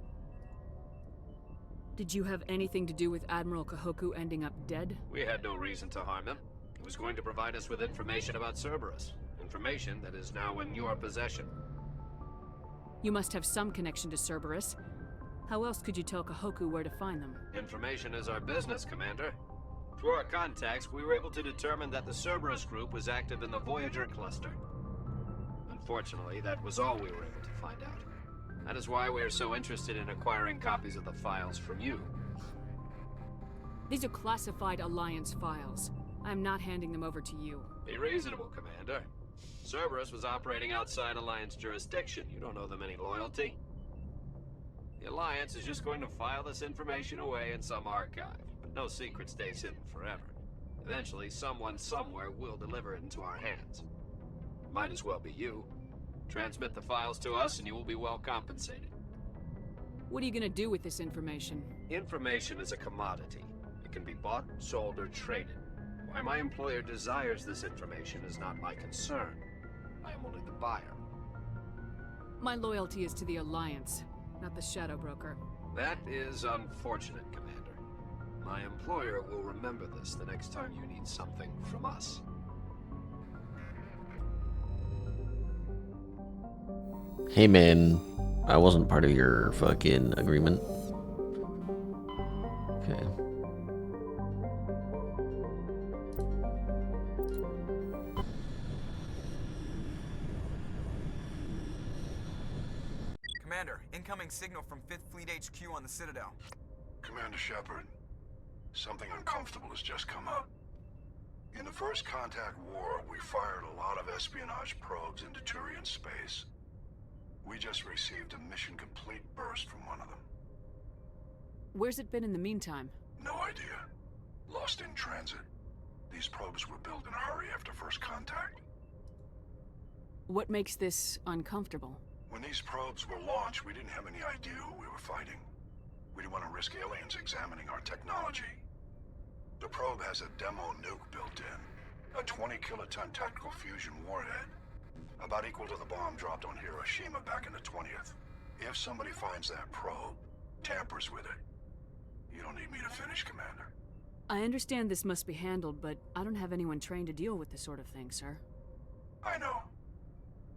Speaker 5: Did you have anything to do with Admiral Kahoku ending up dead?
Speaker 12: We had no reason to harm him. He was going to provide us with information about Cerberus. Information that is now in your possession.
Speaker 5: You must have some connection to Cerberus. How else could you tell Kahoku where to find them?
Speaker 12: Information is our business, Commander. Through our contacts, we were able to determine that the Cerberus group was active in the Voyager cluster. Unfortunately, that was all we were able to find out. That is why we are so interested in acquiring copies of the files from you.
Speaker 5: These are classified Alliance files. I am not handing them over to you.
Speaker 12: Be reasonable, Commander. Cerberus was operating outside Alliance jurisdiction. You don't owe them any loyalty. The Alliance is just going to file this information away in some archive. But no secret stays hidden forever. Eventually, someone somewhere will deliver it into our hands. Might as well be you. Transmit the files to us and you will be well compensated.
Speaker 5: What are you gonna do with this information?
Speaker 12: Information is a commodity. It can be bought, sold, or traded. Why my employer desires this information is not my concern. I am only the buyer.
Speaker 5: My loyalty is to the Alliance, not the Shadow Broker.
Speaker 12: That is unfortunate, Commander. My employer will remember this the next time you need something from us.
Speaker 1: Hey man, I wasn't part of your fucking agreement. Okay.
Speaker 11: Commander, incoming signal from 5th Fleet HQ on the Citadel.
Speaker 7: Commander Shepard, something uncomfortable has just come up. In the First Contact War, we fired a lot of espionage probes into Turian space. We just received a mission complete burst from one of them.
Speaker 5: Where's it been in the meantime?
Speaker 7: No idea. Lost in transit. These probes were built in a hurry after First Contact.
Speaker 5: What makes this uncomfortable?
Speaker 7: When these probes were launched, we didn't have any idea who we were fighting. We didn't want to risk aliens examining our technology. The probe has a demo nuke built in. A 20-kiloton tactical fusion warhead. About equal to the bomb dropped on Hiroshima back in the 20th. If somebody finds that probe, tampers with it, you don't need me to finish, Commander.
Speaker 5: I understand this must be handled, but I don't have anyone trained to deal with this sort of thing, sir.
Speaker 7: I know.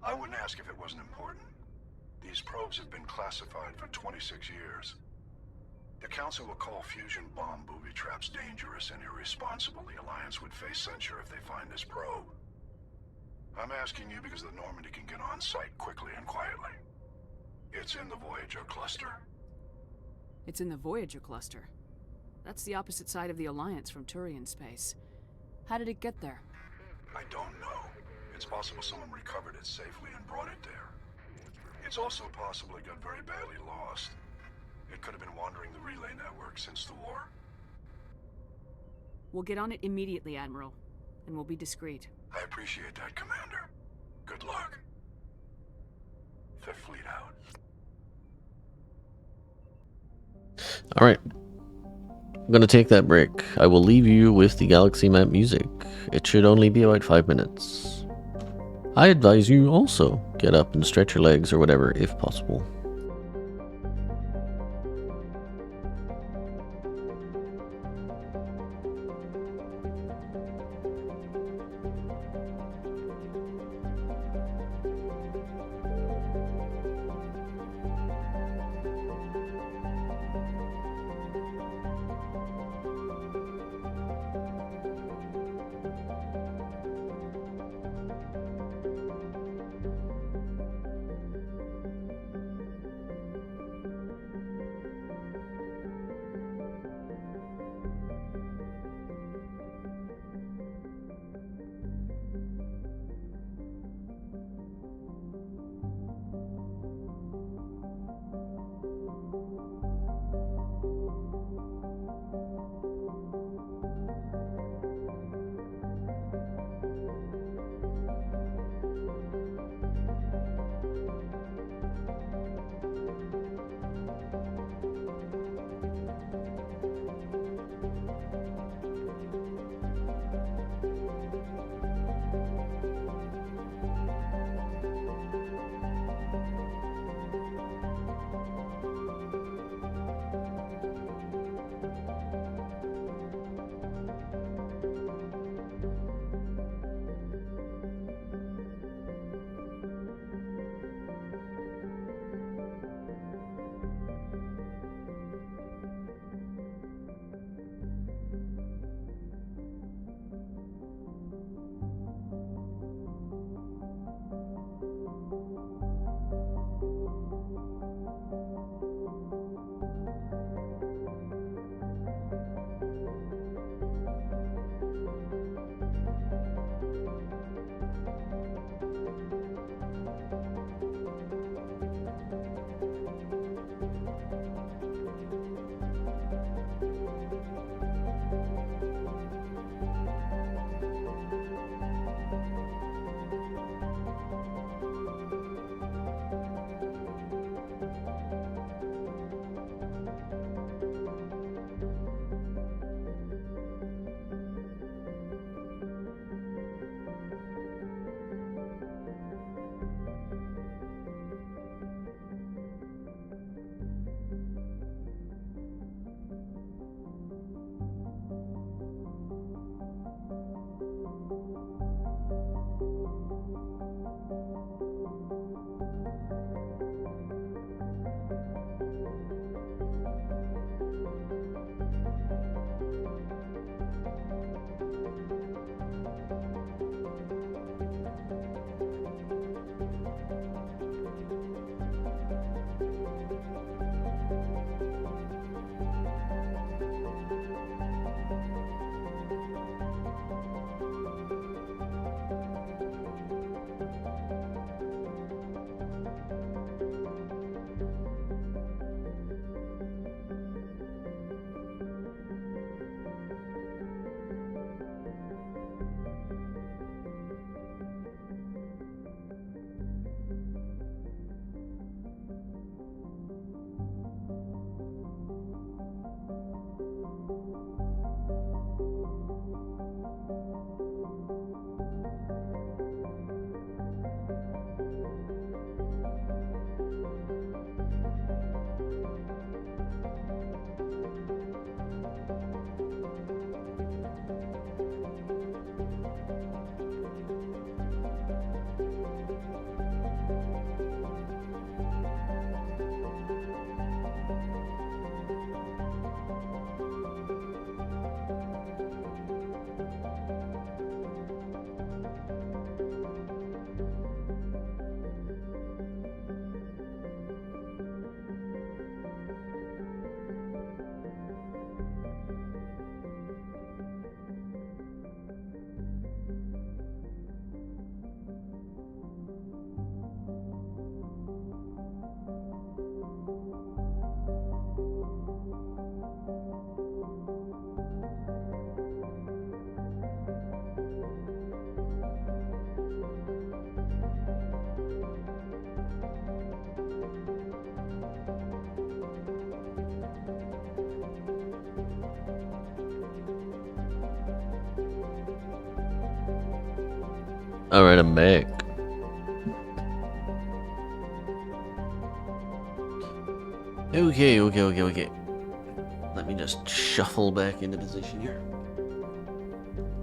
Speaker 7: I wouldn't ask if it wasn't important. These probes have been classified for 26 years. The Council will call fusion bomb booby traps dangerous and irresponsible. The Alliance would face censure if they find this probe. I'm asking you because the Normandy can get on site quickly and quietly. It's in the Voyager cluster.
Speaker 5: It's in the Voyager cluster. That's the opposite side of the Alliance from Turian space. How did it get there?
Speaker 7: I don't know. It's possible someone recovered it safely and brought it there. It's also possible it got very badly lost. It could have been wandering the relay network since the war.
Speaker 5: We'll get on it immediately, Admiral, and we'll be discreet.
Speaker 7: I appreciate that, Commander. Good luck. Fifth Fleet out.
Speaker 1: Alright. I'm gonna take that break. I will leave you with the galaxy map music. It should only be about 5 minutes. I advise you also get up and stretch your legs or whatever if possible. Alright, I'm back. Okay. Let me just shuffle back into position here.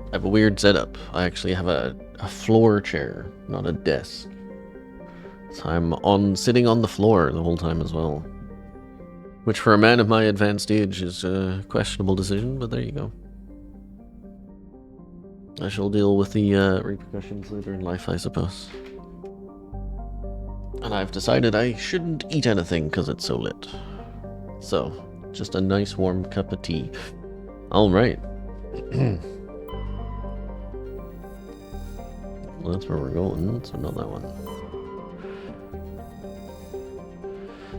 Speaker 1: I have a weird setup. I actually have a floor chair, not a desk. So I'm sitting on the floor the whole time as well. Which for a man of my advanced age is a questionable decision, but there you go. I shall deal with the repercussions later in life, I suppose. And I've decided I shouldn't eat anything because it's so lit. So, just a nice warm cup of tea. Alright. Well, that's where we're going, so not that one.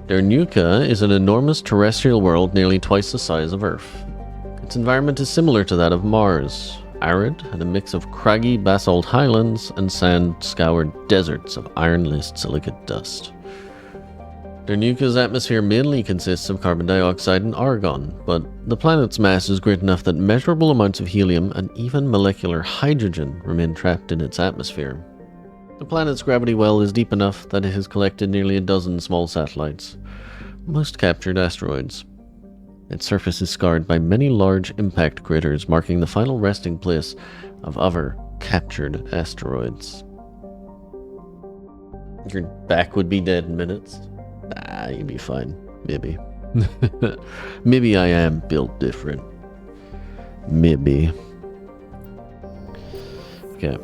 Speaker 1: Dernuka is an enormous terrestrial world nearly twice the size of Earth. Its environment is similar to that of Mars, arid and a mix of craggy basalt highlands and sand-scoured deserts of iron-laced silicate dust. Dernuka's atmosphere mainly consists of carbon dioxide and argon, but the planet's mass is great enough that measurable amounts of helium and even molecular hydrogen remain trapped in its atmosphere. The planet's gravity well is deep enough that it has collected nearly a dozen small satellites, most captured asteroids. Its surface is scarred by many large impact craters, marking the final resting place of other captured asteroids. Your back would be dead in minutes. Nah, you'd be fine. Maybe. Maybe I am built different. Maybe. Okay.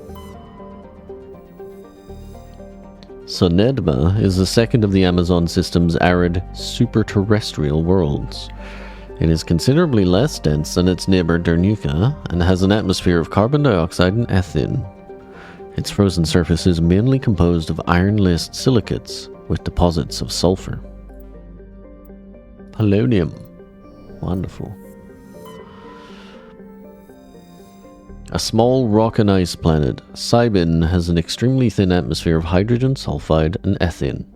Speaker 1: Sonedma is the second of the Amazon system's arid superterrestrial worlds. It is considerably less dense than its neighbor Dernuka and has an atmosphere of carbon dioxide and ethane. Its frozen surface is mainly composed of iron-laced silicates with deposits of sulfur. Polonium. Wonderful. A small rock and ice planet, Cybin has an extremely thin atmosphere of hydrogen sulfide and ethane.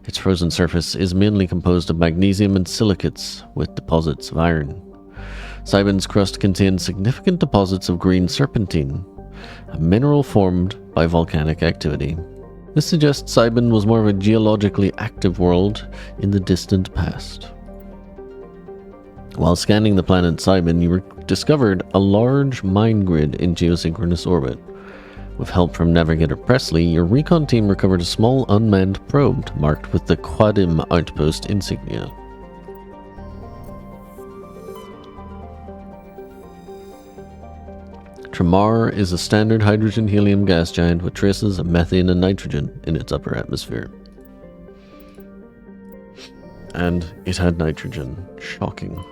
Speaker 1: Its frozen surface is mainly composed of magnesium and silicates with deposits of iron. Cybin's crust contains significant deposits of green serpentine, a mineral formed by volcanic activity. This suggests Cybin was more of a geologically active world in the distant past. While scanning the planet Cybin, you discovered a large mine grid in geosynchronous orbit. With help from Navigator Presley, your recon team recovered a small unmanned probe marked with the Quadim Outpost insignia. Tramar is a standard hydrogen-helium gas giant with traces of methane and nitrogen in its upper atmosphere. And it had nitrogen. Shocking.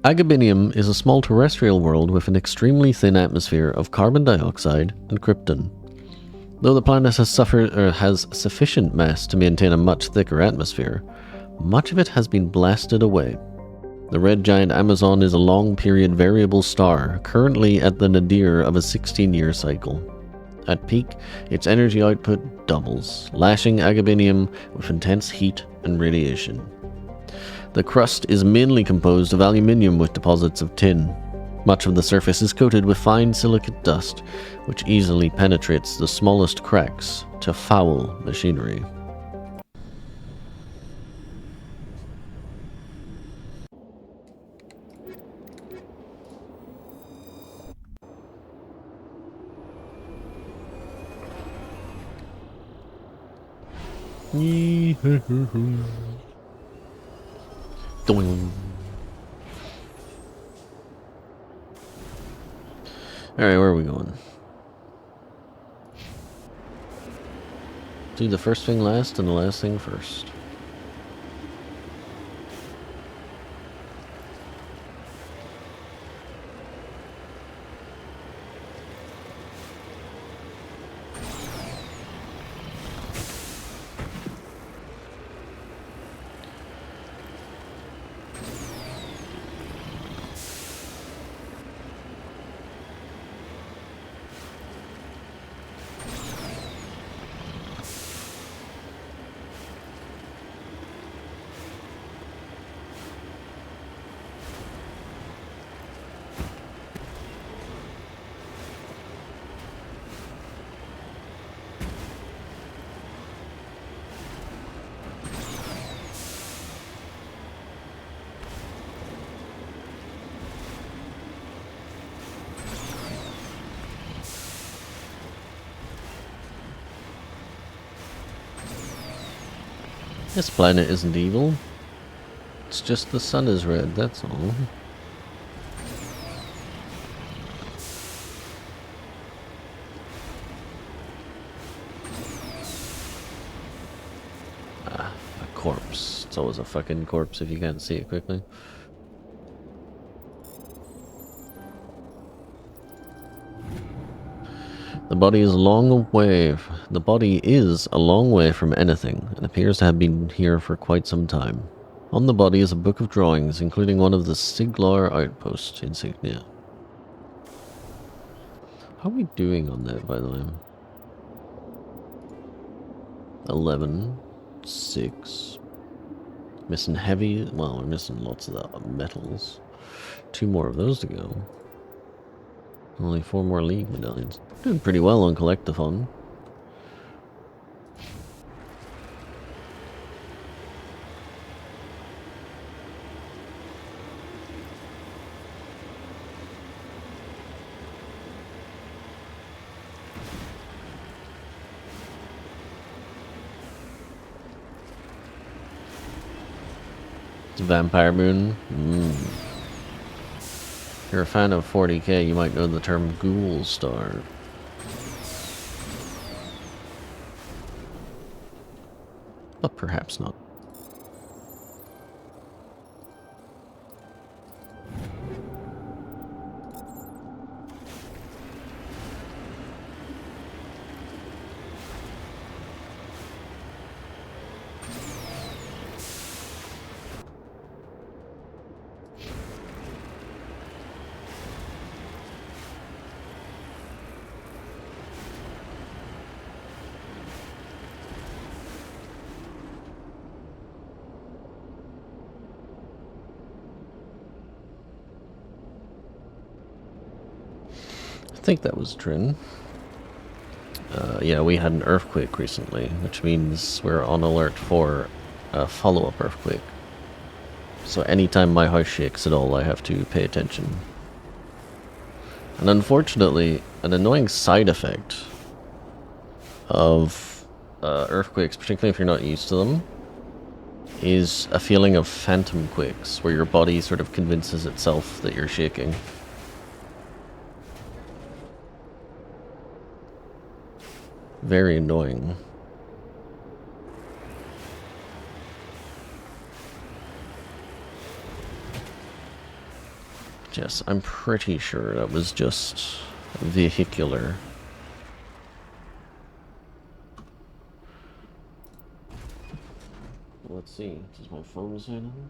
Speaker 1: Agabinium is a small terrestrial world with an extremely thin atmosphere of carbon dioxide and krypton. Though the planet has sufficient mass to maintain a much thicker atmosphere, much of it has been blasted away. The red giant Amazon is a long-period variable star, currently at the nadir of a 16-year cycle. At peak, its energy output doubles, lashing Agabinium with intense heat and radiation. The crust is mainly composed of aluminium with deposits of tin. Much of the surface is coated with fine silicate dust, which easily penetrates the smallest cracks to foul machinery. Doing. Alright, where are we going? Do the first thing last and the last thing first. This planet isn't evil. It's just the sun is red, that's all. Ah, a corpse. It's always a fucking corpse if you can't see it quickly. The body is a long way. The body is a long way from anything, and appears to have been here for quite some time. On the body is a book of drawings, including one of the Siglar outpost insignia. How are we doing on that, by the way? 11, 6. Missing heavy. Well, we're missing lots of the metals. 2 more of those to go. Only 4 more League medallions. Doing pretty well on Collectathon. Vampire Moon. If you're a fan of 40k, you might know the term Ghoul Star. But perhaps not. I think that was Trin. Yeah, we had an earthquake recently, which means we're on alert for a follow-up earthquake. So anytime my house shakes at all, I have to pay attention. And unfortunately, an annoying side effect of earthquakes, particularly if you're not used to them, is a feeling of phantom quakes, where your body sort of convinces itself that you're shaking. Very annoying. Yes, I'm pretty sure that was just vehicular. Let's see, does my phone say anything?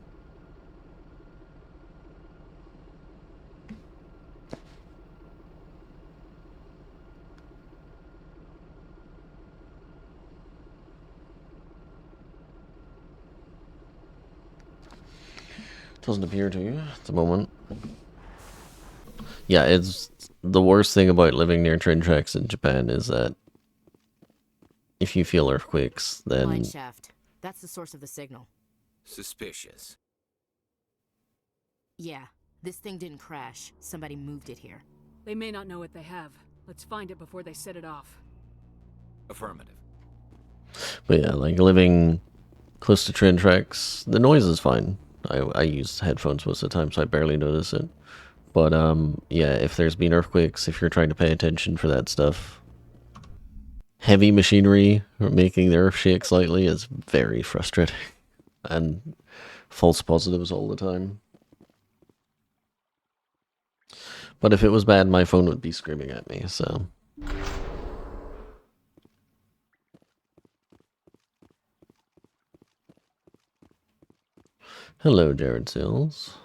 Speaker 1: Doesn't appear to at the moment. Yeah, it's the worst thing about living near train tracks in Japan is that if you feel earthquakes, then...
Speaker 8: Mine shaft. That's the source of the signal.
Speaker 4: Suspicious.
Speaker 8: Yeah, this thing didn't crash. Somebody moved it here.
Speaker 5: They may not know what they have. Let's find it before they set it off.
Speaker 4: Affirmative.
Speaker 1: But yeah, like living close to train tracks, the noise is fine. I use headphones most of the time, so I barely notice it. But yeah, if there's been earthquakes, if you're trying to pay attention for that stuff, heavy machinery making the earth shake slightly is very frustrating. And false positives all the time. But if it was bad, my phone would be screaming at me, so... Hello, Jared Sills.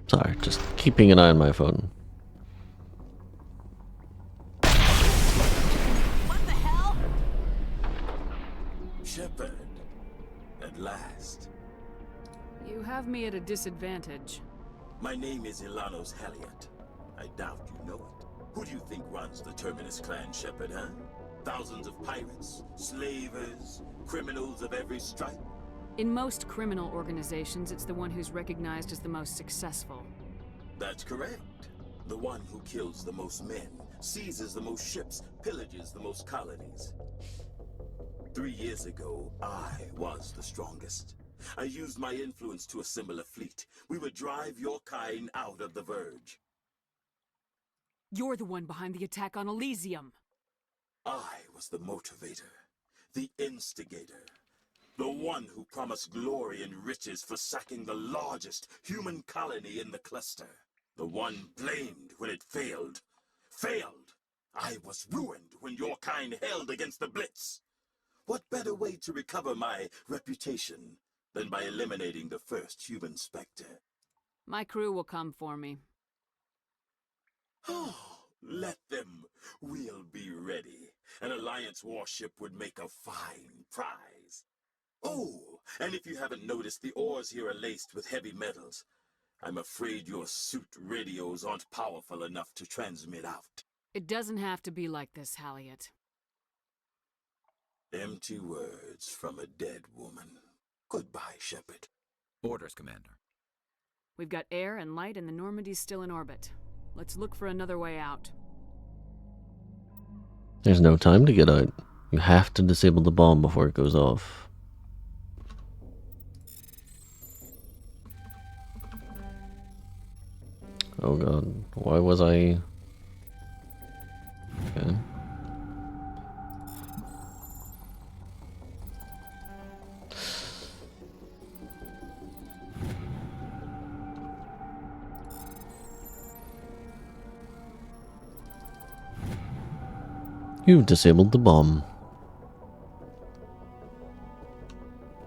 Speaker 1: Sorry, just keeping an eye on my phone.
Speaker 13: What the hell?
Speaker 14: Shepard, at last.
Speaker 5: You have me at a disadvantage.
Speaker 14: My name is Ilanos Halliot. I doubt you know it. Who do you think runs the Terminus clan, Shepard, huh? Thousands of pirates, slavers, criminals of every stripe?
Speaker 5: In most criminal organizations, it's the one who's recognized as the most successful.
Speaker 14: That's correct. The one who kills the most men, seizes the most ships, pillages the most colonies. 3 years ago, I was the strongest. I used my influence to assemble a fleet. We would drive your kind out of the Verge.
Speaker 5: You're the one behind the attack on Elysium.
Speaker 14: I was the motivator, the instigator, the one who promised glory and riches for sacking the largest human colony in the cluster. The one blamed when it failed. Failed! I was ruined when your kind held against the Blitz. What better way to recover my reputation than by eliminating the first human Spectre?
Speaker 5: My crew will come for me.
Speaker 14: Oh, let them. We'll be ready. An Alliance warship would make a fine prize. Oh, and if you haven't noticed, the ores here are laced with heavy metals. I'm afraid your suit radios aren't powerful enough to transmit out.
Speaker 5: It doesn't have to be like this, Halliot.
Speaker 14: Empty words from a dead woman. Goodbye, Shepard.
Speaker 4: Orders, Commander.
Speaker 5: We've got air and light and the Normandy's still in orbit. Let's look for another way out.
Speaker 1: There's no time to get out. You have to disable the bomb before it goes off. Oh god, why was I... Okay. You've disabled the bomb.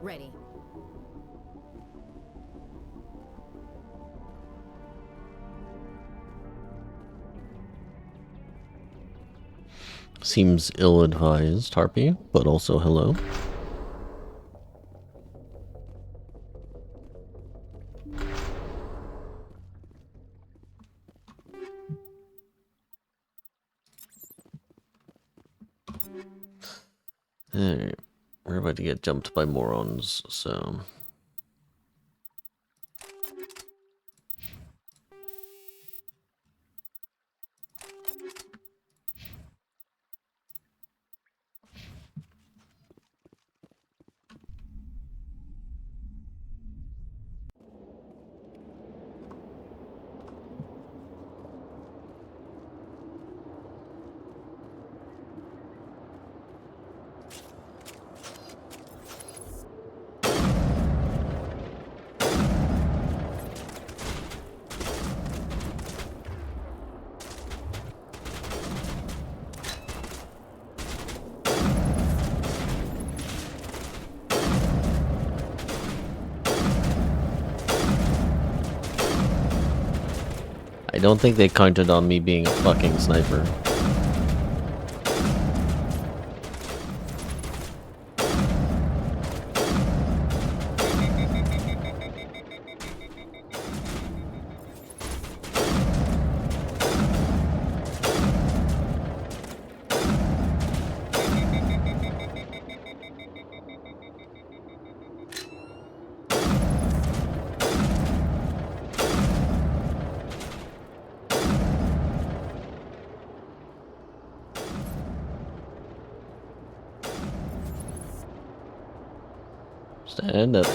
Speaker 8: Ready.
Speaker 1: Seems ill-advised, Harpy, but also hello. Alright, we're about to get jumped by morons, so... I don't think they counted on me being a fucking sniper. Stand up.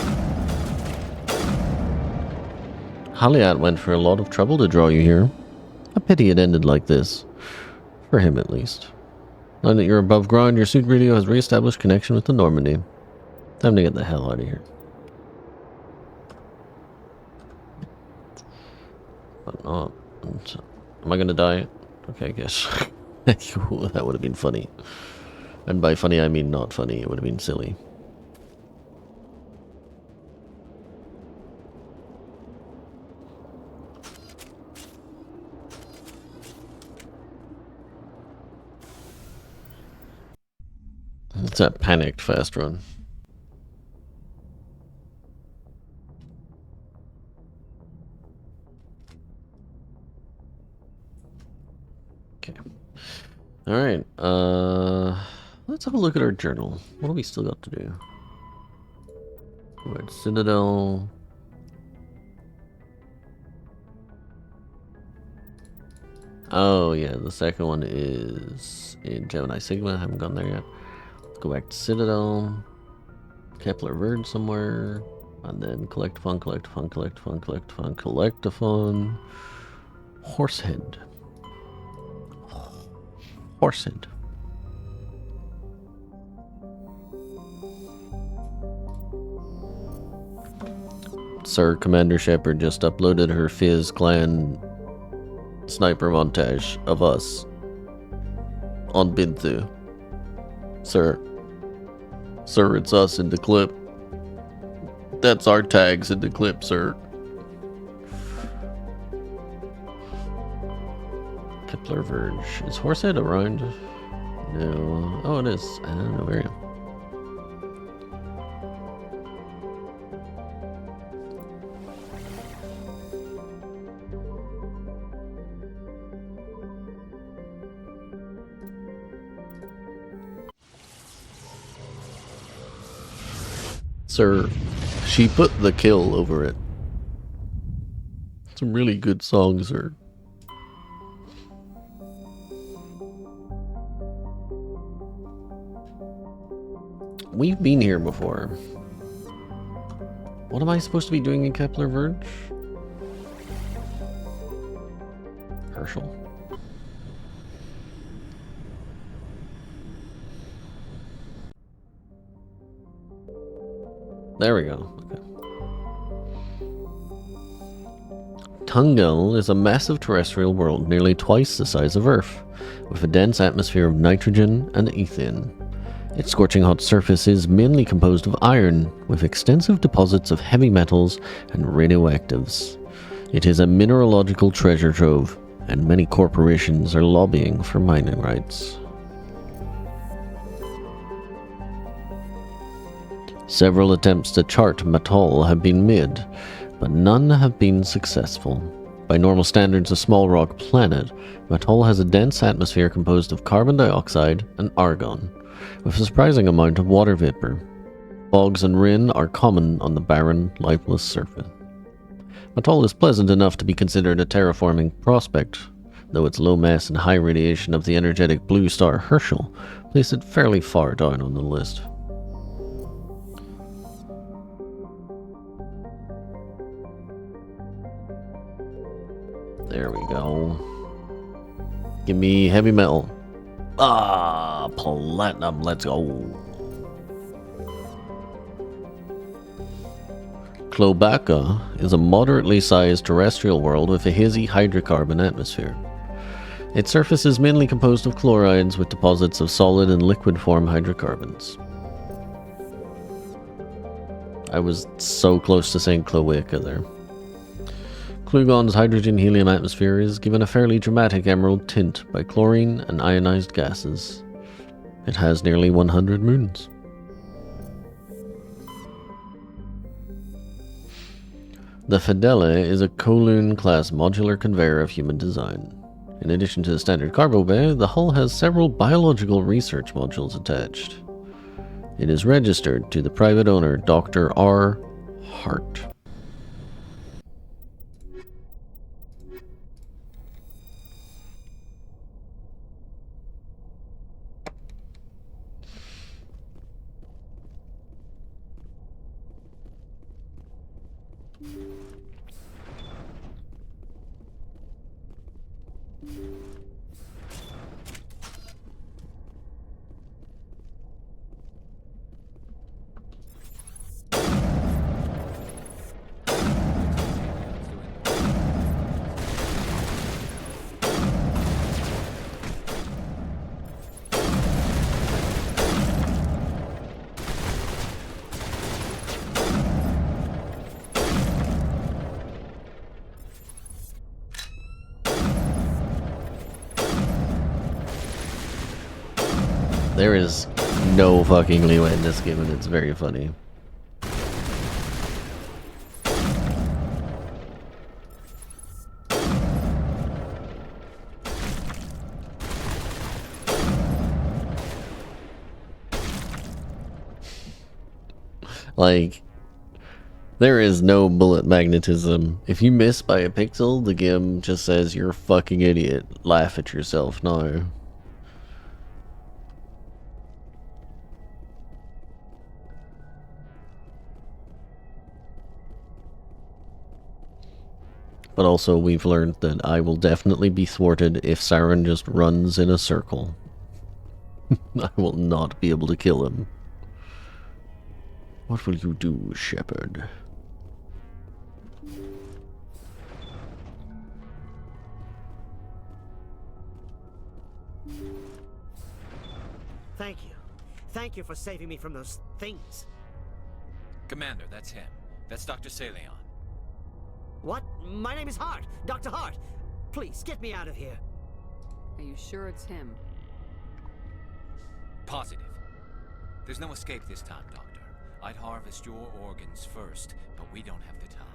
Speaker 1: Halliot went for a lot of trouble to draw you here. A pity it ended like this. For him, at least. Now that you're above ground, your suit radio has re-established connection with the Normandy. Time to get the hell out of here. But not. Am I gonna die? Okay, I guess. That would have been funny. And by funny, I mean not funny. It would have been silly. It's that panicked fast run. Okay. Alright, let's have a look at our journal. What do we still got to do? We're at Citadel. Oh yeah, the second one is in Gemini Sigma. I haven't gone there yet. Let's go back to Citadel. Kepler Verde somewhere. And then Collectaphone, Collectaphone, Collectaphone, Collectaphone, Collectaphone. Horsehead. Horsehead. Sir, Commander Shepard just uploaded her Fizz clan sniper montage of us on Binthu. Sir. Sir, it's us in the clip. That's our tags in the clip, sir. Kepler Verge. Is Horsehead around? No. Oh, it is. I don't know where I am. Sir, she put the kill over it. Some really good songs, sir. We've been here before. What am I supposed to be doing in Kepler Verge? Herschel. There we go. Okay. Tungel is a massive terrestrial world nearly twice the size of Earth, with a dense atmosphere of nitrogen and ethane. Its scorching hot surface is mainly composed of iron, with extensive deposits of heavy metals and radioactives. It is a mineralogical treasure trove, and many corporations are lobbying for mining rights. Several attempts to chart Mattol have been made, but none have been successful. By normal standards, a small rock planet, Mattol has a dense atmosphere composed of carbon dioxide and argon, with a surprising amount of water vapor. Bogs and rain are common on the barren, lifeless surface. Mattol is pleasant enough to be considered a terraforming prospect, though its low mass and high radiation of the energetic blue star Herschel place it fairly far down on the list. There we go. Give me heavy metal. Ah, platinum. Let's go. Klobaca is a moderately sized terrestrial world with a hazy hydrocarbon atmosphere. Its surface is mainly composed of chlorides with deposits of solid and liquid form hydrocarbons. I was so close to saying cloaca there. Klugon's hydrogen-helium atmosphere is given a fairly dramatic emerald tint by chlorine and ionized gases. It has nearly 100 moons. The Fidele is a Kowloon-class modular conveyor of human design. In addition to the standard cargo bay, the hull has several biological research modules attached. It is registered to the private owner, Dr. R. Hart. There is no fucking leeway in this game, and it's very funny. Like, there is no bullet magnetism. If you miss by a pixel, the game just says you're a fucking idiot. Laugh at yourself now. But also, we've learned that I will definitely be thwarted if Saren just runs in a circle. I will not be able to kill him. What will you do, Shepard?
Speaker 13: Thank you. Thank you for saving me from those things.
Speaker 4: Commander, that's him. That's Dr. Saleon.
Speaker 13: What? My name is Hart. Dr. Hart. Please, get me out of here.
Speaker 5: Are you sure it's him?
Speaker 4: Positive. There's no escape this time, Doctor. I'd harvest your organs first, but we don't have the time.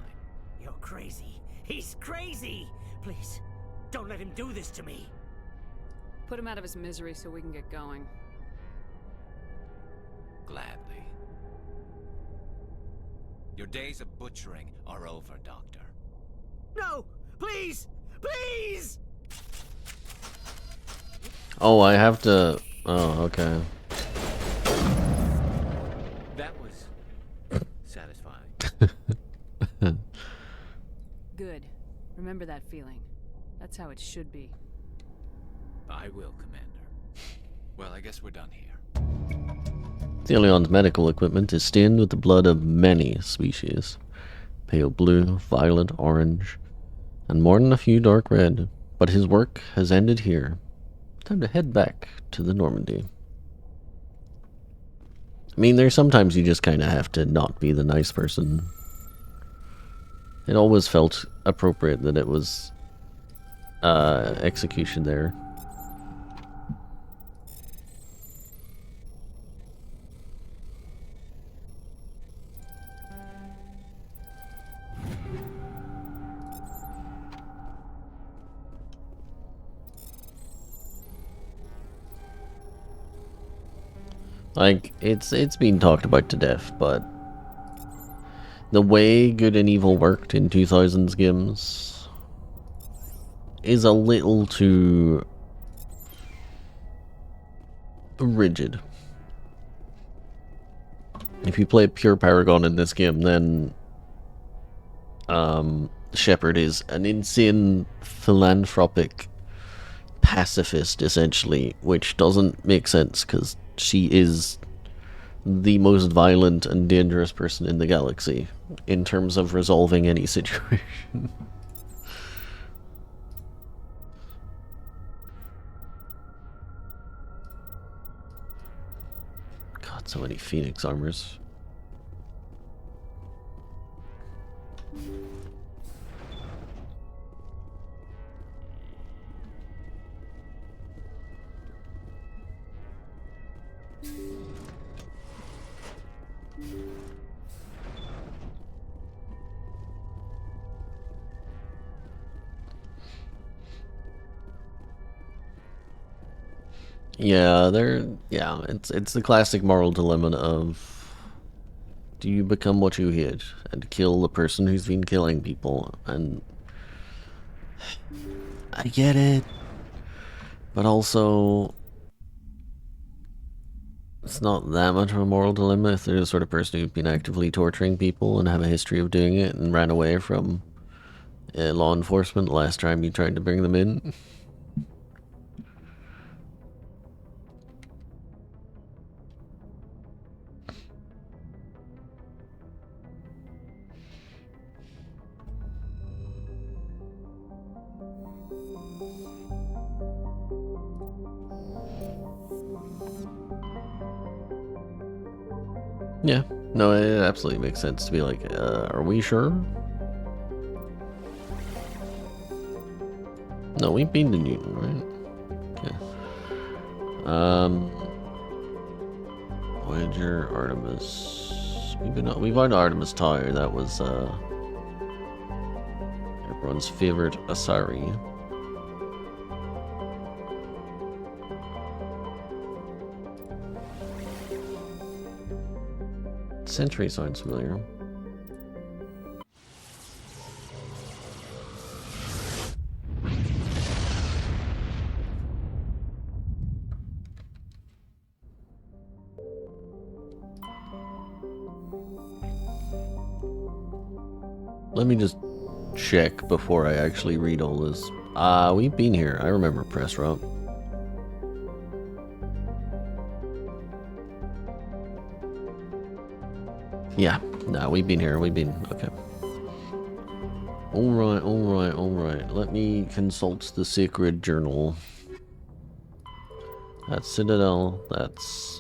Speaker 13: You're crazy. He's crazy! Please, don't let him do this to me.
Speaker 5: Put him out of his misery so we can get going.
Speaker 4: Gladly. Your days of butchering are over, Doctor.
Speaker 13: No! Please! Please!
Speaker 1: Oh, I have to... Oh, okay.
Speaker 4: That was satisfying.
Speaker 5: Good. Remember that feeling. That's how it should be.
Speaker 4: I will, Commander. Well, I guess we're done here.
Speaker 1: Thelion's medical equipment is stained with the blood of many species. Pale blue, violet, orange, and more than a few dark red. But his work has ended here. Time to head back to the Normandy. I mean, there's sometimes you just kind of have to not be the nice person. It always felt appropriate that it was execution there. Like, it's been talked about to death, but the way good and evil worked in 2000s games is a little too rigid. If you play pure Paragon in this game, then Shepard is an insane philanthropic pacifist, essentially, which doesn't make sense because she is the most violent and dangerous person in the galaxy in terms of resolving any situation. God, so many Phoenix armors. Yeah, it's the classic moral dilemma of, do you become what you hate and kill the person who's been killing people? And I get it, but also it's not that much of a moral dilemma if they're the sort of person who's been actively torturing people and have a history of doing it and ran away from law enforcement last time you tried to bring them in. Yeah, no, it absolutely makes sense to be like, are we sure? No, we've been to Newton, right? Okay. Voyager, Artemis. We've on Artemis Tower. That was everyone's favorite Asari. Sentry sounds familiar. Let me just check before I actually read all this. We've been here. I remember press route. Yeah, no, we've been here. We've been, okay. Alright, alright, alright. Let me consult the sacred journal. That's Citadel. That's...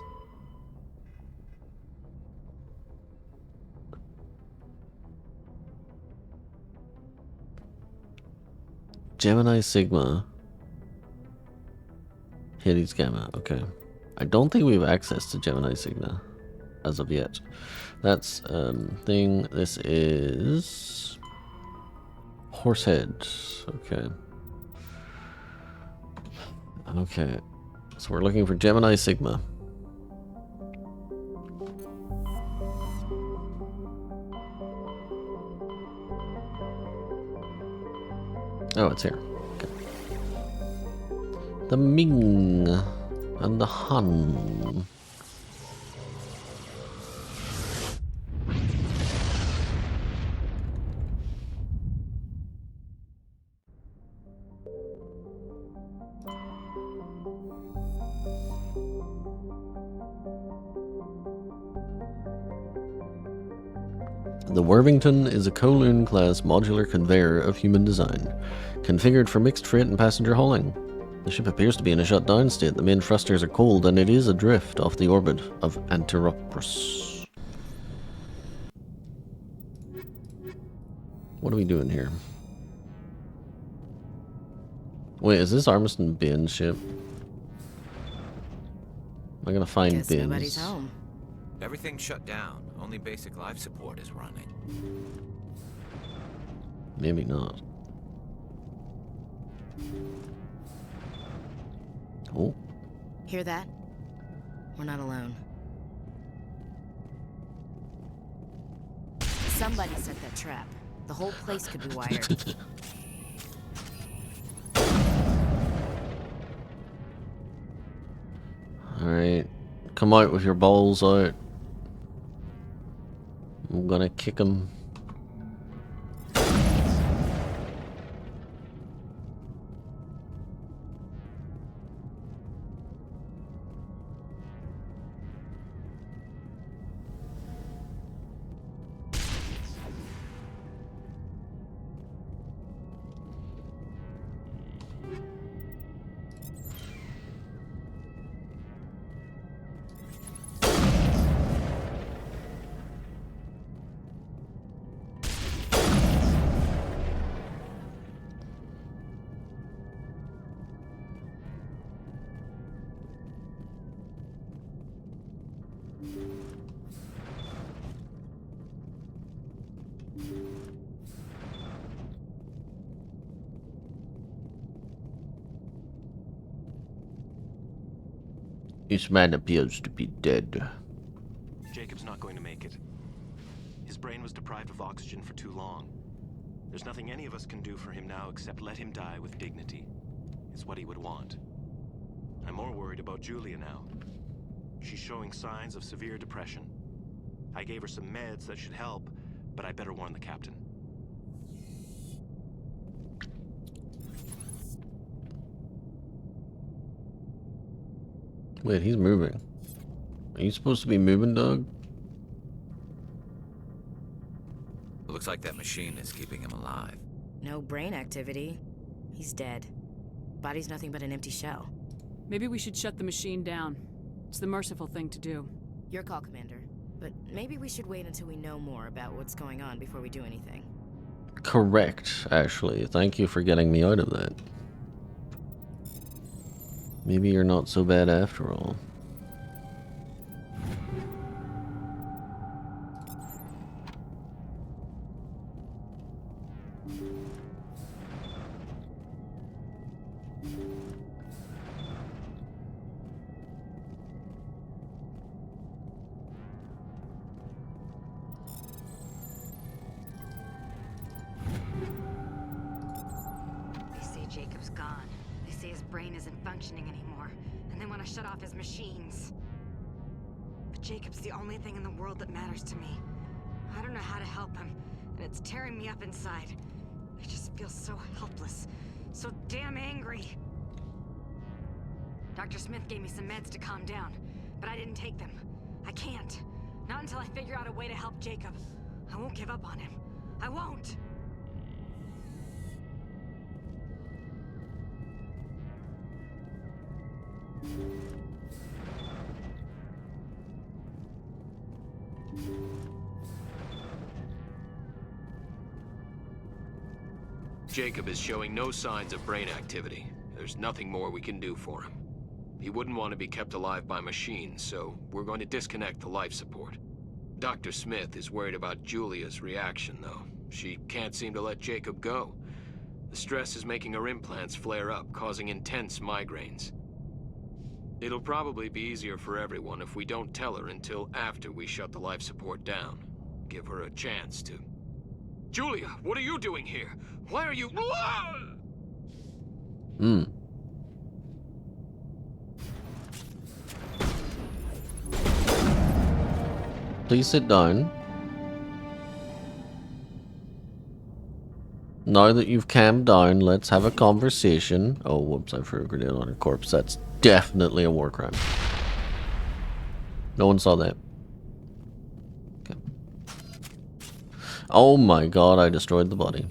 Speaker 1: Gemini Sigma. Hades Gamma, okay. I don't think we have access to Gemini Sigma as of yet. That's thing. This is Horsehead. Okay. Okay. So we're looking for Gemini Sigma. Oh, it's here. Okay. The Ming and the Han. The Worthington is a Kowloon-class modular conveyor of human design, configured for mixed freight and passenger hauling. The ship appears to be in a shut-down state. The main thrusters are cold, and it is adrift off the orbit of Anteropris. What are we doing here? Wait, is this Armiston Bain's ship? Am I gonna find
Speaker 8: Guess
Speaker 1: Bain's?
Speaker 8: nobody's home.
Speaker 4: Everything's shut down. Only basic life support is running.
Speaker 1: Maybe not. Oh.
Speaker 8: Hear that? We're not alone. Somebody set that trap. The whole place could be wired.
Speaker 1: Alright. Come out with your balls out. I'm gonna kick him. This man appears to be dead.
Speaker 3: Jacob's not going to make it. His brain was deprived of oxygen for too long. There's nothing any of us can do for him now except let him die with dignity. It's what he would want. I'm more worried about Julia now. She's showing signs of severe depression. I gave her some meds that should help, but I better warn the captain.
Speaker 1: Wait, he's moving. Are you supposed to be moving, Doug?
Speaker 4: Looks like that machine is keeping him alive.
Speaker 8: No brain activity. He's dead. Body's nothing but an empty shell.
Speaker 5: Maybe we should shut the machine down. It's the merciful thing to do.
Speaker 8: Your call, Commander. But maybe we should wait until we know more about what's going on before we do anything.
Speaker 1: Correct, Ashley. Thank you for getting me out of that. Maybe you're not so bad after all.
Speaker 15: gone. They say his brain isn't functioning anymore, and they want to shut off his machines. But Jacob's the only thing in the world that matters to me. I don't know how to help him, and it's tearing me up inside. I just feel so helpless, so damn angry. Dr. Smith gave me some meds to calm down, but I didn't take them. I can't. Not until I figure out a way to help Jacob. I won't give up on him. I won't!
Speaker 12: Jacob is showing no signs of brain activity. There's nothing more we can do for him. He wouldn't want to be kept alive by machines, so we're going to disconnect the life support. Dr. Smith is worried about Julia's reaction, though. She can't seem to let Jacob go. The stress is making her implants flare up, causing intense migraines. It'll probably be easier for everyone if we don't tell her until after we shut the life support down. Give her a chance to... Julia, what are you doing here? Why are you...
Speaker 1: Please sit down. Now that you've calmed down, let's have a conversation. Oh, whoops, I threw a grenade on her corpse. That's definitely a war crime. No one saw that. Okay. Oh my god, I destroyed the body.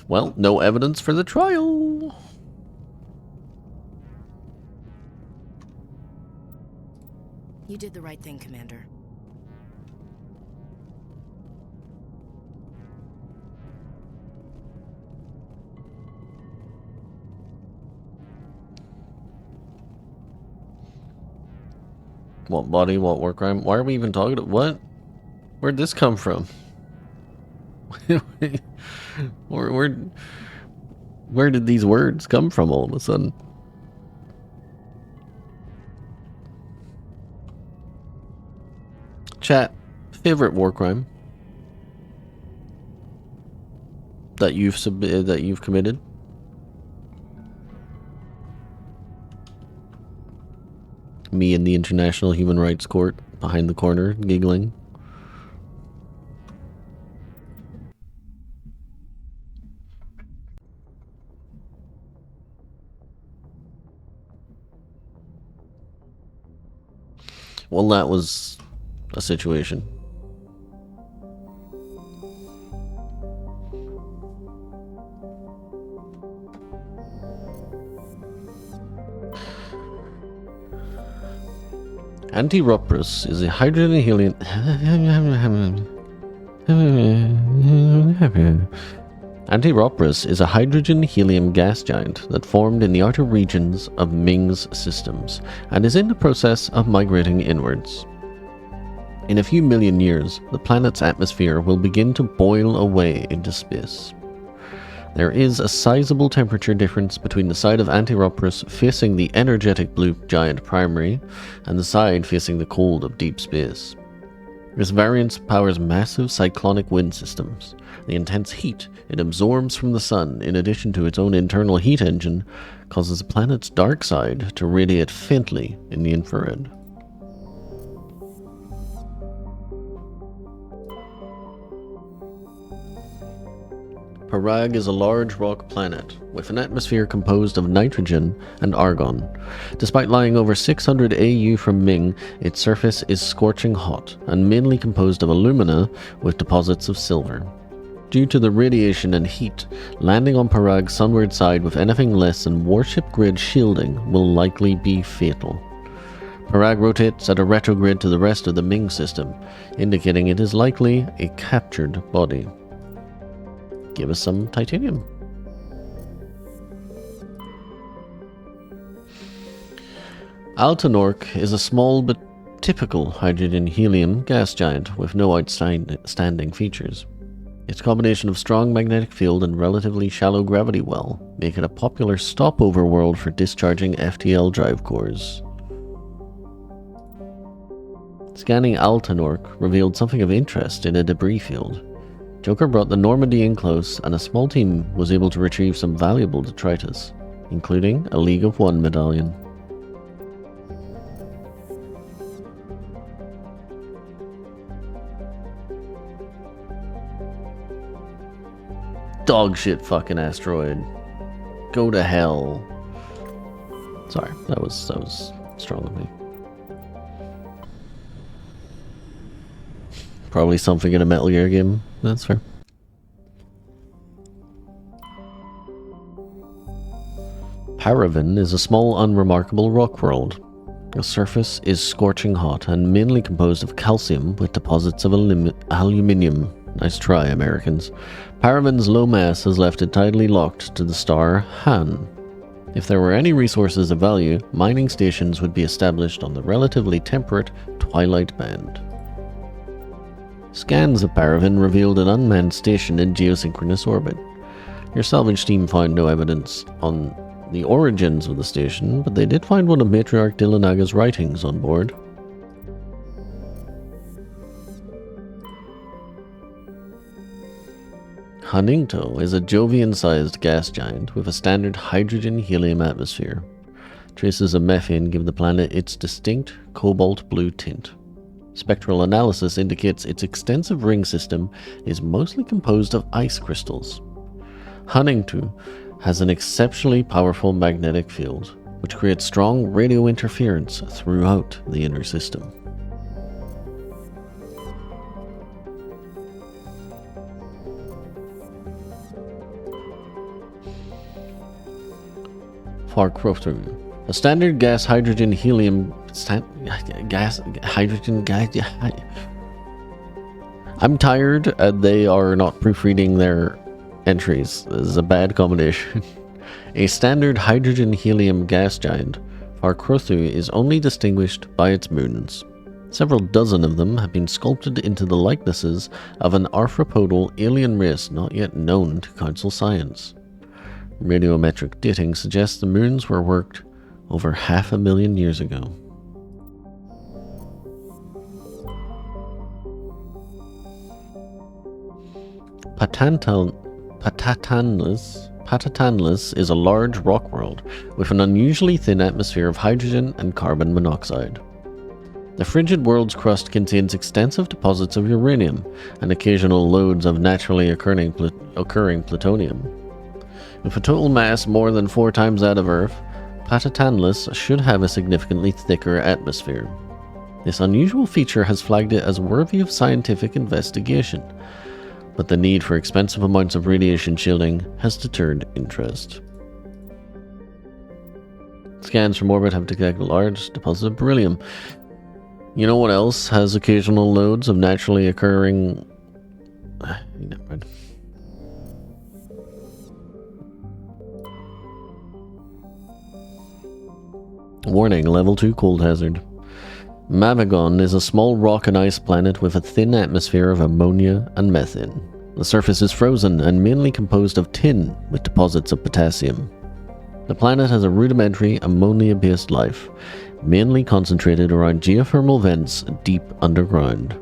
Speaker 1: Well, no evidence for the trial.
Speaker 8: You did the right thing, Commander.
Speaker 1: What body, what war crime? Why are we even talking about what? Where'd this come from? Where did these words come from all of a sudden? Chat, favorite war crime that you've committed? Me in the International Human Rights Court behind the corner giggling. Well, that was a situation. Anti-Rupprus is a hydrogen and helium... Anti-Rupprus is a hydrogen-helium gas giant that formed in the outer regions of Ming's systems, and is in the process of migrating inwards. In a few million years, the planet's atmosphere will begin to boil away into space. There is a sizable temperature difference between the side of Anti-Rupprus facing the energetic blue giant primary and the side facing the cold of deep space. This variance powers massive cyclonic wind systems. The intense heat it absorbs from the sun, in addition to its own internal heat engine, causes the planet's dark side to radiate faintly in the infrared. Parag is a large rock planet with an atmosphere composed of nitrogen and argon. Despite lying over 600 AU from Ming, its surface is scorching hot and mainly composed of alumina with deposits of silver. Due to the radiation and heat, landing on Parag's sunward side with anything less than warship grid shielding will likely be fatal. Parag rotates at a retrograde to the rest of the Ming system, indicating it is likely a captured body. Give us some titanium. Altanork is a small but typical hydrogen-helium gas giant with no outstanding features. Its combination of strong magnetic field and relatively shallow gravity well make it a popular stopover world for discharging FTL drive cores. Scanning Altanork revealed something of interest in a debris field. Joker brought the Normandy in close, and a small team was able to retrieve some valuable detritus, including a League of One medallion. Dog shit fucking asteroid. Go to hell. Sorry, that was strong of me. Probably something in a Metal Gear game. That's fair. Paravan is a small, unremarkable rock world. The surface is scorching hot and mainly composed of calcium with deposits of aluminium. Nice try, Americans. Paravan's low mass has left it tidally locked to the star Han. If there were any resources of value, mining stations would be established on the relatively temperate Twilight Band. Scans of Paravan revealed an unmanned station in geosynchronous orbit. Your salvage team found no evidence on the origins of the station, but they did find one of Matriarch Dillanaga's writings on board. Huningto is a Jovian-sized gas giant with a standard hydrogen-helium atmosphere. Traces of methane give the planet its distinct cobalt blue tint. Spectral analysis indicates its extensive ring system is mostly composed of ice crystals. Huningto has an exceptionally powerful magnetic field, which creates strong radio interference throughout the inner system. Farkrotru. A standard gas hydrogen helium I'm tired and they are not proofreading their entries. This is a bad combination. A standard hydrogen helium gas giant, Farkrothu is only distinguished by its moons. Several dozen of them have been sculpted into the likenesses of an arthropodal alien race not yet known to Council science. Radiometric dating suggests the moons were worked over 500,000 years ago. Patatanlis is a large rock world with an unusually thin atmosphere of hydrogen and carbon monoxide. The frigid world's crust contains extensive deposits of uranium and occasional loads of naturally occurring plutonium. With a total mass more than 4 times that of Earth, Patatanlis should have a significantly thicker atmosphere. This unusual feature has flagged it as worthy of scientific investigation, but the need for expensive amounts of radiation shielding has deterred interest. Scans from orbit have detected a large deposit of beryllium. You know what else has occasional loads of naturally occurring... Never mind. Warning, level 2 cold hazard. Mavagon is a small rock and ice planet with a thin atmosphere of ammonia and methane. The surface is frozen and mainly composed of tin with deposits of potassium. The planet has a rudimentary ammonia-based life, mainly concentrated around geothermal vents deep underground.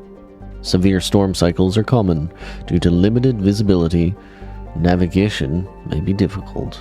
Speaker 1: Severe storm cycles are common. Due to limited visibility, navigation may be difficult.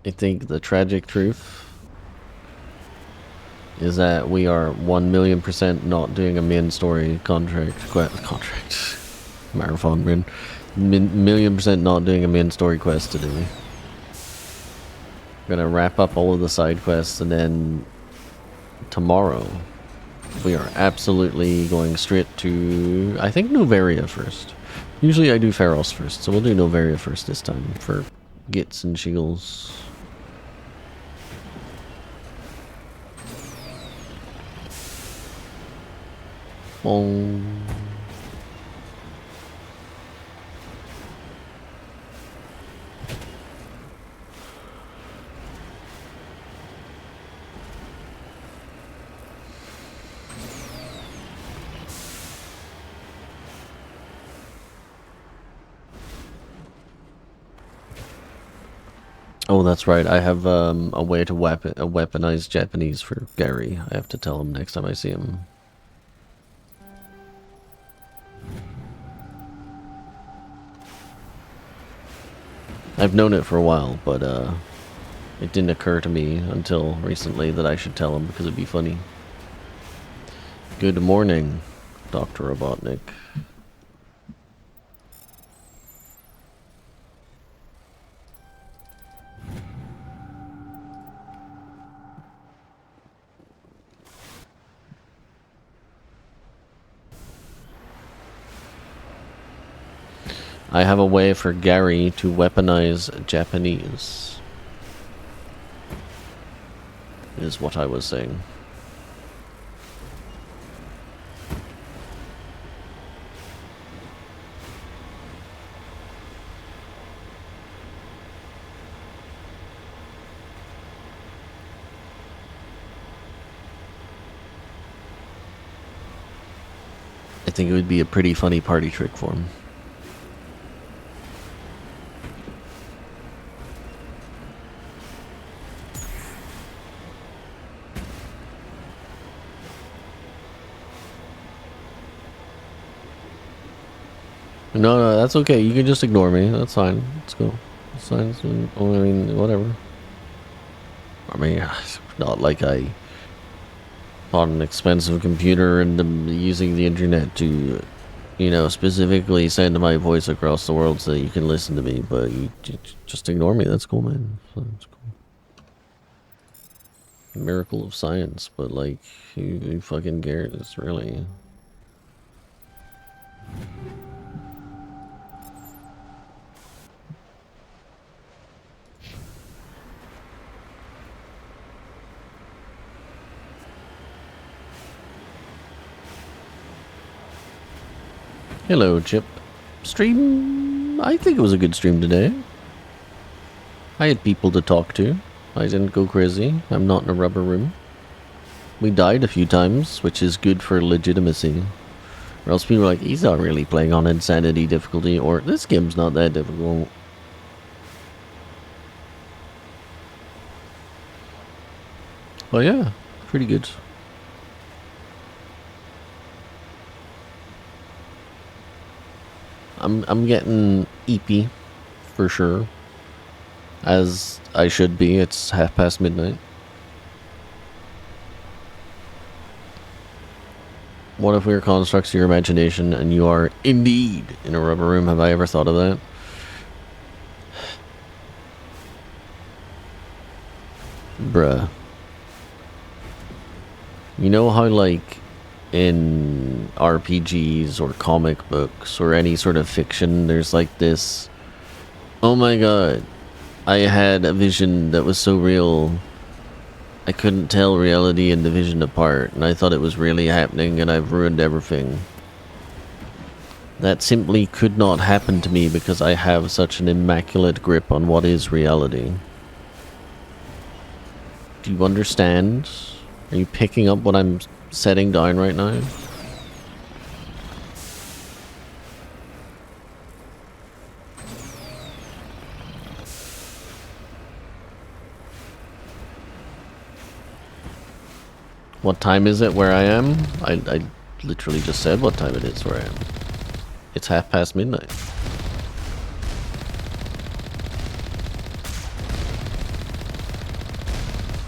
Speaker 1: I think the tragic truth is that we are 1,000,000% not doing a main story marathon run. 1,000,000% not doing a main story quest today. We're gonna wrap up all of the side quests, and then tomorrow we are absolutely going straight to, I think, Novaria first. Usually I do Pharos first, so we'll do Novaria first this time for gits and shiggles. Oh, that's right. I have a way to weaponize Japanese for Gary. I have to tell him next time I see him. I've known it for a while, but it didn't occur to me until recently that I should tell him because it'd be funny. Good morning, Dr. Robotnik. I have a way for Gary to weaponize Japanese. Is what I was saying. I think it would be a pretty funny party trick for him. No, that's okay. You can just ignore me. That's fine. Let's go. It's fine. I mean, whatever. I mean, it's not like I bought an expensive computer and am using the internet to, you know, specifically send my voice across the world so that you can listen to me. But you just ignore me. That's cool, man. That's cool. Miracle of science, but like, who fucking cares, really? Hello, Chip. Stream? I think it was a good stream today. I had people to talk to. I didn't go crazy. I'm not in a rubber room. We died a few times, which is good for legitimacy. Or else people are like, he's not really playing on insanity difficulty, or this game's not that difficult. Well, yeah, pretty good. I'm getting EP for sure. As I should be. It's midnight. What if we are constructs of your imagination and you are indeed in a rubber room? Have I ever thought of that? Bruh. You know how, like, in RPGs or comic books or any sort of fiction, there's like this, oh my god, I had a vision that was so real, I couldn't tell reality and the vision apart, and I thought it was really happening and I've ruined everything. That simply could not happen to me because I have such an immaculate grip on what is reality. Do you understand? Are you picking up what I'm setting down right now? What time is it where I am? I literally just said what time it is where I am. It's midnight.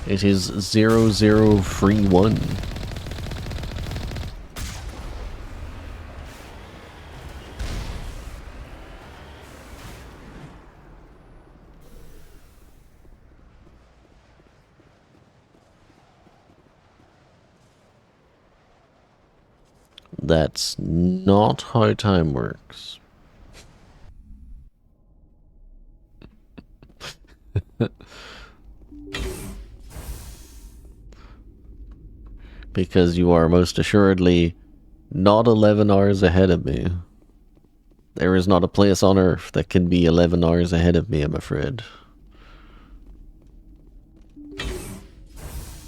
Speaker 1: It is 0031. That's not how time works. Because you are most assuredly not 11 hours ahead of me. There is not a place on Earth that can be 11 hours ahead of me, I'm afraid.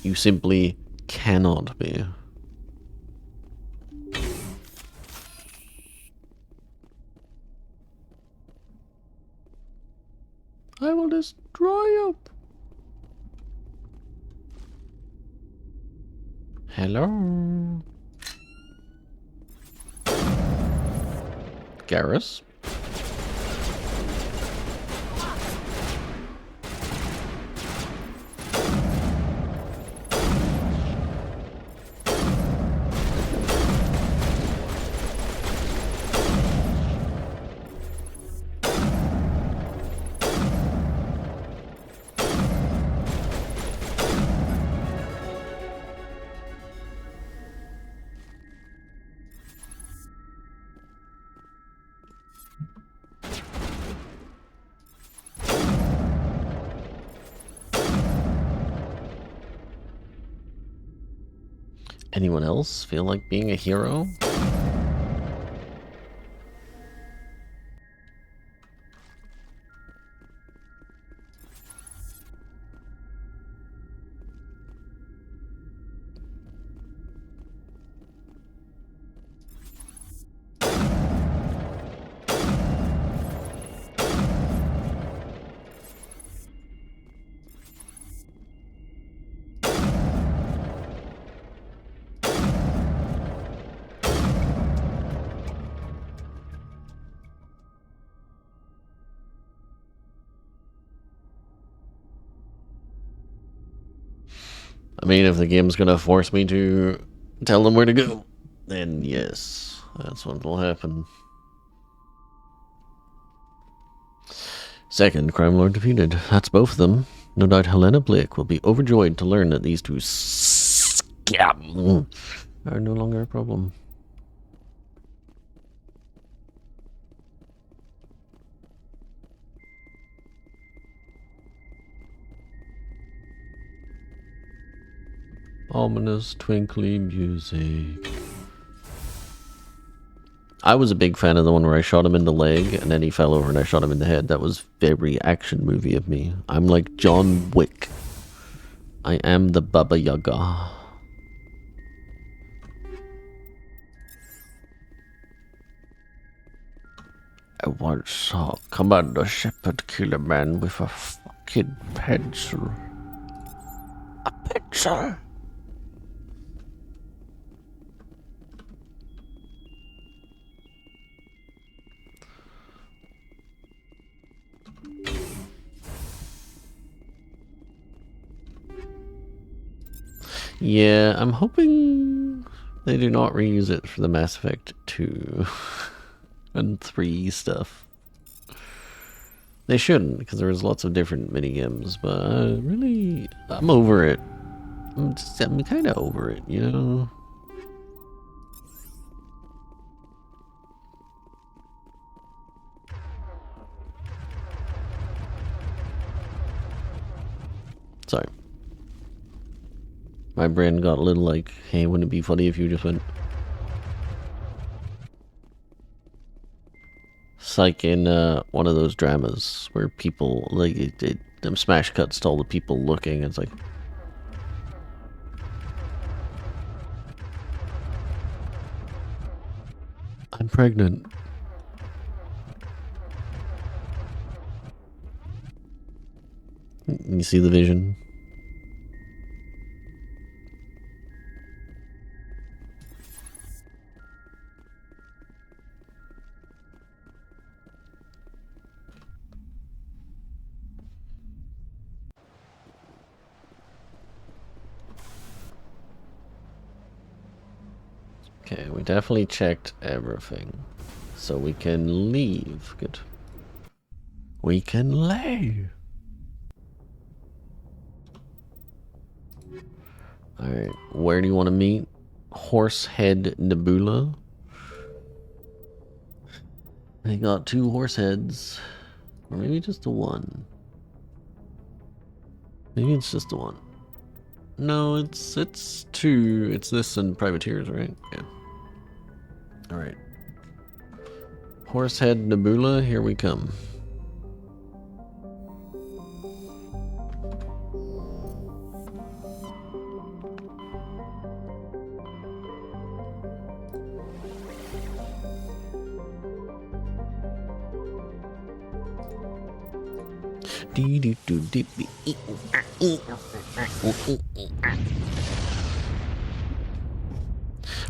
Speaker 1: You simply cannot be. I will destroy you. Hello. Garrus. Anyone else feel like being a hero? I mean, if the game's gonna force me to tell them where to go, then yes, that's what will happen. Second crime lord defeated. That's both of them. No doubt Helena Blake will be overjoyed to learn that these two scum are no longer a problem. Ominous twinkly music. I was a big fan of the one where I shot him in the leg and then he fell over and I shot him in the head. That was very action movie of me. I'm like John Wick. I am the Baba Yaga. I once saw Commander Shepard kill a man with a fucking pencil. A pencil? Yeah, I'm hoping they do not reuse it for the Mass Effect 2 and 3 stuff. They shouldn't, because there was lots of different minigames, but really, I'm over it. I'm kind of over it, you know? Sorry. My brain got a little like, hey, wouldn't it be funny if you just went... It's like in one of those dramas where people, like, them smash cuts to all the people looking, it's like... I'm pregnant. You see the vision? Okay, we definitely checked everything. So we can leave. Good. We can lay. Alright, where do you want to meet? Horsehead Nebula. They got 2 horse heads. Or maybe just the one. Maybe it's just the one. No, it's 2. It's this and Privateers, right? Yeah. Alright. Horsehead Nebula, here we come.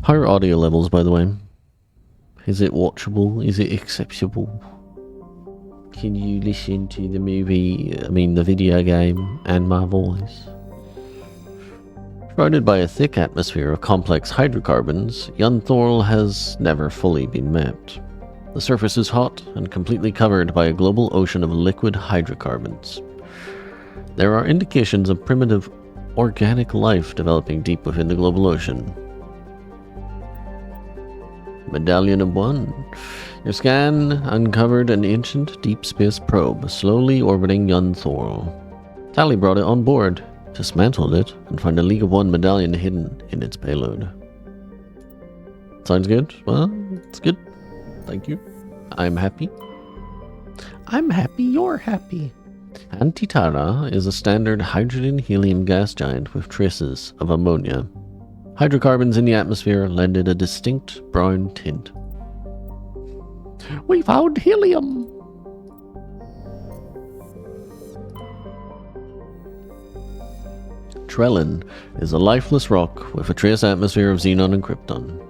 Speaker 1: Higher audio levels, by the way. Is it watchable? Is it acceptable? Can you listen to the movie, the video game, and my voice? Surrounded by a thick atmosphere of complex hydrocarbons, Yunthorl has never fully been mapped. The surface is hot and completely covered by a global ocean of liquid hydrocarbons. There are indications of primitive organic life developing deep within the global ocean. Medallion of One. Your scan uncovered an ancient deep space probe slowly orbiting Yunthorl. Tali brought it on board, dismantled it, and found a League of One medallion hidden in its payload. Sounds good? Well, it's good. Thank you. I'm happy. I'm happy you're happy. Antitara is a standard hydrogen-helium gas giant with traces of ammonia. Hydrocarbons in the atmosphere lend it a distinct brown tint. We found helium! Trellin is a lifeless rock with a trace atmosphere of xenon and krypton.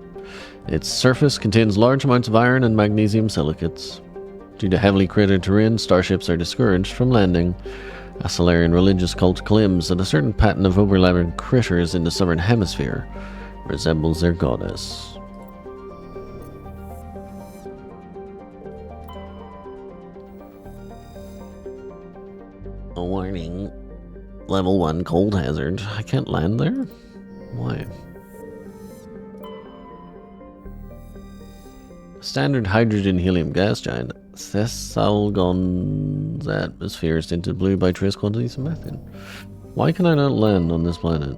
Speaker 1: Its surface contains large amounts of iron and magnesium silicates. Due to heavily cratered terrain, starships are discouraged from landing. A Solarian religious cult claims that a certain pattern of overlapping craters in the southern hemisphere resembles their goddess. A warning. Level 1 cold hazard. I can't land there? Why? Standard hydrogen-helium gas giant. Thessalgon's atmosphere is tinted blue by trace quantities of methane. Why can I not land on this planet?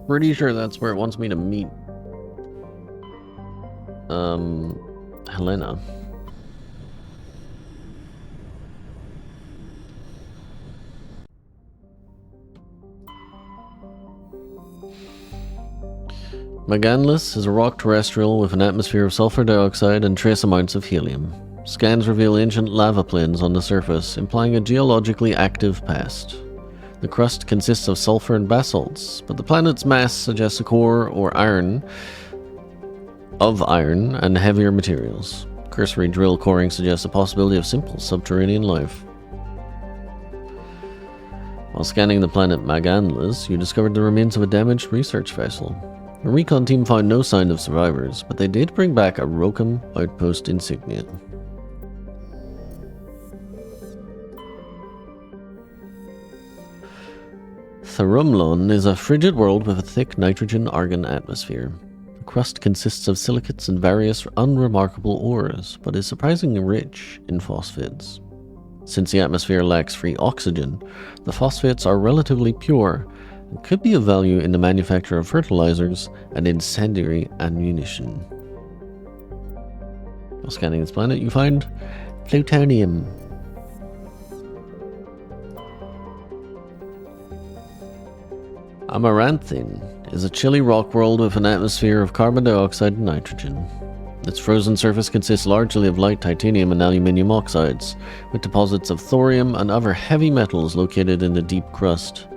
Speaker 1: Pretty sure that's where it wants me to meet Helena. Maganless is a rock terrestrial with an atmosphere of sulfur dioxide and trace amounts of helium. Scans reveal ancient lava plains on the surface, implying a geologically active past. The crust consists of sulfur and basalts, but the planet's mass suggests a core or iron and heavier materials. Cursory drill coring suggests the possibility of simple subterranean life. While scanning the planet Maganless, you discovered the remains of a damaged research vessel. The recon team found no sign of survivors, but they did bring back a Rokum outpost insignia. Therumlon is a frigid world with a thick nitrogen-argon atmosphere. The crust consists of silicates and various unremarkable ores, but is surprisingly rich in phosphates. Since the atmosphere lacks free oxygen, the phosphates are relatively pure and could be of value in the manufacture of fertilizers and incendiary ammunition. While scanning this planet, you find plutonium. Amaranthine is a chilly rock world with an atmosphere of carbon dioxide and nitrogen. Its frozen surface consists largely of light titanium and aluminium oxides, with deposits of thorium and other heavy metals located in the deep crust.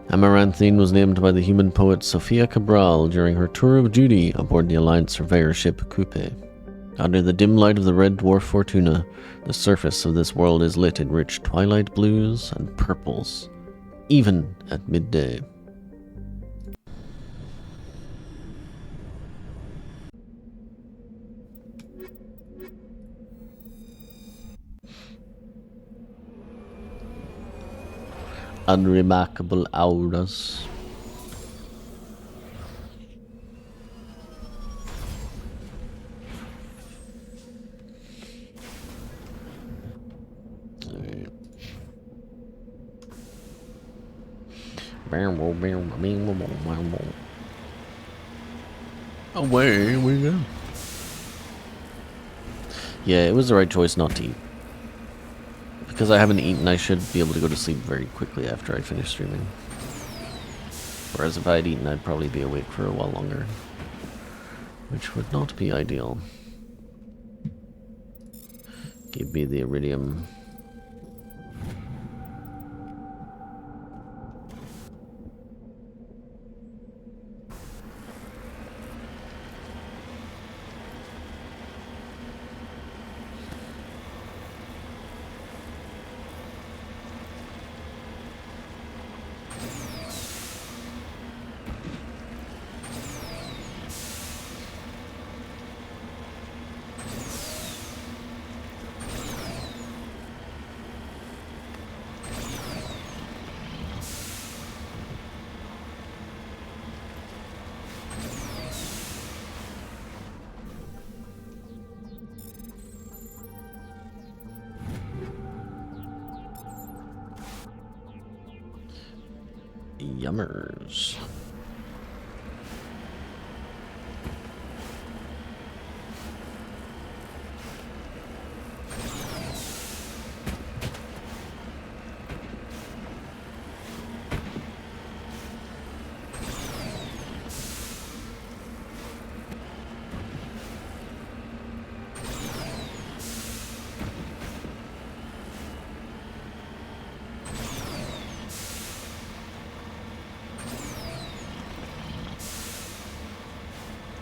Speaker 1: Amaranthine was named by the human poet Sofia Cabral during her tour of duty aboard the Alliance surveyor ship Coupe. Under the dim light of the red dwarf Fortuna, the surface of this world is lit in rich twilight blues and purples, even at midday. Unremarkable auras. Away we go. Yeah, it was the right choice not to eat. Because I haven't eaten, I should be able to go to sleep very quickly after I finish streaming. Whereas if I had eaten, I'd probably be awake for a while longer. Which would not be ideal. Give me the iridium. Yummers.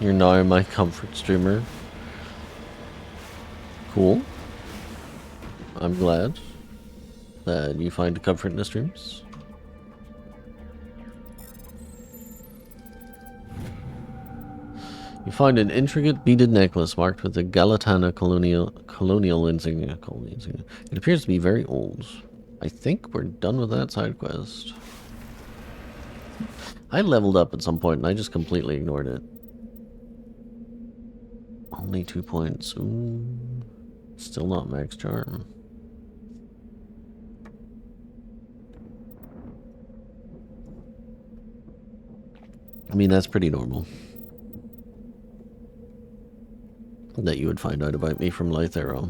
Speaker 1: You're now my comfort streamer. Cool. I'm glad that you find comfort in the streams. You find an intricate beaded necklace marked with the Galatana colonial insignia. It appears to be very old. I think we're done with that side quest. I leveled up at some point and I just completely ignored it. Only 2 points. Ooh, still not max charm. I mean, that's pretty normal. That you would find out about me from Lithe Arrow.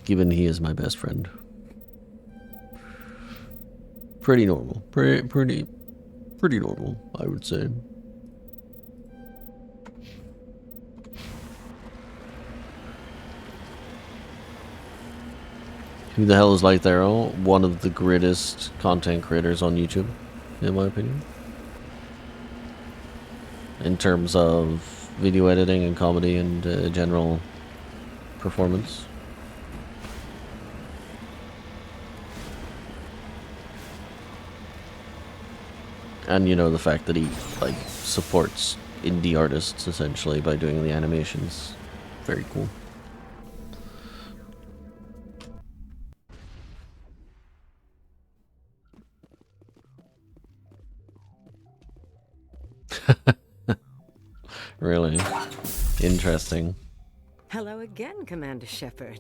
Speaker 1: Given he is my best friend. Pretty normal. Pretty normal, I would say. Who the hell is Lithe Arrow? One of the greatest content creators on YouTube, in my opinion. In terms of video editing and comedy and general performance. And you know, the fact that he like supports indie artists essentially by doing the animations. Very cool. Really? Interesting.
Speaker 16: Hello again, Commander Shepard.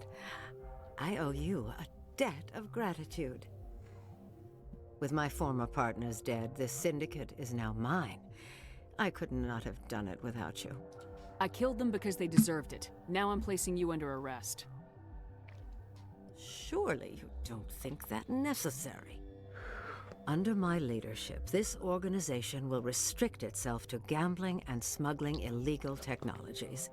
Speaker 16: I owe you a debt of gratitude. With my former partners dead, this syndicate is now mine. I could not have done it without you.
Speaker 5: I killed them because they deserved it. Now I'm placing you under arrest.
Speaker 16: Surely you don't think that necessary. Under my leadership, this organization will restrict itself to gambling and smuggling illegal technologies.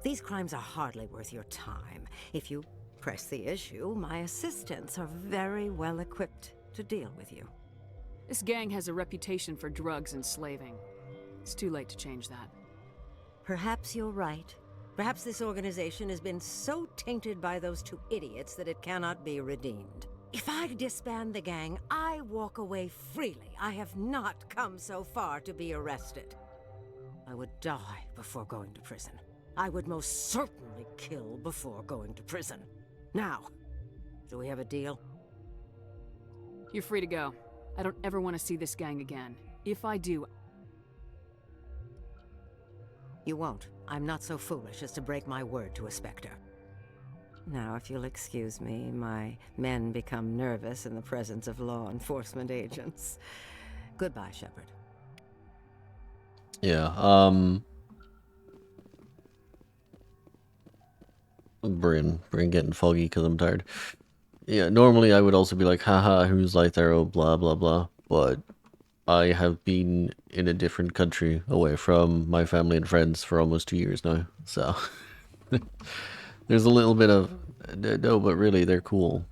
Speaker 16: These crimes are hardly worth your time. If you press the issue, my assistants are very well equipped to deal with you.
Speaker 5: This gang has a reputation for drugs and slaving. It's too late to change that.
Speaker 16: Perhaps you're right. Perhaps this organization has been so tainted by those two idiots that it cannot be redeemed. If I disband the gang, I walk away freely. I have not come so far to be arrested. I would die before going to prison. I would most certainly kill before going to prison. Now, do we have a deal?
Speaker 5: You're free to go. I don't ever want to see this gang again. If I do...
Speaker 16: You won't. I'm not so foolish as to break my word to a Spectre. Now, if you'll excuse me, my men become nervous in the presence of law enforcement agents. Goodbye, Shepard.
Speaker 1: Yeah, brain getting foggy because I'm tired. Yeah, normally I would also be like, haha, who's Lithe Arrow, blah, blah, blah. But I have been in a different country away from my family and friends for almost 2 years now. So There's a little bit of no, but really they're cool,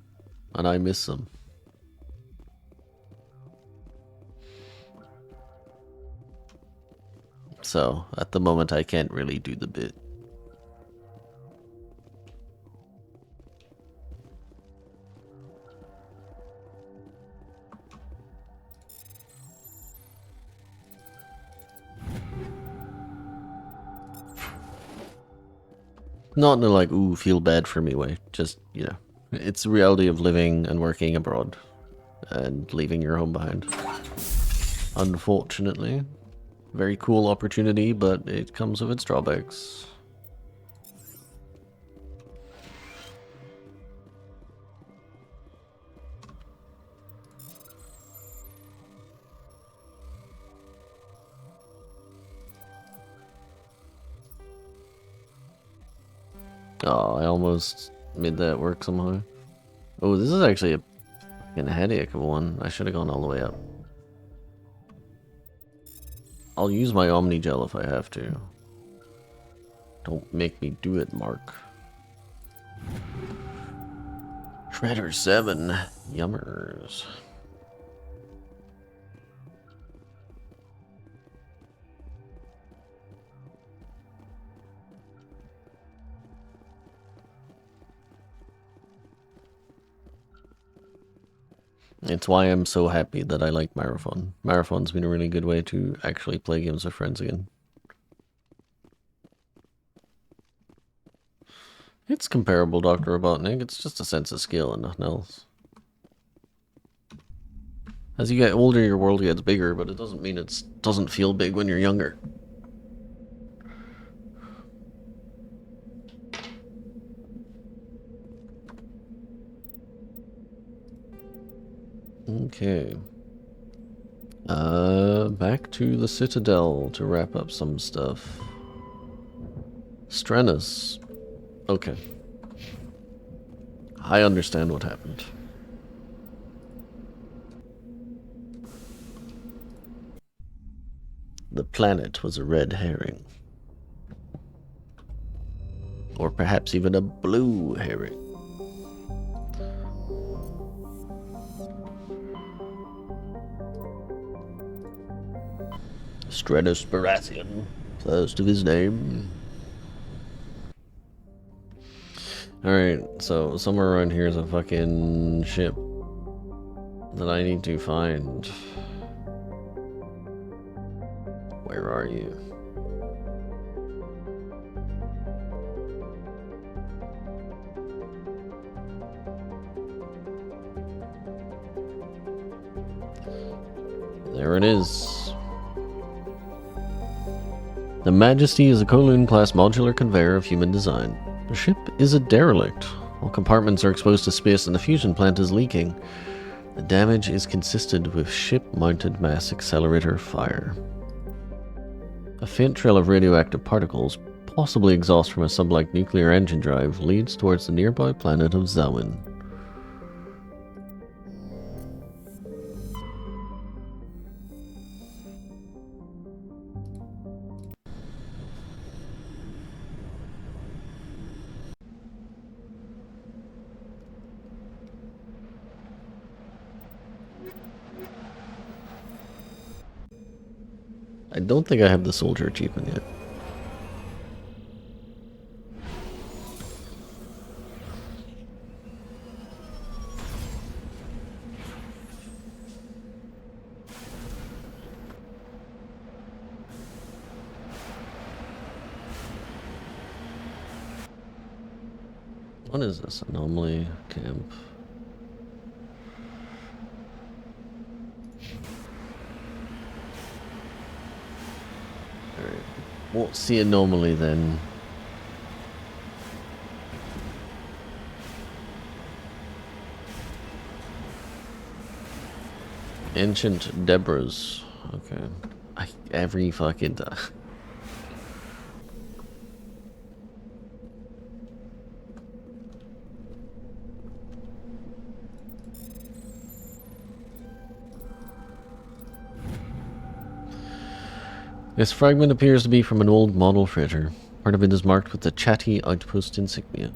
Speaker 1: and I miss them. So at the moment, I can't really do the bit. Not in a like, ooh, feel bad for me way. Just, you know, it's the reality of living and working abroad and leaving your home behind. Unfortunately. Very cool opportunity, but it comes with its drawbacks. Oh, I almost made that work somehow. Oh, this is actually a fucking headache of one. I should have gone all the way up. I'll use my Omni Gel if I have to. Don't make me do it, Mark. Shredder 7. Yummers. It's why I'm so happy that I like Marathon. Marathon's been a really good way to actually play games with friends again. It's comparable, Dr. Robotnik. It's just a sense of skill and nothing else. As you get older, your world gets bigger, but it doesn't mean it doesn't feel big when you're younger. Okay. Back to the Citadel to wrap up some stuff. Strenus. Okay. I understand what happened. The planet was a red herring. Or perhaps even a blue herring. Strenus Baratheon, first of his name. Alright, so somewhere around here is a fucking ship that I need to find. Where are you? There it is. The Majesty is a Kowloon-class modular conveyor of human design. The ship is a derelict. All compartments are exposed to space and the fusion plant is leaking. The damage is consistent with ship-mounted mass accelerator fire. A faint trail of radioactive particles, possibly exhaust from a sublike nuclear engine drive, leads towards the nearby planet of Zawin. I don't think I have the soldier achievement yet. What is this? Anomaly camp. Alright. What's the anomaly then? Ancient Debras. Okay. Every fucking time. This fragment appears to be from an old model freighter. Part of it is marked with the chatty outpost insignia.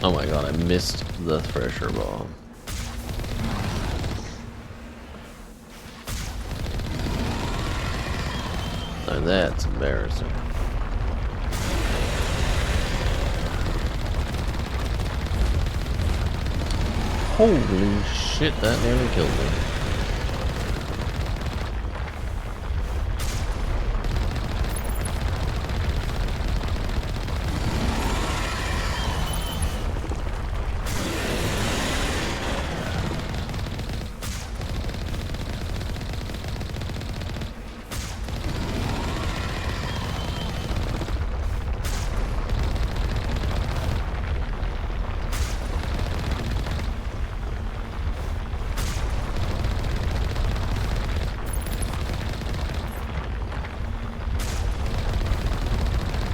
Speaker 1: Oh my god, I missed the thresher bomb. Now that's embarrassing. Holy shit, that nearly killed me.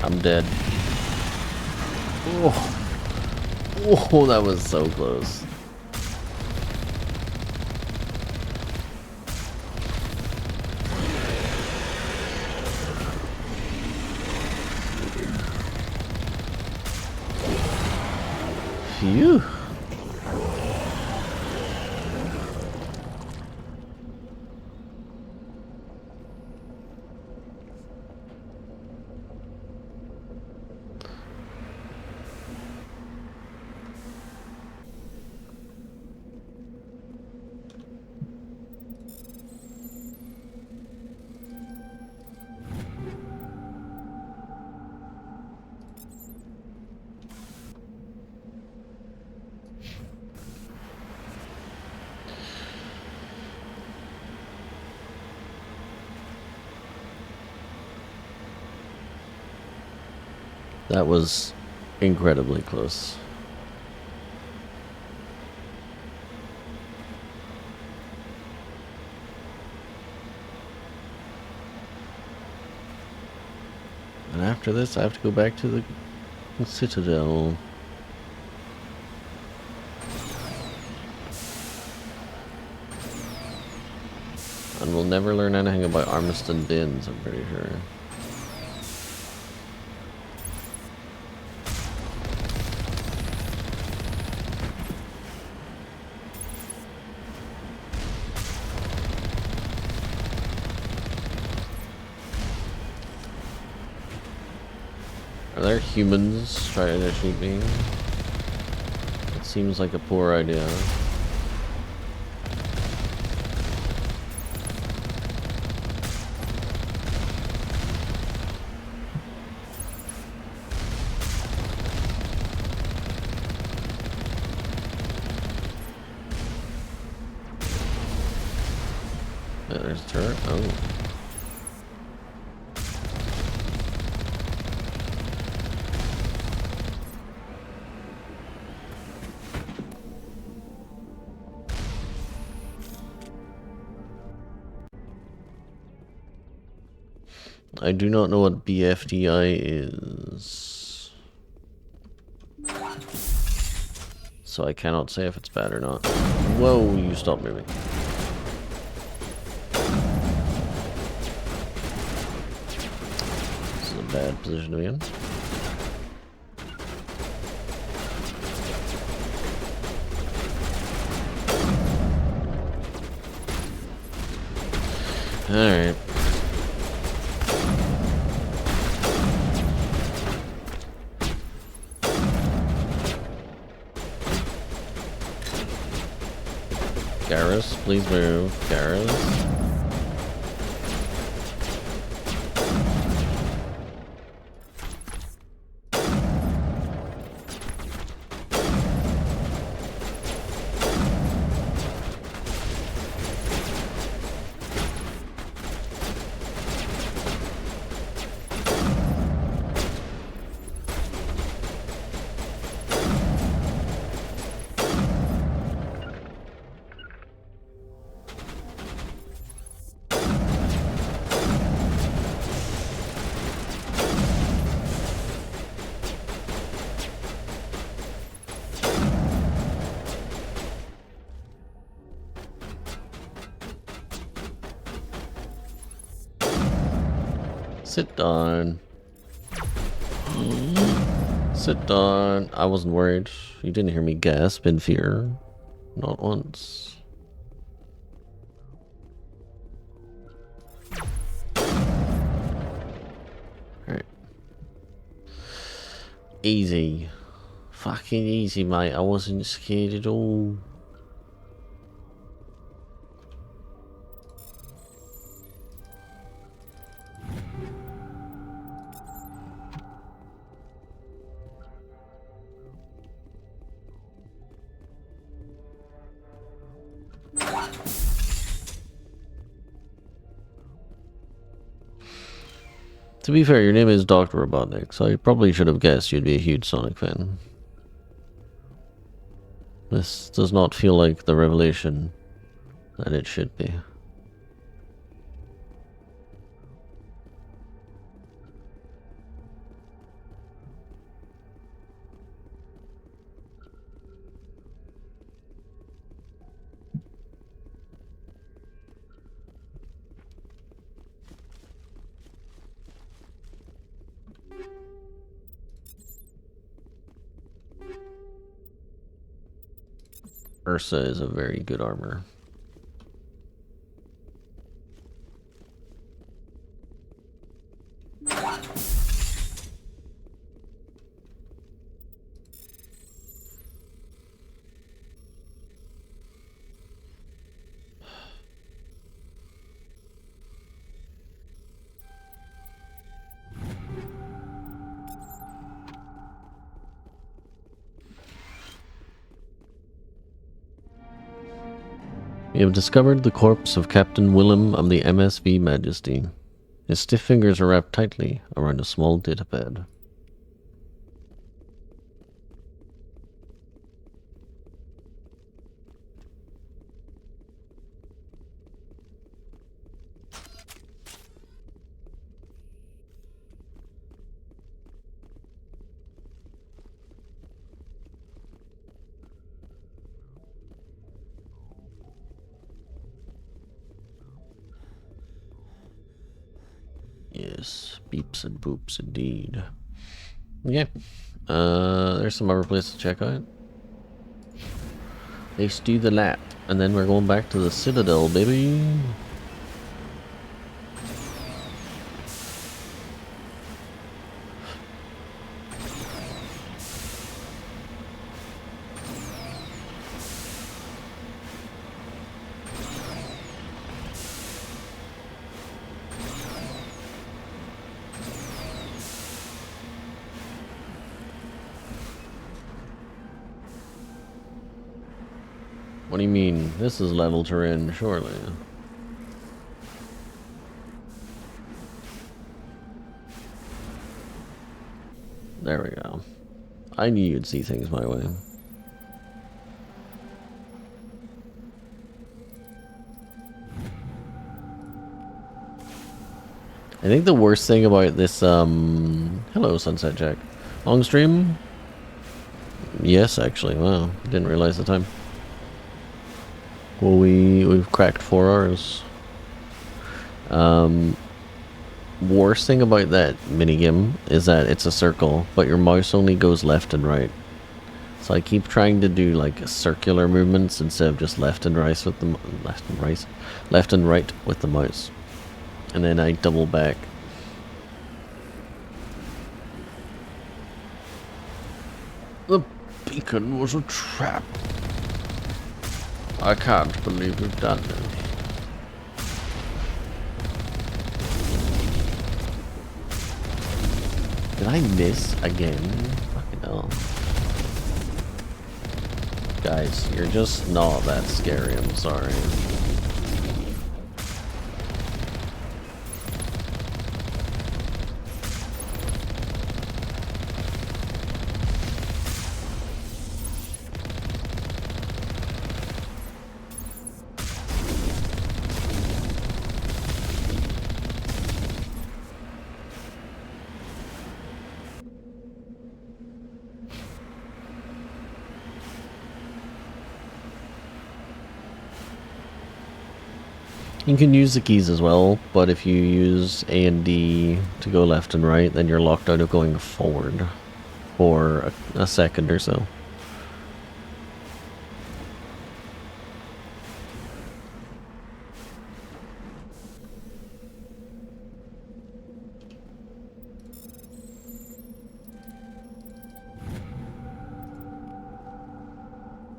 Speaker 1: I'm dead. Oh, that was so close. Phew. That was incredibly close. And after this, I have to go back to the Citadel. And we'll never learn anything about Armiston Bins, I'm pretty sure. Are there humans trying to shoot me? It seems like a poor idea. Yeah, there's a turret. Oh. I do not know what BFDI is, so I cannot say if it's bad or not. Whoa, you stop moving. bad position to be in. Alright. Garrus, please move. Garrus. Sit down. Sit down. I wasn't worried. You didn't hear me gasp in fear. Not once. Alright. Easy. Fucking easy, mate. I wasn't scared at all. To be fair, your name is Dr. Robotnik, so I probably should have guessed you'd be a huge Sonic fan. This does not feel like the revelation that it should be. Ursa is a very good armor. We have discovered the corpse of Captain Willem of the MSV Majesty. His stiff fingers are wrapped tightly around a small datapad. Yes, beeps and boops indeed. Okay, there's some other places to check out. Let's do the lap, and then we're going back to the Citadel, baby. What do you mean? This is level terrain, surely. There we go. I knew you'd see things my way. I think the worst thing about this, hello Sunset Jack. Long stream? Yes, actually, wow. Didn't realize the time. Well, we've cracked 4 hours. worst thing about that minigame is that it's a circle, but your mouse only goes left and right. So I keep trying to do like circular movements instead of just left and right with the left and right with the mouse, and then I double back. The beacon was a trap. I can't believe we've done this. Did I miss again? Fucking hell. Guys, you're just not that scary, I'm sorry. You can use the keys as well, but if you use A and D to go left and right, then you're locked out of going forward for a second or so.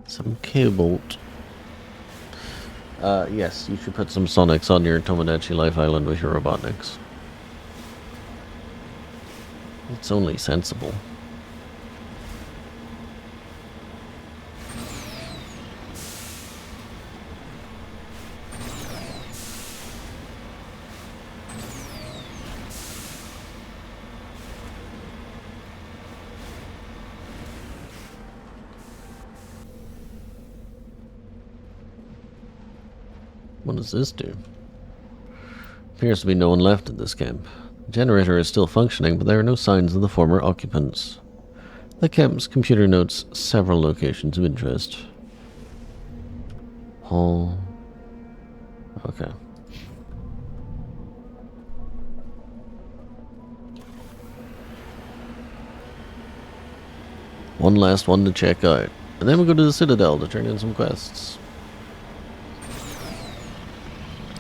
Speaker 1: Some cobalt. Yes, you should put some Sonics on your Tomodachi Life Island with your Robotniks. It's only sensible. What does this do? Appears to be no one left at this camp. The generator is still functioning, but there are no signs of the former occupants. The camp's computer notes several locations of interest. Hall. Okay. One last one to check out. And then we'll go to the Citadel to turn in some quests.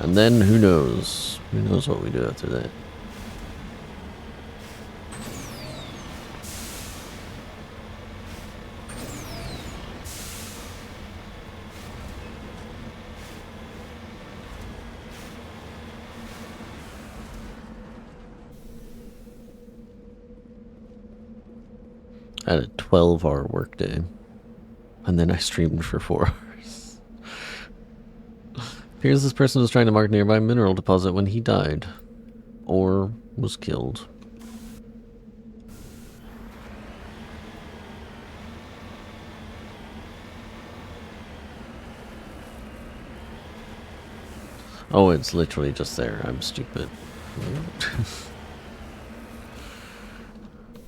Speaker 1: And then who knows? Who knows what we do after that? I had a 12-hour workday, and then I streamed for 4 hours. Appears this person was trying to mark a nearby mineral deposit when he died, or was killed. Oh, it's literally just there. I'm stupid.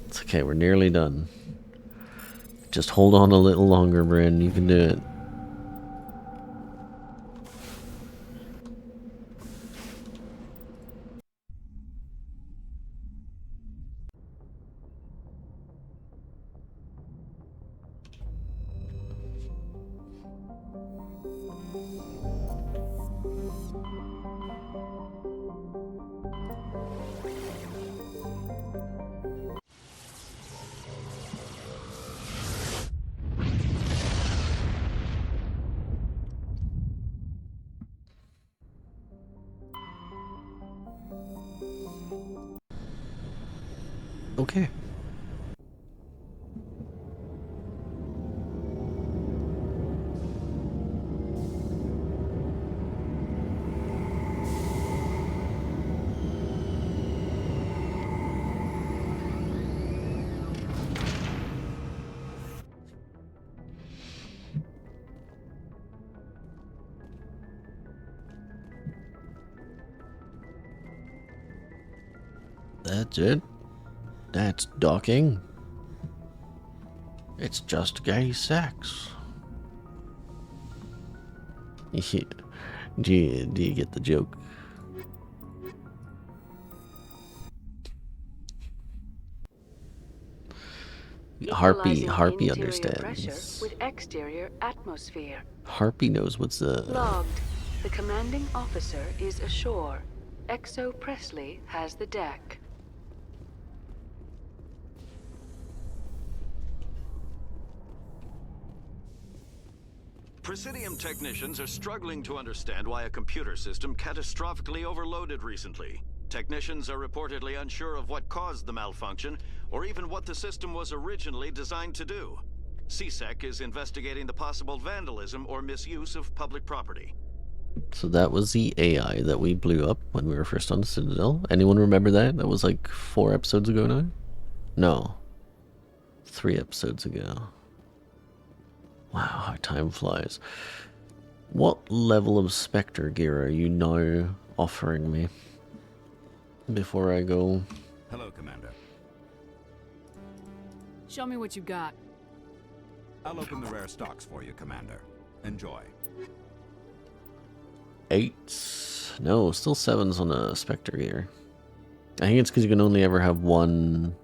Speaker 1: It's okay, we're nearly done. Just hold on a little longer, Bryn. You can do it. Okay. That's it. That's docking. It's just gay sex. Do you get the joke? Harpy
Speaker 5: Pressure
Speaker 1: understands.
Speaker 5: with exterior atmosphere.
Speaker 1: Harpy knows what's
Speaker 5: Logged. The commanding officer is ashore. Exo Presley has the deck.
Speaker 2: Presidium technicians are struggling to understand why a computer system catastrophically overloaded recently. Technicians are reportedly unsure of what caused the malfunction, or even what the system was originally designed to do. CSEC is investigating the possible vandalism or misuse of public property.
Speaker 1: So that was the AI that we blew up when we were first on the Citadel. Anyone remember that? That was like 4 episodes ago now? No. 3 episodes ago. Wow, how time flies. What level of Spectre gear are you now offering me? Before I go.
Speaker 17: Hello, Commander.
Speaker 5: Show me what you got.
Speaker 17: I'll open the rare stocks for you, Commander. Enjoy.
Speaker 1: 8. No, still 7s on a Spectre gear. I think it's because you can only ever have one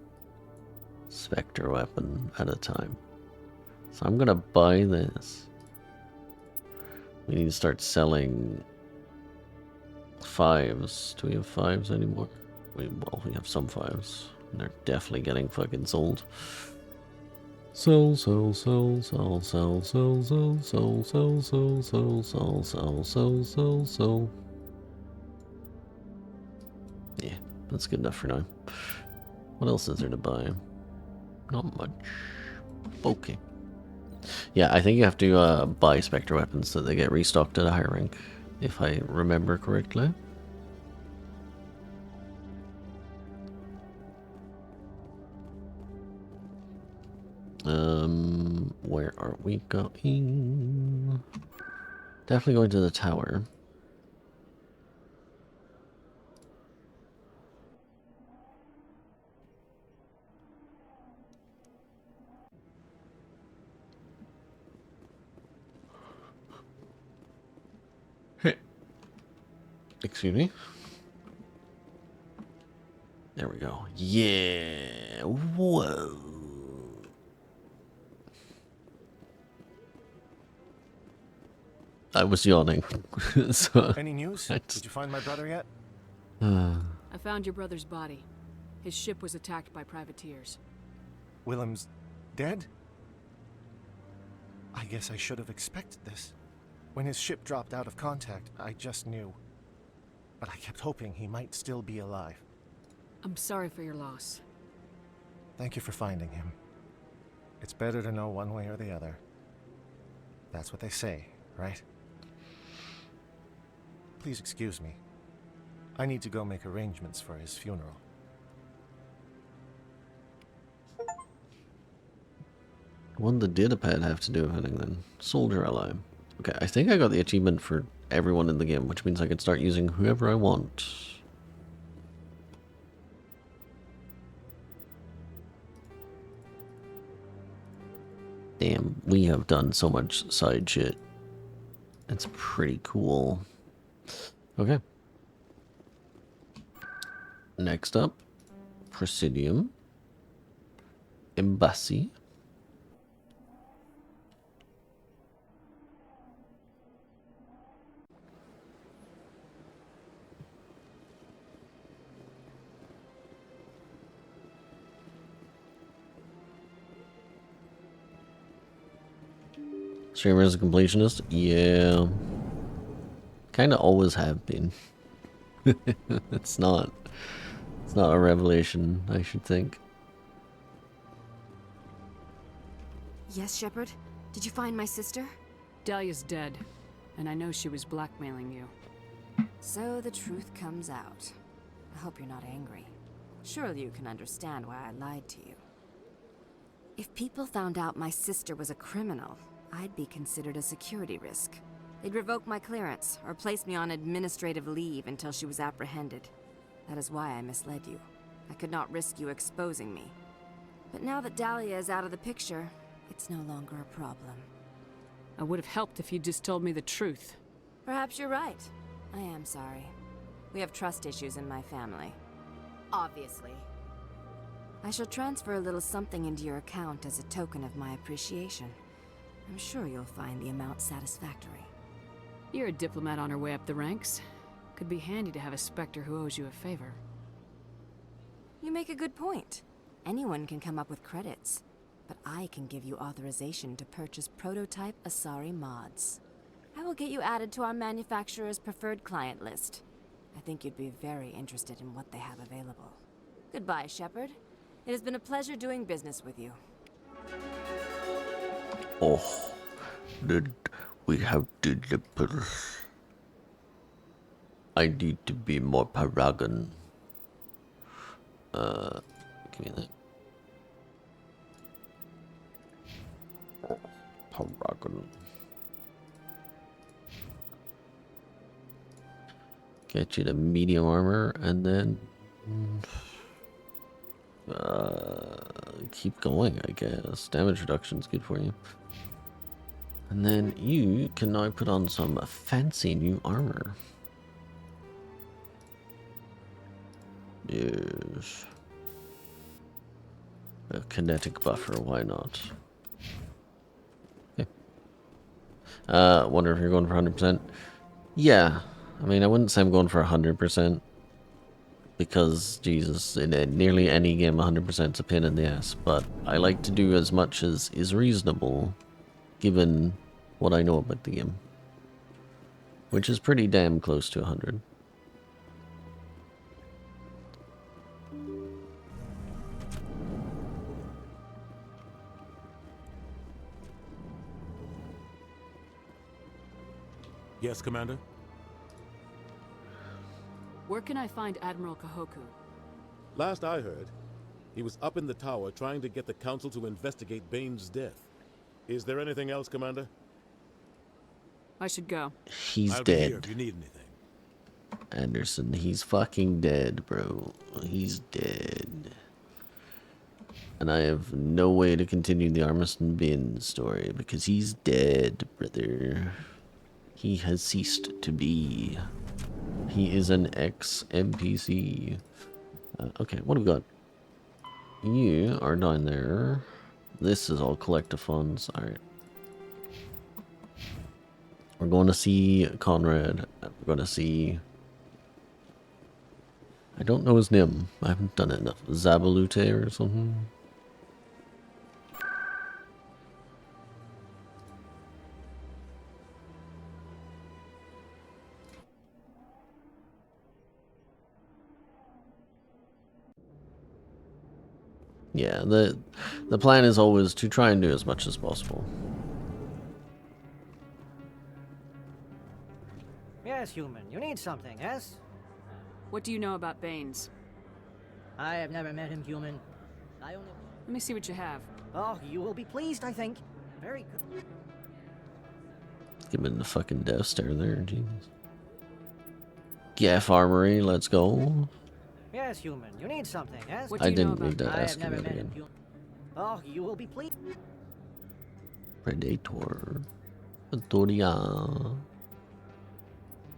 Speaker 1: Spectre weapon at a time. So I'm gonna buy this. We need to start selling 5s. Do we have 5s anymore? Well, we have some 5s. They're definitely getting fucking sold. Sell. Yeah, that's good enough for now. What else is there to buy? Not much. Okay. Yeah, I think you have to buy Spectre weapons so they get restocked at a higher rank, if I remember correctly. Where are we going? Definitely going to the tower. Hey. Excuse me. There we go. Yeah. Whoa. I was yawning. So
Speaker 18: Any news? Did you find my brother yet?
Speaker 5: I found your brother's body. His ship was attacked by privateers.
Speaker 18: Willem's dead? I guess I should have expected this. When his ship dropped out of contact, I just knew. But I kept hoping he might still be alive.
Speaker 5: I'm sorry for your loss.
Speaker 18: Thank you for finding him. It's better to know one way or the other. That's what they say, right? Please excuse me. I need to go make arrangements for his funeral.
Speaker 1: What did the datapad have to do with anything then? Soldier ally. Okay, I think I got the achievement for everyone in the game, which means I can start using whoever I want. Damn, we have done so much side shit. It's pretty cool. Okay. Next up, Presidium. Embassy. Streamer is a completionist? Yeah. Kinda always have been. It's not a revelation, I should think.
Speaker 15: Yes, Shepard? Did you find my sister?
Speaker 5: Dahlia's dead, and I know she was blackmailing you.
Speaker 15: So the truth comes out. I hope you're not angry. Surely you can understand why I lied to you. If people found out my sister was a criminal, I'd be considered a security risk. They'd revoke my clearance, or place me on administrative leave until she was apprehended. That is why I misled you. I could not risk you exposing me. But now that Dahlia is out of the picture, it's no longer a problem.
Speaker 5: I would have helped if you'd just told me the truth.
Speaker 15: Perhaps you're right. I am sorry. We have trust issues in my family. Obviously. I shall transfer a little something into your account as a token of my appreciation. I'm sure you'll find the amount satisfactory.
Speaker 5: You're a diplomat on her way up the ranks. Could be handy to have a Spectre who owes you a favor.
Speaker 15: You make a good point. Anyone can come up with credits, but I can give you authorization to purchase prototype Asari mods. I will get you added to our manufacturer's preferred client list. I think you'd be very interested in what they have available. Goodbye, Shepard. It has been a pleasure doing business with you.
Speaker 1: Oh, did we have to deliver? I need to be more paragon. Give me that. Paragon. Get you the medium armor and then keep going, I guess. Damage reduction's good for you. And then you can now put on some fancy new armor. Yes. A kinetic buffer, why not? Okay. Wonder if you're going for 100%. Yeah. I mean, I wouldn't say I'm going for 100%. Because, Jesus, in nearly any game, 100% is a pain in the ass. But I like to do as much as is reasonable, given what I know about the game. Which is pretty damn close to 100.
Speaker 6: Yes, Commander?
Speaker 5: Where can I find Admiral Kahoku?
Speaker 19: Last I heard, he was up in the tower trying to get the Council to investigate Bane's death. Is there anything else, Commander?
Speaker 5: I should go.
Speaker 1: He's
Speaker 19: I'll be
Speaker 1: dead.
Speaker 19: here if you need anything.
Speaker 1: Anderson, he's fucking dead, bro. He's dead. And I have no way to continue the Armiston Bin story because he's dead, brother. He has ceased to be. He is an ex-NPC. Okay, what have we got? You are down there. This is all collective funds. Alright. We're going to see Conrad. We're going to see... I don't know his name. I haven't done it enough. Zabalute or something? Yeah, the plan is always to try and do as much as possible.
Speaker 20: Yes, human. You need something, yes?
Speaker 5: What do you know about Baines?
Speaker 20: I have never met him, human. I only...
Speaker 5: Let me see what you have.
Speaker 20: Oh, you will be pleased, I think. Very good.
Speaker 1: Give him the fucking Death Star there, Jesus. Gaff Armory, let's go.
Speaker 20: Yes, human. You need something, yes?
Speaker 1: I didn't need to ask him that again.
Speaker 20: Oh, you will be pleased.
Speaker 1: Predator. Victoria.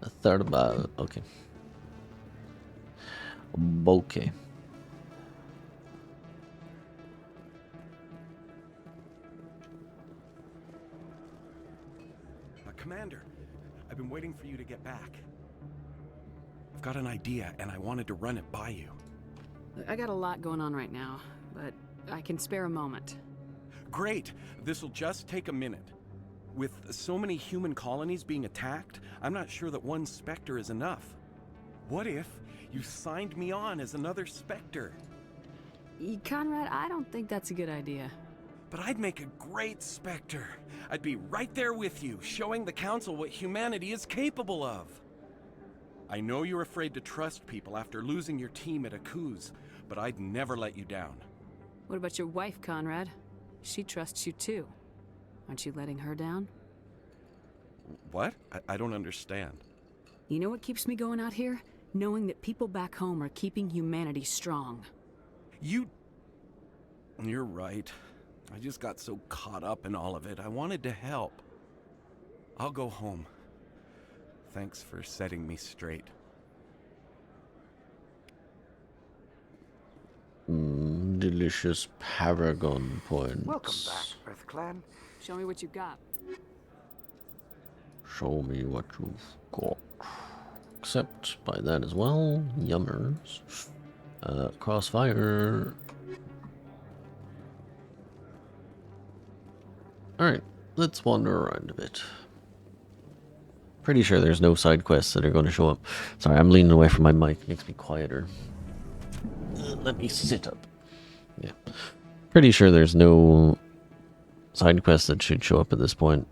Speaker 1: A third about. Okay. Okay.
Speaker 17: Commander, I've been waiting for you to get back. I've got an idea, and I wanted to run it by you.
Speaker 5: I got a lot going on right now, but I can spare a moment.
Speaker 17: Great! This'll just take a minute. With so many human colonies being attacked, I'm not sure that one Spectre is enough. What if you signed me on as another Spectre?
Speaker 5: Conrad, I don't think that's a good idea.
Speaker 17: But I'd make a great Spectre. I'd be right there with you, showing the Council what humanity is capable of. I know you're afraid to trust people after losing your team at Akuz, but I'd never let you down.
Speaker 5: What about your wife, Conrad? She trusts you too. Aren't you letting her down?
Speaker 17: What? I don't understand.
Speaker 5: You know what keeps me going out here? Knowing that people back home are keeping humanity strong.
Speaker 17: You're right. I just got so caught up in all of it. I wanted to help. I'll go home. Thanks for setting me straight.
Speaker 1: Do delicious paragon points.
Speaker 21: Welcome back, Earth Clan.
Speaker 5: Show me what you got.
Speaker 1: Show me what you've got. Except by that as well. Yummers. Crossfire. Alright, let's wander around a bit. Pretty sure there's no side quests that are going to show up. Sorry, I'm leaning away from my mic. It makes me quieter. Let me sit up. Yeah. Pretty sure there's no side quests that should show up at this point.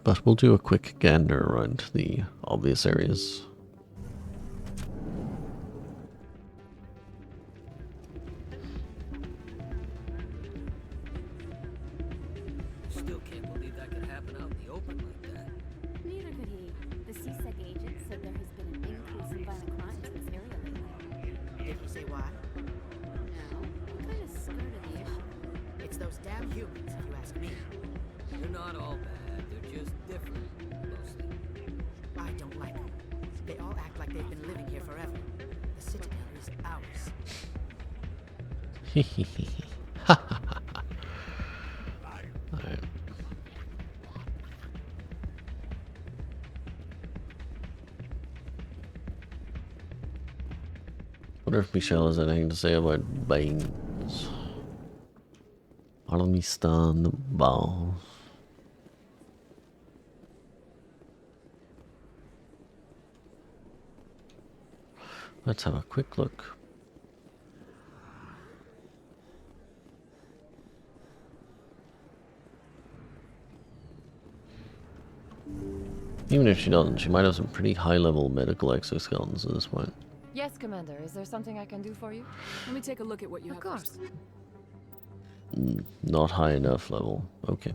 Speaker 1: But we'll do a quick gander around the obvious areas.
Speaker 13: Still can't believe that could happen out in the open like that.
Speaker 22: Neither could he. The CSEC agent said there has been an increase in violent crime in this area lately.
Speaker 8: Did he say why?
Speaker 22: No, he kind of skirted the issue.
Speaker 8: It's those damn humans, if you ask me.
Speaker 13: They're not all bad. They're just different, mostly.
Speaker 8: I don't like them. They all act like they've been living here forever. The Citadel is ours.
Speaker 1: Alright. Wonder if Michelle has anything to say about Baines. Follow me, stun the balls. Let's have a quick look. Even if she doesn't, she might have some pretty high-level medical exoskeletons at this point.
Speaker 23: Yes, Commander. Is there something I can do for you?
Speaker 5: Let me take a look at what you have. Of course.
Speaker 1: Not high enough level. Okay.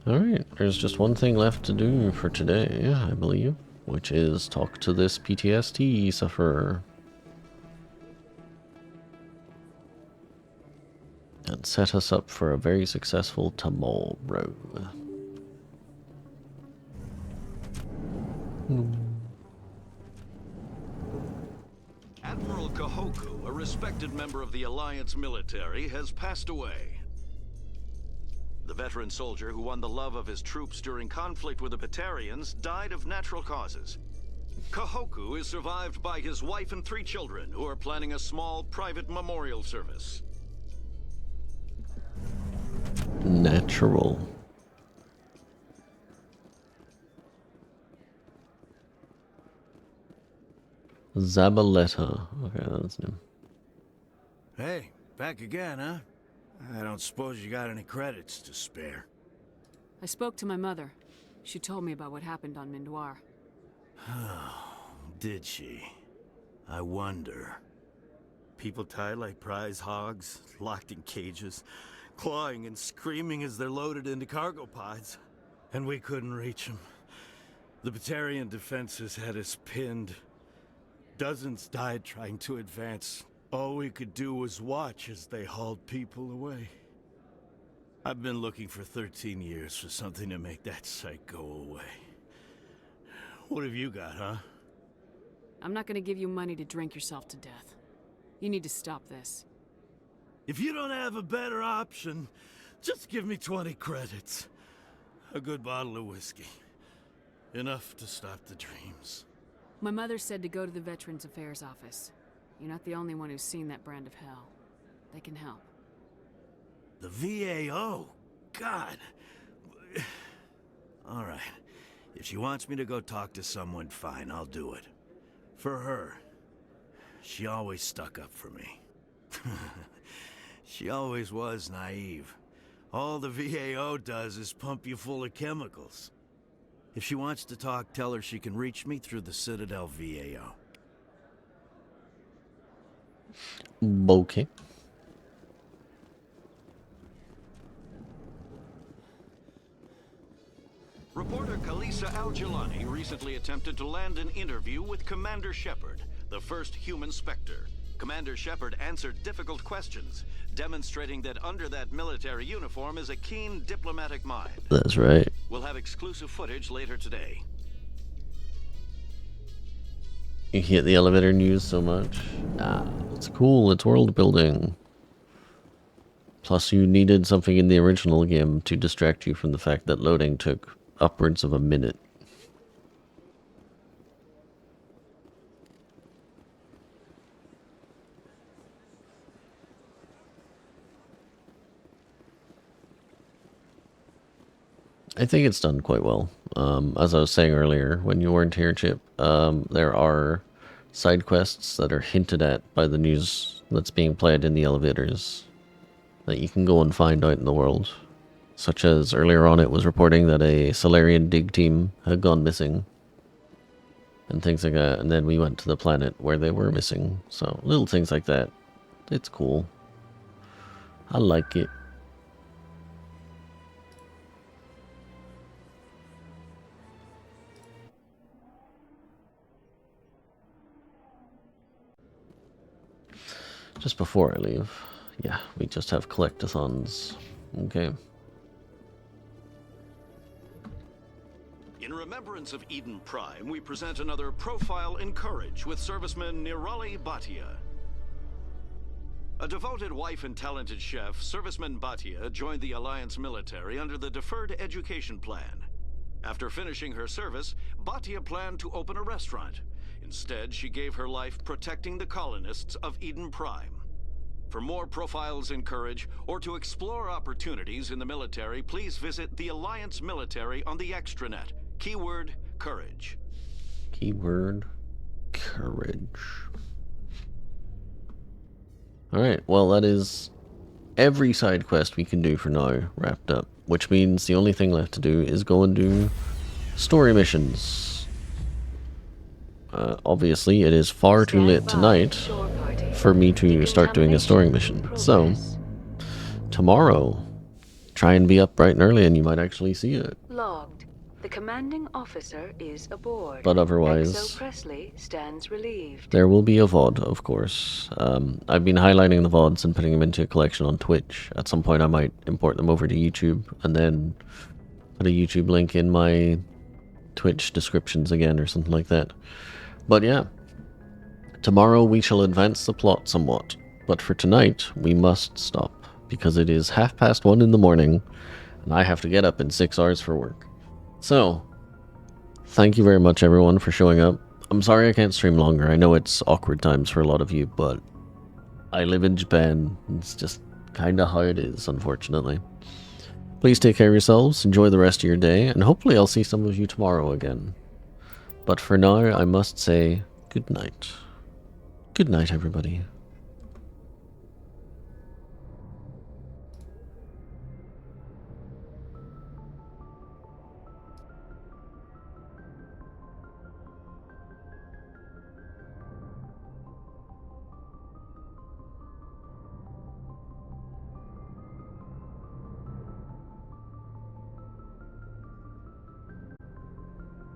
Speaker 1: Alright, there's just one thing left to do for today, I believe, which is talk to this PTSD sufferer. And set us up for a very successful tomorrow.
Speaker 24: Admiral Kahoku, a respected member of the Alliance military, has passed away. The veteran soldier who won the love of his troops during conflict with the Batarians died of natural causes. Kahoku is survived by his wife and 3 children, who are planning a small private memorial service.
Speaker 1: Natural. Zabaleta. Okay, that's new.
Speaker 25: Hey, back again, huh? I don't suppose you got any credits to spare.
Speaker 5: I spoke to my mother. She told me about what happened on Mindoir.
Speaker 25: Did she? I wonder. People tied like prize hogs, locked in cages, clawing and screaming as they're loaded into cargo pods. And we couldn't reach them. The Batarian defenses had us pinned. Dozens died trying to advance. All we could do was watch as they hauled people away. I've been looking for 13 years for something to make that sight go away. What have you got, huh?
Speaker 5: I'm not gonna give you money to drink yourself to death. You need to stop this.
Speaker 25: If you don't have a better option, just give me 20 credits. A good bottle of whiskey. Enough to stop the dreams.
Speaker 5: My mother said to go to the Veterans Affairs office. You're not the only one who's seen that brand of hell. They can help.
Speaker 25: The VAO? God. All right. If she wants me to go talk to someone, fine, I'll do it. For her. She always stuck up for me. She always was naive. All the VAO does is pump you full of chemicals. If she wants to talk, tell her she can reach me through the Citadel VAO.
Speaker 1: Okay.
Speaker 24: Reporter Kalisa Al-Jilani recently attempted to land an interview with Commander Shepard, the first human Spectre. Commander Shepard answered difficult questions, demonstrating that under that military uniform is a keen diplomatic mind.
Speaker 1: That's right.
Speaker 24: We'll have exclusive footage later today.
Speaker 1: You hate the elevator news so much. Ah, it's cool. It's world building. Plus, you needed something in the original game to distract you from the fact that loading took upwards of a minute. I think it's done quite well. As I was saying earlier, when you weren't here, Chip, there are side quests that are hinted at by the news that's being played in the elevators that you can go and find out in the world. Such as earlier on it was reporting that a Solarian dig team had gone missing. And things like that. And then we went to the planet where they were missing. So little things like that. It's cool. I like it. Just before I leave, yeah, we just have collectathons. Okay.
Speaker 24: In remembrance of Eden Prime, we present another profile in courage with serviceman Nirali Bhatia. A devoted wife and talented chef, serviceman Bhatia joined the Alliance military under the Deferred Education Plan. After finishing her service, Bhatia planned to open a restaurant. Instead, she gave her life protecting the colonists of Eden Prime. For more profiles in courage, or to explore opportunities in the military, please visit the Alliance military on the extranet. Keyword, courage.
Speaker 1: Keyword, courage. Alright, well that is every side quest we can do for now wrapped up. Which means the only thing left to do is go and do story missions. Obviously, it is far too late tonight for me to start doing a story mission. So, tomorrow, try and be up bright and early and you might actually see it.
Speaker 7: Logged. The commanding officer is aboard.
Speaker 1: But otherwise,
Speaker 7: XO Presley stands relieved.
Speaker 1: there will be a VOD, of course. I've been highlighting the VODs and putting them into a collection on Twitch. At some point I might import them over to YouTube and then put a YouTube link in my Twitch descriptions again or something like that. But yeah, tomorrow we shall advance the plot somewhat, but for tonight we must stop, because it is 1:30 in the morning, and I have to get up in 6 hours for work. So, thank you very much everyone for showing up. I'm sorry I can't stream longer, I know it's awkward times for a lot of you, but I live in Japan, it's just kinda how it is, unfortunately. Please take care of yourselves, enjoy the rest of your day, and hopefully I'll see some of you tomorrow again. But for now, I must say good night. Good night, everybody.